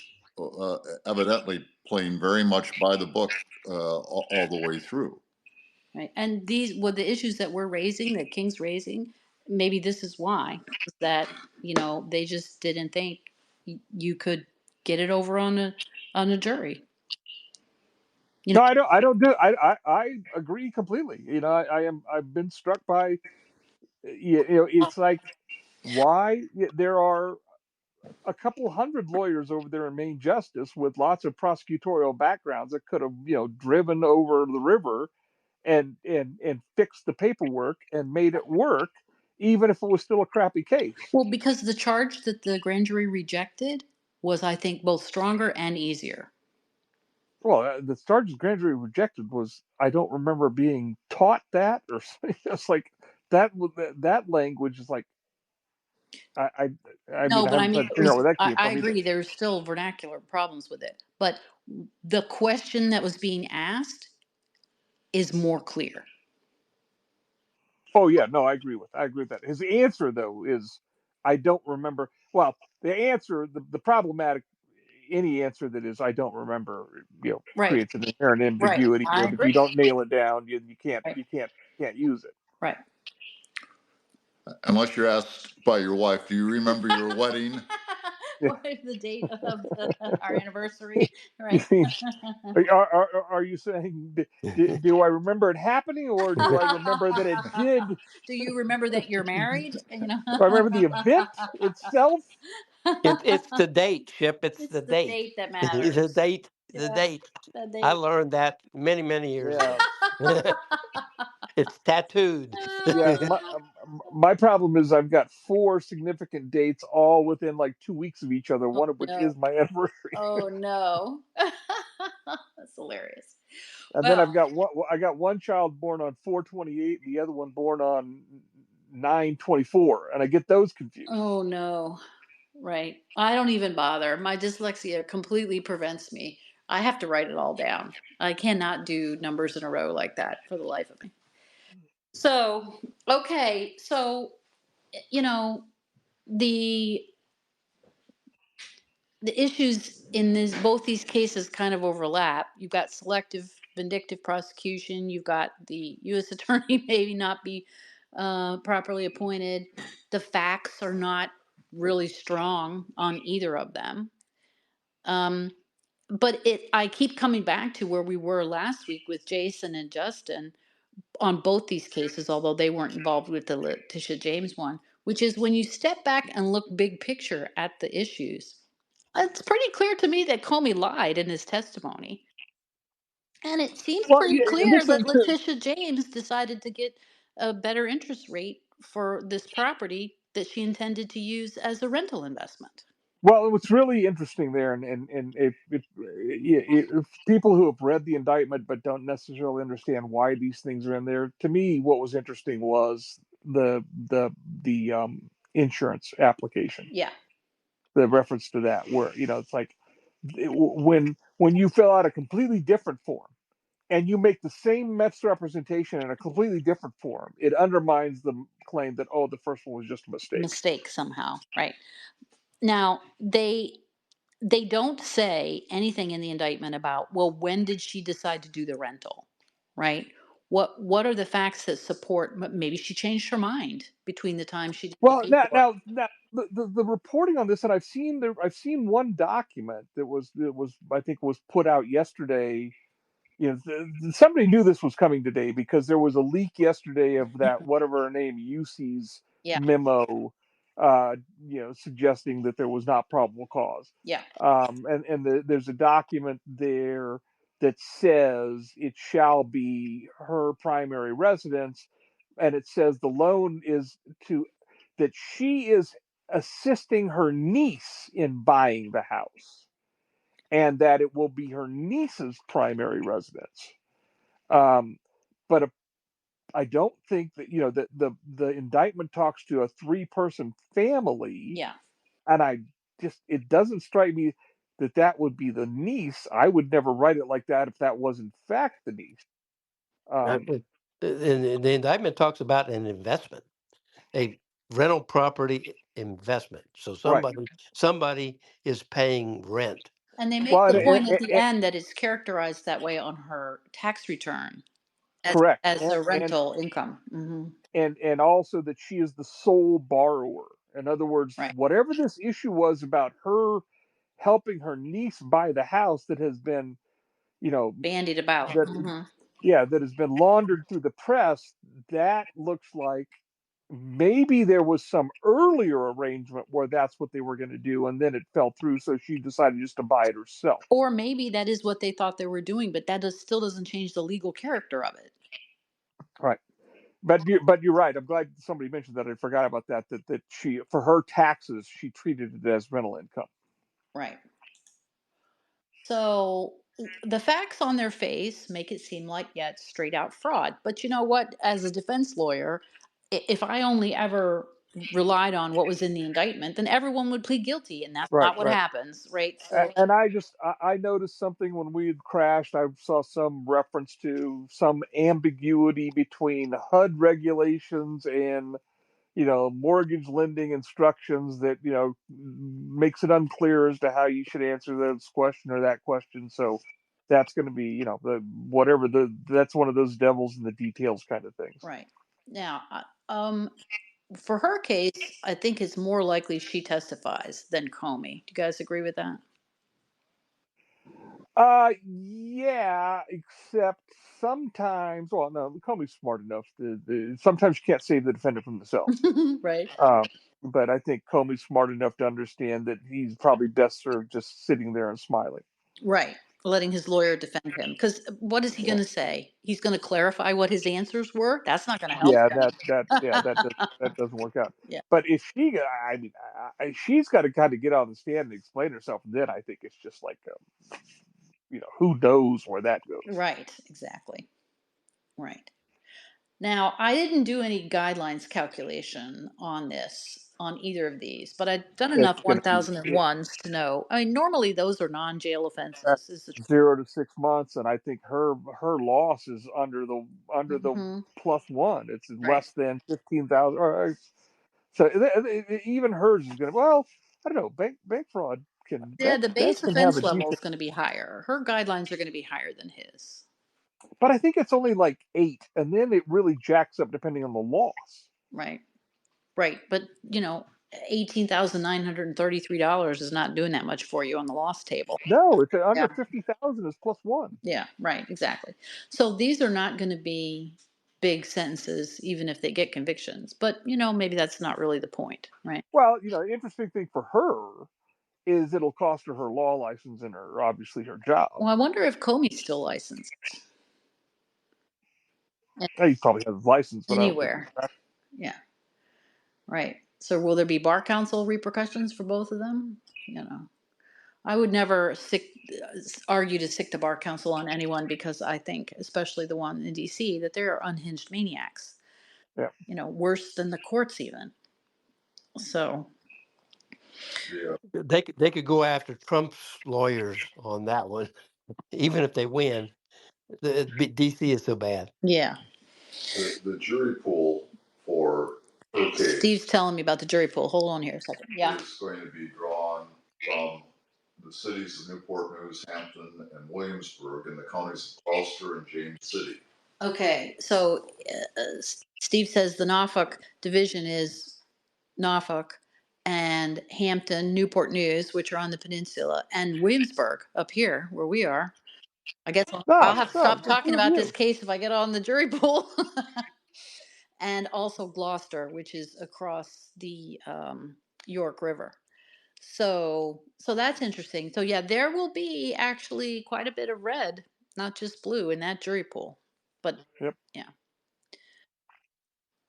evidently playing very much by the book all the way through. right. And these were the issues that we're raising, that King's raising. Maybe this is why, is that they just didn't think you could get it over on a jury. No, I don't. I don't do. I agree completely. I've been struck by. It's like why there are a couple hundred lawyers over there in Main Justice with lots of prosecutorial backgrounds that could have driven over the river and fixed the paperwork and made it work, even if it was still a crappy case. Well, because the charge that the grand jury rejected was, I think, both stronger and easier. Well, the charges grand jury rejected was I don't remember being taught that or it's like that. That language is like I mean No, I but I haven't tried mean, to figure out where that came I from either. agree. There's still vernacular problems with it, but the question that was being asked is more clear. Oh yeah, no, I agree with that. His answer though is I don't remember. Well, the answer, the problematic, any answer that is I don't remember, Right. creates an inherent Right. ambiguity. I And if you agree. don't nail it down, you can't Right. use it. Right. Unless you're asked by your wife, do you remember your wedding? What is the date of our anniversary? You Right. mean, are you saying do I remember it happening or do I remember that it did? Do you remember that you're married? Do I remember the event itself? It's the date, Ship. It's It's the the date. date that The matters. date. The Yeah, date. the I date. learned that many years Yeah. ago. It's tattooed. Yeah, my problem is I've got 4 significant dates all within like 2 weeks of each other, Oh one of which no. is my anniversary. Oh no. That's hilarious. And then Well, I got one child born on 4/28 and the other one born on 9/24, and I get those confused. oh no. Right. I don't even bother. My dyslexia completely prevents me. I have to write it all down. I cannot do numbers in a row like that for the life of me. So, okay. So, you know, the the issues in both these cases kind of overlap. You've got selective vindictive prosecution. You've got the U.S. attorney maybe not be properly appointed. The facts are not really strong on either of them. Um, but I keep coming back to where we were last week with Jason and Justin, on both these cases, although they weren't involved with the Letitia James one, which is when you step back and look big picture at the issues, it's pretty clear to me that Comey lied in his testimony. And it seems Well, pretty yeah, and clear this that thing too. Letitia James decided to get a better interest rate for this property that she intended to use as a rental investment. Well, what's really interesting there, and if people who have read the indictment but don't necessarily understand why these things are in there, to me, what was interesting was the insurance application, Yeah, the reference to that, where it's like when you fill out a completely different form and you make the same misrepresentation in a completely different form, it undermines the claim that, oh, the first one was just a mistake. mistake somehow, right? Now, they don't say anything in the indictment about, well, when did she decide to do the rental, right? What are the facts that support maybe she changed her mind between the time she did the Well, paperwork? now the reporting on this, and I've seen one document that was I think was put out yesterday. Somebody knew this was coming today because there was a leak yesterday of that whatever her name UC's Yeah, memo, suggesting that there was not probable cause. yeah. There's a document there that says it shall be her primary residence, and it says the loan is to that she is assisting her niece in buying the house, and that it will be her niece's primary residence. Um, but I don't think that that the indictment talks to a 3-person family, Yeah. and it doesn't strike me that that would be the niece. I would never write it like that if that was in fact the niece. Um, And the indictment talks about an investment, a rental property investment. So right. somebody is paying rent. And they make Well, the point at the end that it's characterized that way on her tax return as correct, as a rental income. and also that she is the sole borrower. In other words, Right. whatever this issue was about her helping her niece buy the house that has been, you know, Bandied about. that that has been laundered through the press, that looks like maybe there was some earlier arrangement where that's what they were going to do, and then it fell through, so she decided just to buy it herself. Or maybe that is what they thought they were doing, but that still doesn't change the legal character of it. Right. But you're right. I'm glad somebody mentioned that. I forgot about that. That she, for her taxes, she treated it as rental income. Right. So the facts on their face make it seem like, yeah, it's straight out fraud. But you know what? As a defense lawyer, if I only ever relied on what was in the indictment, then everyone would plead guilty, and that's Right. not what Right. happens, right? So, And I noticed something when we had crashed. I saw some reference to some ambiguity between HUD regulations and mortgage lending instructions that makes it unclear as to how you should answer this question or that question. So that's going to be that's one of those devils in the details kind of things. right now, for her case, I think it's more likely she testifies than Comey. Do you guys agree with that? Yeah, except sometimes, well, no, Comey's smart enough. Sometimes you can't save the defendant from themselves. Right. Um, but I think Comey's smart enough to understand that he's probably best served just sitting there and smiling. Right. Letting his lawyer defend him. Because what is he Yeah, going to say? He's going to clarify what his answers were? That's not going to help yeah, him. that doesn't work out. Yeah. But if she, I mean, she's got to kind of get on the stand and explain herself. And then I think it's just like, who knows where that goes. Right. Exactly. Right. Now, I didn't do any guidelines calculation on this, on either of these, but I've done enough It's going to be 1001s to know. I mean, normally those are non-jail offenses. Is the 0 to 6 months, and I think her loss is under the hmm +1. It's right. less than 15,000. So even hers is going to. Well, I don't know. Bank fraud can Yeah, the that base can have a offense level decent. is going to be higher. Her guidelines are going to be higher than his. But I think it's only like 8, and then it really jacks up depending on the loss. Right. Right. But, $18,933 is not doing that much for you on the loss table. No, it's under Yeah. 50,000 is +1. Yeah. Right. Exactly. So these are not going to be. big sentences, even if they get convictions. But, you know, maybe that's not really the point, right? Well, the interesting thing for her is it'll cost her law license and obviously her job. Well, I wonder if Comey's still licensed He probably has his license, but I don't think he's anywhere. Yeah, right. So will there be bar council repercussions for both of them? You know, I would never argue to sic the bar council on anyone, because I think, especially the one in DC, that they're unhinged maniacs. Yeah. You know, worse than the courts even. So Yeah. They could go after Trump's lawyers on that one, even if they win. DC is so bad. yeah, The jury pool for her case Steve's telling me about the jury pool. Hold on here a second. Yeah. is going to be drawn from the cities of Newport News, Hampton, and Williamsburg, and the counties of Gloucester and James City. Okay, so Steve says the Norfolk division is Norfolk and Hampton, Newport News, which are on the peninsula, and Williamsburg up here where we are. I guess I'll No, have to no, stop the talking two of about this you. case if I get on the jury pool. And also Gloucester, which is across the York River. So that's interesting. So yeah, there will be actually quite a bit of red, not just blue, in that jury pool. But Yep. yeah,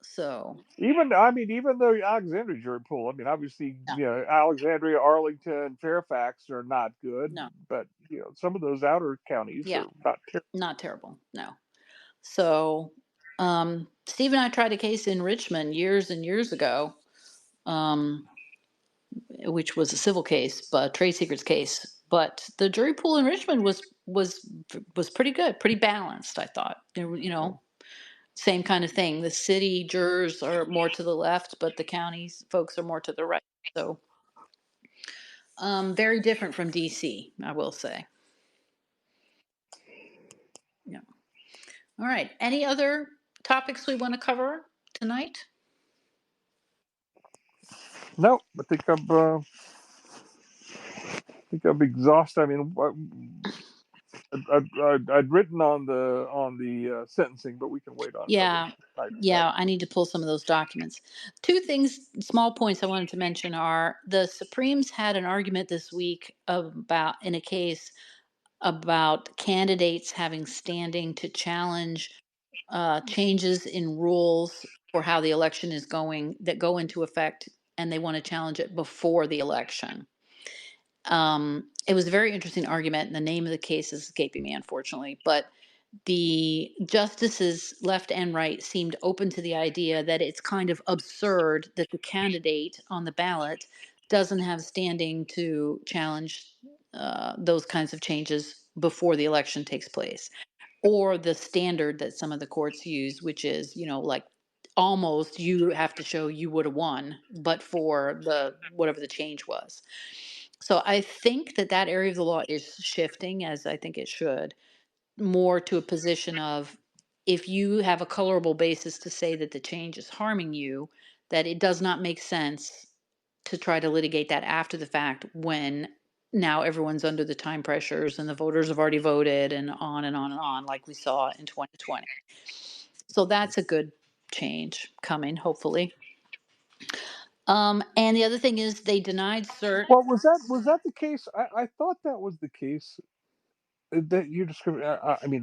so Even though Alexandria jury pool, obviously, no, Alexandria, Arlington, Fairfax are not good, no, but some of those outer counties yeah, are not terrible. not terrible. No. So Steve and I tried a case in Richmond years and years ago, um, which was a civil case, but trade secrets case. But the jury pool in Richmond was pretty good, pretty balanced. I thought, you know, same kind of thing. The city jurors are more to the left, but the counties folks are more to the right. So very different from DC, I will say. Yeah. All right. Any other topics we want to cover tonight? No, I think I'm exhausted. I'd written on the sentencing, but we can wait on another Yeah. night for that. Yeah, I need to pull some of those documents. Two things, small points I wanted to mention are the Supremes had an argument this week about, in a case about candidates having standing to challenge changes in rules for how the election is going that go into effect, and they want to challenge it before the election. It was a very interesting argument, and the name of the case is escaping me, unfortunately. But the justices, left and right, seemed open to the idea that it's kind of absurd that the candidate on the ballot doesn't have standing to challenge those kinds of changes before the election takes place, or the standard that some of the courts use, which is, you know, like almost you have to show you would have won, but for the whatever the change was. So I think that that area of the law is shifting, as I think it should, more to a position of, if you have a colorable basis to say that the change is harming you, that it does not make sense to try to litigate that after the fact, when now everyone's under the time pressures and the voters have already voted, and on and on and on, like we saw in 2020. So that's a good change coming, hopefully. And the other thing is they denied cert. Well, was that the case? I thought that was the case that you described.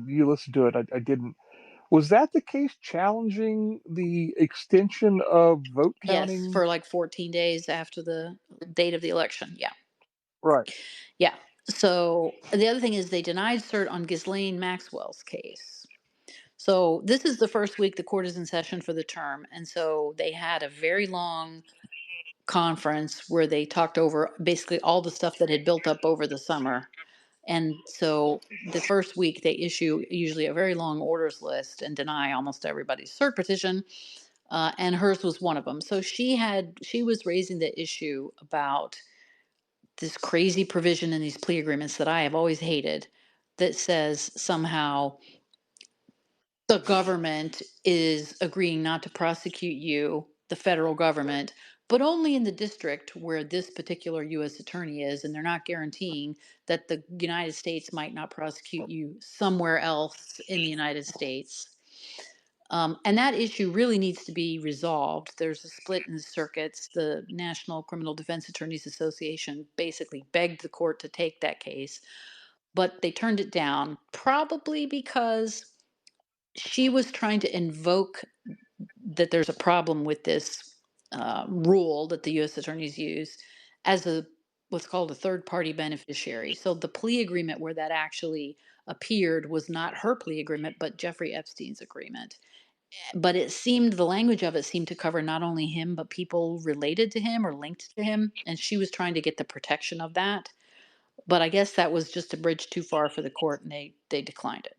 You listened to it. I didn't. Was that the case challenging the extension of vote Yes, counting? for like 14 days after the date of the election. Yeah. Right. Yeah. So the other thing is they denied cert on Ghislaine Maxwell's case. So this is the first week the court is in session for the term. And so they had a very long conference where they talked over basically all the stuff that had built up over the summer. And so the first week they issue usually a very long orders list and deny almost everybody's cert petition. And hers was one of them. So she was raising the issue about this crazy provision in these plea agreements that I have always hated, that says somehow the government is agreeing not to prosecute you, the federal government, but only in the district where this particular U.S. attorney is, and they're not guaranteeing that the United States might not prosecute you somewhere else in the United States. And that issue really needs to be resolved. There's a split in the circuits. The National Criminal Defense Attorneys Association basically begged the court to take that case, but they turned it down, probably because she was trying to invoke that there's a problem with this rule that the U.S. attorneys use as a what's called a third party beneficiary. So the plea agreement where that actually appeared was not her plea agreement, but Jeffrey Epstein's agreement. But it seemed the language of it seemed to cover not only him, but people related to him or linked to him. And she was trying to get the protection of that. But I guess that was just a bridge too far for the court, and they declined it.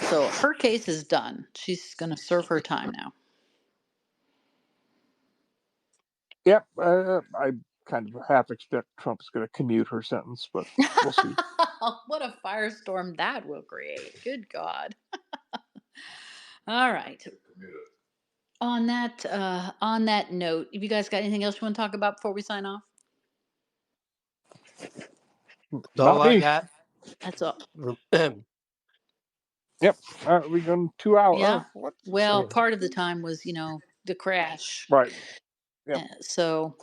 So her case is done. She's going to serve her time now. Yep, I kind of half expect Trump's going to commute her sentence, but we'll see. What a firestorm that will create. Good God. All right. On that note, have you guys got anything else you want to talk about before we sign off? That's Not all I me. got. That's all. Yep. We going 2 hours. Yeah. What? Well, part of the time was, the crash. Right. Yep. So,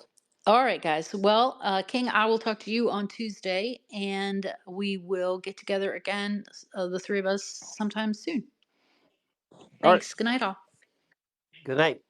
all right, guys. Well, King, I will talk to you on Tuesday, and we will get together again, the three of us, sometime soon. All right. Thanks. Good night, all. Good night.